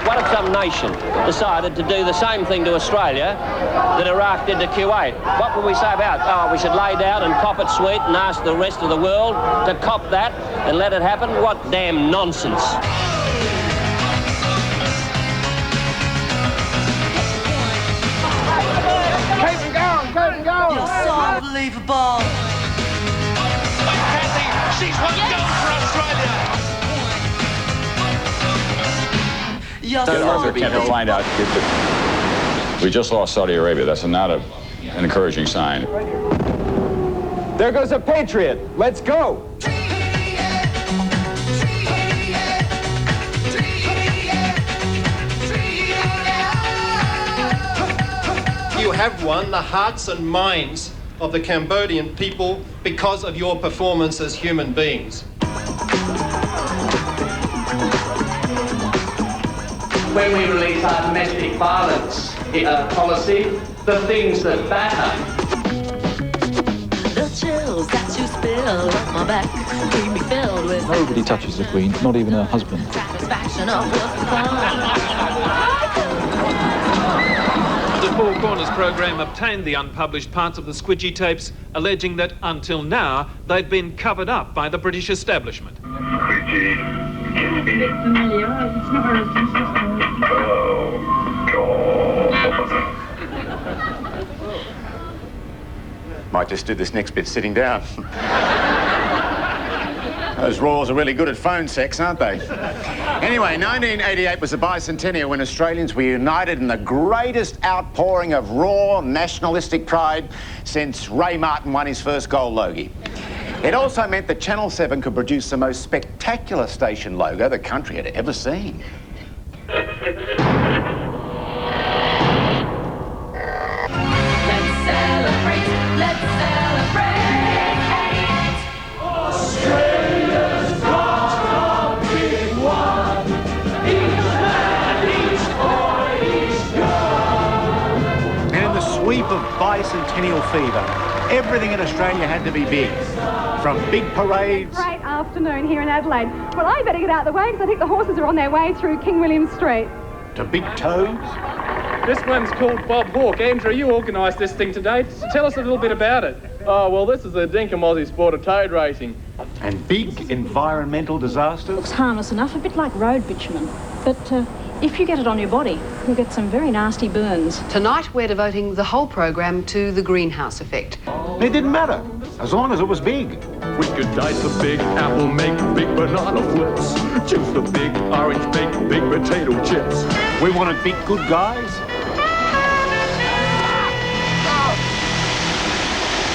What if some nation decided to do the same thing to Australia that Iraq did to Kuwait? What would we say about it? Oh, we should lay down and cop it sweet and ask the rest of the world to cop that and let it happen? What damn nonsense. Keep it going, keep it going. You're so unbelievable. Kathy, she's one goal for Australia. Arthur can't find out. We just lost Saudi Arabia. That's not an encouraging sign. There goes a Patriot. Let's go. You have won the hearts and minds of the Cambodian people because of your performance as human beings. When we release our domestic violence policy, the things that matter. The chills that you spill up my back keep me filled with Nobody touches the Queen, not even her husband. satisfaction of the The Four Corners programme obtained the unpublished parts of the squidgy tapes, alleging that, until now, they'd been covered up by the British establishment. Might just do this next bit sitting down. Those Royals are really good at phone sex, aren't they? Anyway, 1988 was the bicentennial when Australians were united in the greatest outpouring of raw nationalistic pride since Ray Martin won his first gold logie. It also meant that Channel 7 could produce the most spectacular station logo the country had ever seen. Let's celebrate. Australia's got a big one. Each man, each boy, each girl. And in the sweep of bicentennial fever, everything in Australia had to be big. From big parades... Great afternoon here in Adelaide. Well, I better get out of the way because I think the horses are on their way through King William Street. To big toads. This one's called Bob Hawke. Andrew, you organised this thing today. Tell us a little bit about it. Oh, well, this is the Dinkum Aussie sport of toad racing. And big environmental disasters. Looks harmless enough, a bit like road bitumen. But if you get it on your body, you'll get some very nasty burns. Tonight we're devoting the whole program to the greenhouse effect. It didn't matter, as long as it was big. We could dice a big apple, make big banana flips. Choose the big orange, make big potato chips. We wanted big good guys.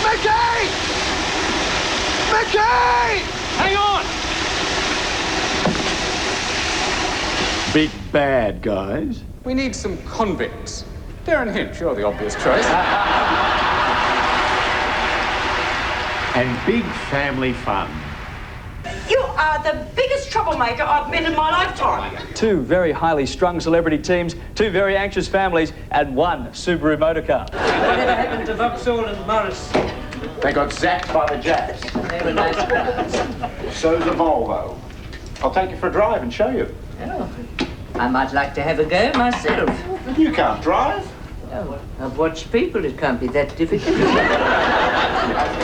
Mickey! Mickey! Hang on! Big bad guys. We need some convicts. Darren Hinch, you're the obvious choice. And big family fun. You are the biggest troublemaker I've met in my lifetime. 2 very highly strung celebrity teams, 2 very anxious families, and 1 Subaru motorcar. Whatever happened to Vauxhall and Morris? They got zapped by the Japs. They were nice guys. So's a Volvo. I'll take you for a drive and show you. Oh, I might like to have a go myself. You can't drive. Oh, I've watched people. It can't be that difficult.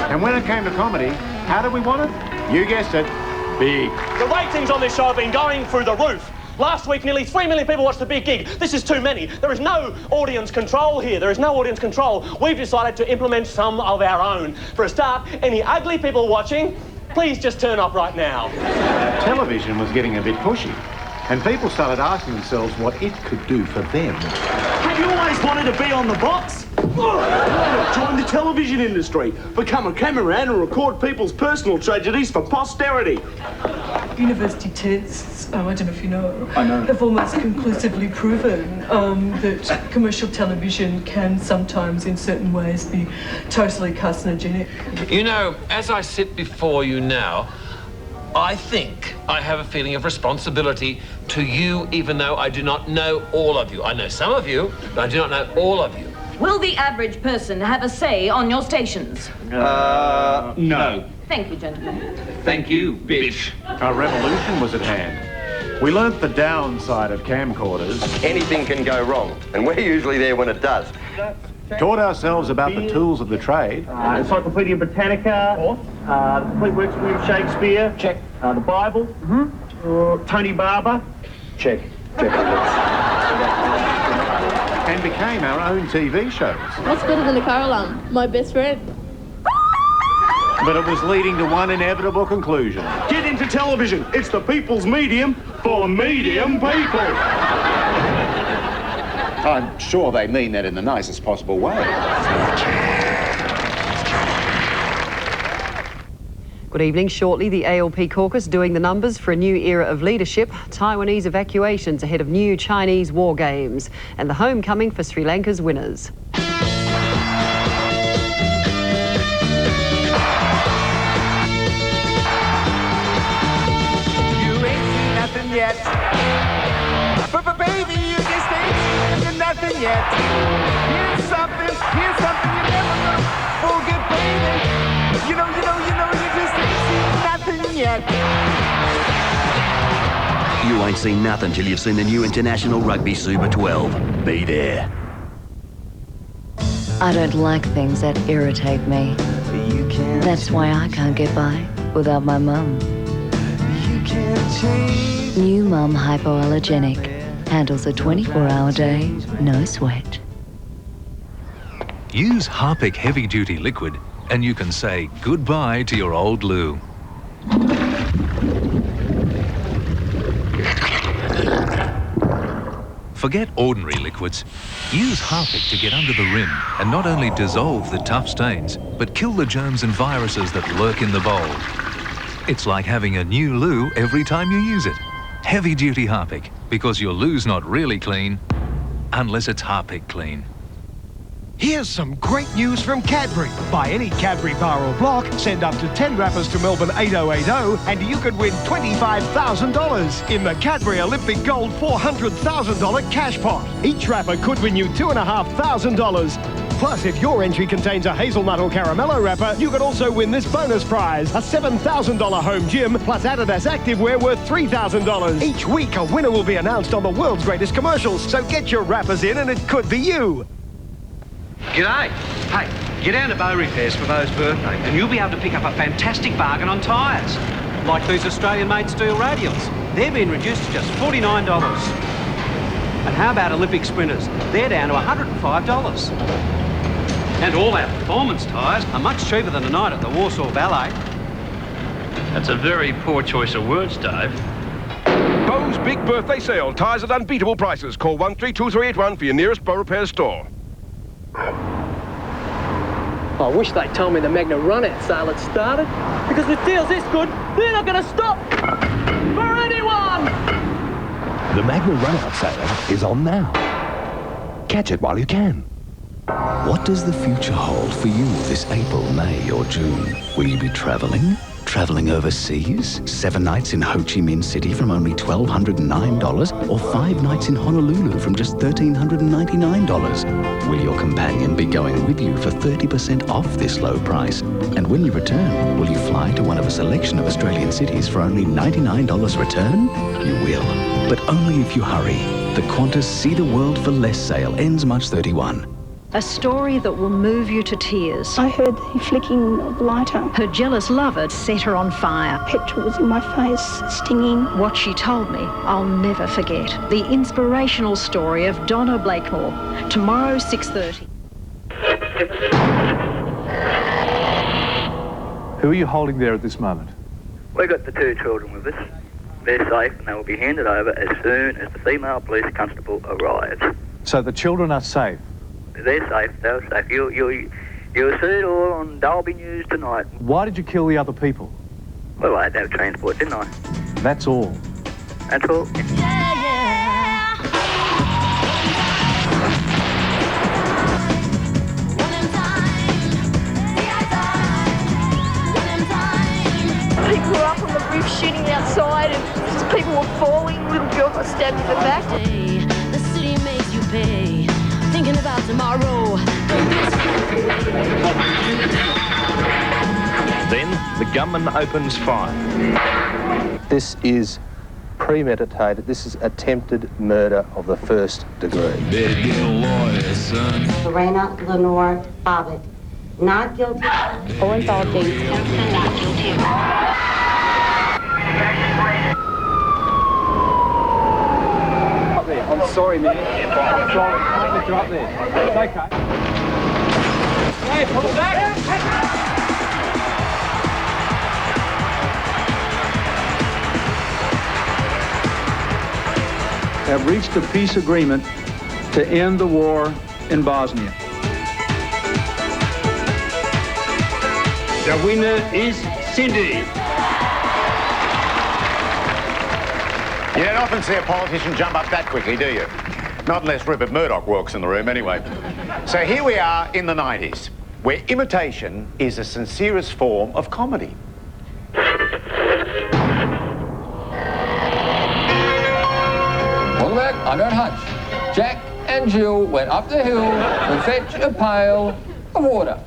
And when it came to comedy, how did we want it? You guessed it, big. The ratings on this show have been going through the roof. Last week, nearly 3 million people watched the big gig. This is too many. There is no audience control here. There is no audience control. We've decided to implement some of our own. For a start, any ugly people watching, please just turn off right now. Television was getting a bit pushy, and people started asking themselves what it could do for them. Have you always wanted to be on the box? Join the television industry. Become a cameraman and record people's personal tragedies for posterity. University tests, I don't know if you know, I know. have almost conclusively proven that commercial television can sometimes, in certain ways, be totally carcinogenic. You know, as I sit before you now, I think I have a feeling of responsibility to you, even though I do not know all of you. I know some of you, but I do not know all of you. Will the average person have a say on your stations? No. Thank you, gentlemen. Thank you, bitch. A revolution was at hand. We learnt the downside of camcorders. Anything can go wrong, and we're usually there when it does. Taught ourselves about the tools of the trade. Encyclopedia Britannica. The Complete Works of William Shakespeare. Check. The Bible. Tony Barber. Check. And became our own TV shows. What's better than a car alarm? My best friend. But it was leading to one inevitable conclusion. Get into television. It's the people's medium for medium people. I'm sure they mean that in the nicest possible way. Good evening. Shortly, the ALP caucus doing the numbers for a new era of leadership, Taiwanese evacuations ahead of new Chinese war games, and the homecoming for Sri Lanka's winners. You ain't seen nothing yet. But baby, you just ain't seen nothing yet. Here's something you never gonna forget, baby. You know, you just ain't seen nothing yet. You ain't seen nothing till you've seen the new International Rugby Super 12. Be there. I don't like things that irritate me. That's why I can't get by without my mum. New Mum Hypoallergenic. Handles a 24-hour day, no sweat. Use Harpic Heavy Duty Liquid and you can say goodbye to your old loo. Forget ordinary liquids. Use Harpic to get under the rim and not only dissolve the tough stains, but kill the germs and viruses that lurk in the bowl. It's like having a new loo every time you use it. Heavy duty Harpic, because your loo's not really clean unless it's Harpic clean. Here's some great news from Cadbury. Buy any Cadbury bar or block, send up to 10 wrappers to Melbourne 8080 and you could win $25,000 in the Cadbury Olympic Gold $400,000 cash pot. Each wrapper could win you $2,500. Plus, if your entry contains a hazelnut or caramello wrapper, you could also win this bonus prize, a $7,000 home gym plus Adidas activewear worth $3,000. Each week, a winner will be announced on the world's greatest commercials, so get your wrappers in and it could be you. G'day. Hey, get down to Bow Repairs for Beau's birthday and you'll be able to pick up a fantastic bargain on tyres. Like these Australian-made steel radials. They're being reduced to just $49. And how about Olympic sprinters? They're down to $105. And all our performance tyres are much cheaper than a night at the Warsaw Ballet. That's a very poor choice of words, Dave. Beau's big birthday sale. Tyres at unbeatable prices. Call 132381 for your nearest Bow Repair store. I wish they'd told me the Magda run-out sale had started, because with deals this good, they're not going to stop for anyone! The Magda run-out sale is on now. Catch it while you can. What does the future hold for you this April, May or June? Will you be traveling? Traveling overseas? 7 nights in Ho Chi Minh City from only $1,209? Or 5 nights in Honolulu from just $1,399? Will your companion be going with you for 30% off this low price? And when you return, will you fly to one of a selection of Australian cities for only $99 return? You will, but only if you hurry. The Qantas See the World for Less sale ends March 31. A story that will move you to tears. I heard the flicking of lighter. Her jealous lover set her on fire. Petrol was in my face, stinging. What she told me, I'll never forget. The inspirational story of Donna Blakemore. Tomorrow, 6:30. Who are you holding there at this moment? We've got the 2 children with us. They're safe and they will be handed over as soon as the female police constable arrives. So the children are safe? They're safe, they're safe. You'll see it all on Derby News tonight. Why did you kill the other people? Well, I had to have transport, didn't I? That's all? That's all. People were up on the roof shooting outside and people were falling. Little girl got stabbed in the back. The city makes you pay. Thinking about tomorrow. Then the gunman opens fire. This is premeditated. This is attempted murder of the first degree. Better get a lawyer, son. Lorena Lenore Bobbitt. Not guilty. Orenthal James. Not guilty. I'm sorry, man. I'm sorry. I can't get you up there. It's okay. Hey, pull it back. Have reached a peace agreement to end the war in Bosnia. The winner is Cindy. You don't often see a politician jump up that quickly, do you? Not unless Rupert Murdoch walks in the room, anyway. So here we are in the 90s, where imitation is the sincerest form of comedy. Welcome back, I'm on Hunch. Jack and Jill went up the hill to fetch a pail of water.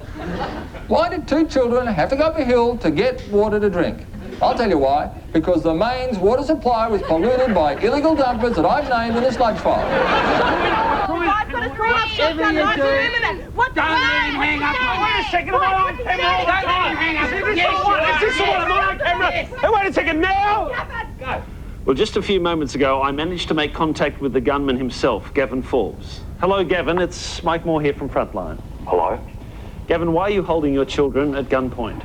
Why did 2 children have to go up a hill to get water to drink? I'll tell you why. Because the mains water supply was polluted by illegal dumpers that I've named in the sludge file. I've got a shotgun right to him in it. What the hang up. Wait a second, am I on camera all the time? Is this the one? Am I on camera? Hey, wait a second, now! Go. Well, just a few moments ago, I managed to make contact with the gunman himself, Gavin Forbes. Hello, Gavin. It's Mike Moore here from Frontline. Hello. Gavin, why are you holding your children at gunpoint?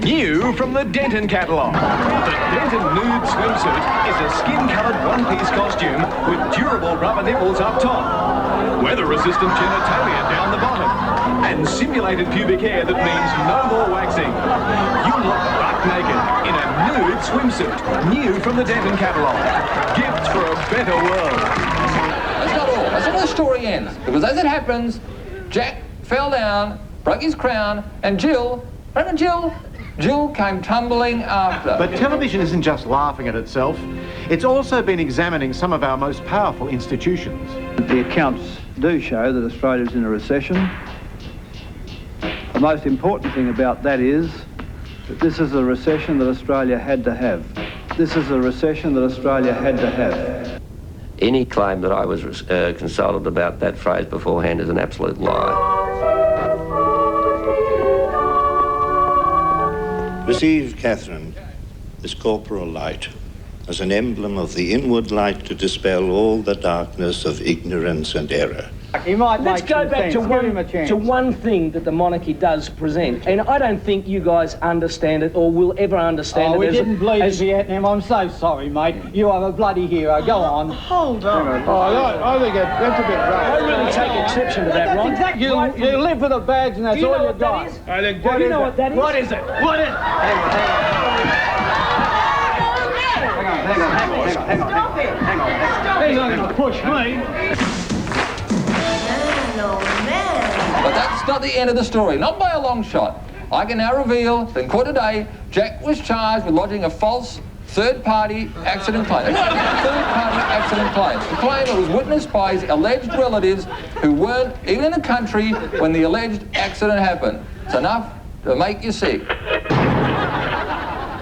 New from the Denton catalogue. The Denton nude swimsuit is a skin-coloured one-piece costume with durable rubber nipples up top, weather-resistant genitalia down the bottom, and simulated pubic hair that means no more waxing. You look buck naked in a nude swimsuit. New from the Denton catalogue. Gifts for a better world. That's not all. That's not where the story ends. Because as it happens, Jack fell down, broke his crown, and Jill, remember Jill? Jill came tumbling after. But television isn't just laughing at itself. It's also been examining some of our most powerful institutions. The accounts do show that Australia's in a recession. The most important thing about that is that this is a recession that Australia had to have. This is a recession that Australia had to have. Any claim that I was consulted about that phrase beforehand is an absolute lie. Receive, Catherine, this corporal light as an emblem of the inward light to dispel all the darkness of ignorance and error. Let's go back to one thing that the monarchy does present, and I don't think you guys understand it or will ever understand it. We didn't bleed in Vietnam. I'm so sorry, mate. You are a bloody hero. Go on. Hold on. I think that's a bit rough. I really take exception to that, Ron. Exactly right. You live with a badge and that's all you got. You know what that is? What is it? What is it? Hang on. He's not going to push me. But that's not the end of the story, not by a long shot. I can now reveal that in court today, Jack was charged with lodging a false third-party accident claim. Third-party accident claim. A claim that was witnessed by his alleged relatives who weren't even in the country when the alleged accident happened. It's enough to make you sick.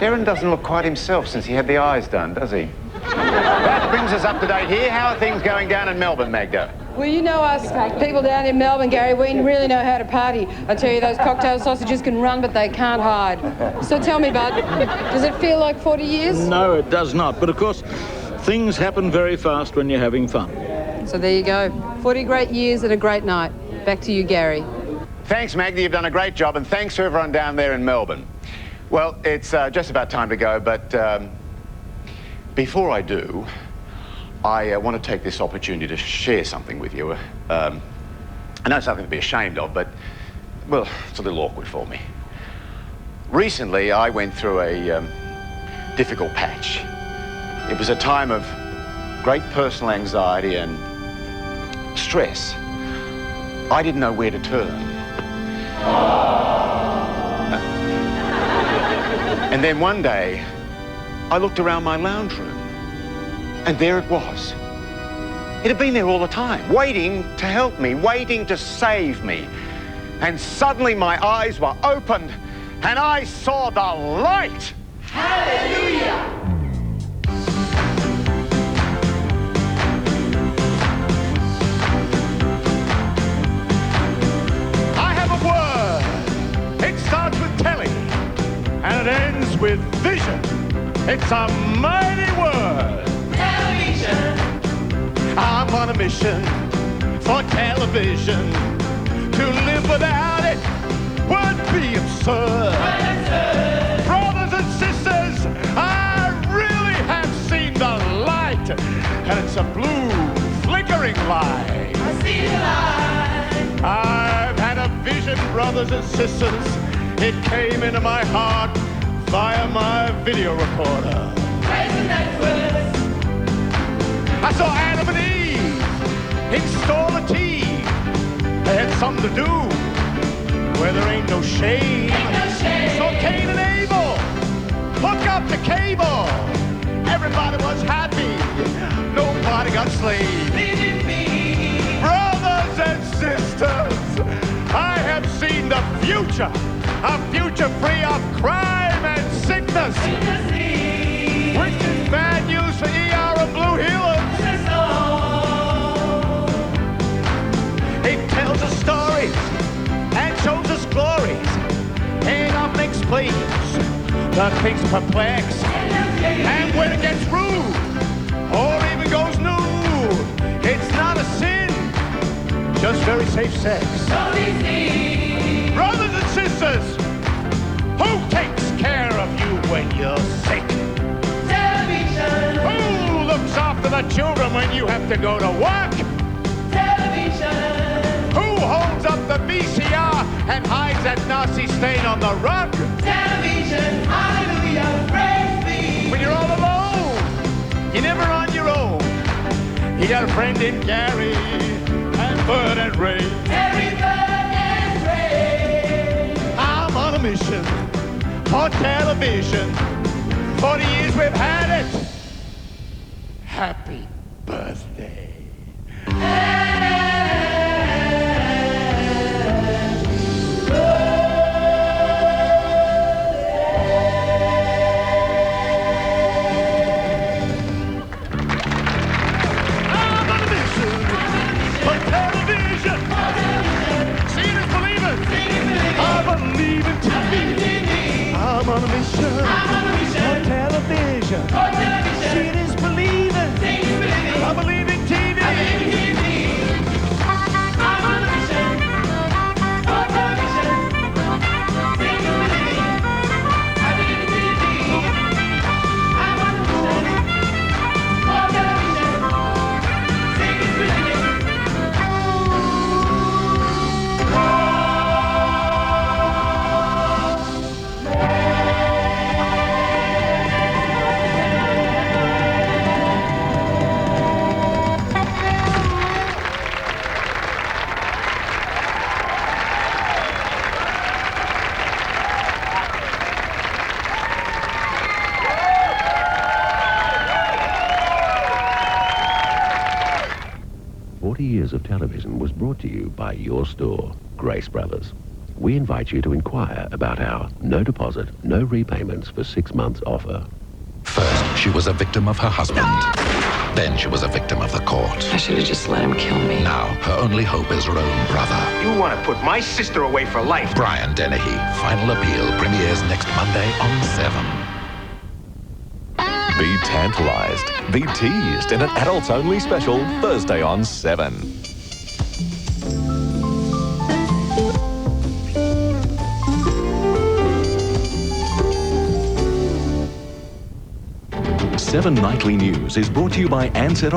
Darren doesn't look quite himself since he had the eyes done, does he? That brings us up to date here. How are things going down in Melbourne, Magda? Well, you know us people down in Melbourne, Gary, we really know how to party. I tell you, those cocktail sausages can run, but they can't hide. So tell me, Bud, does it feel like 40 years? No, it does not. But of course, things happen very fast when you're having fun. So there you go. 40 great years and a great night. Back to you, Gary. Thanks, Magda. You've done a great job, and thanks to everyone down there in Melbourne. Well, it's just about time to go, but before I do, I want to take this opportunity to share something with you. I know it's something to be ashamed of, but, well, it's a little awkward for me. Recently, I went through a difficult patch. It was a time of great personal anxiety and stress. I didn't know where to turn. And then one day, I looked around my lounge room, and there it was. It had been there all the time, waiting to help me, waiting to save me. And suddenly my eyes were opened, and I saw the light. Hallelujah! I have a word. It starts with telling, and it ends with vision. It's a mighty word. Television. I'm on a mission for television. To live without it would be absurd. Brothers and sisters, I really have seen the light. And it's a blue, flickering light. I see the light. I've had a vision, brothers and sisters. It came into my heart via my video recorder. I saw Adam and Eve install a TV. They had something to do where there ain't no shame. So Cain and Abel hook up the cable. Everybody was happy. Nobody got slaved. Brothers and sisters, I have seen the future. A future free of crime and sickness. Which is bad news for ER and Blue Heelers. It tells us stories and shows us glories and often explains the things perplex. And when it gets rude or even goes nude, it's not a sin, just very safe sex. Brothers and sisters, who takes care of you when you're sick? Television. Who looks after the children when you have to go to work? Television. Who holds up the VCR and hides that nasty stain on the rug? Television. Hallelujah. Praise be. When you're all alone, you're never on your own. You got a friend in Garry and Bert and Ray. Harry, Bert and Ray. I'm on a mission for television. 40 years we've had it. Happy birthday. I'm on a mission for television. Seeing is believing. I believe in TV. I'm on a mission for television. Seeing is believing. I believe in TV. I'm on a mission for television. Seeing is believing. Years of television was brought to you by your store, Grace Brothers. We invite you to inquire about our no deposit, no repayments for 6 months offer. First, she was a victim of her husband. Then she was a victim of the court. I should have just let him kill me. Now, her only hope is her own brother. You want to put my sister away for life. Brian Dennehy, Final Appeal, premieres next Monday on 7. Be tantalised, be teased in an adults-only special Thursday on 7. Seven Nightly News is brought to you by Ansett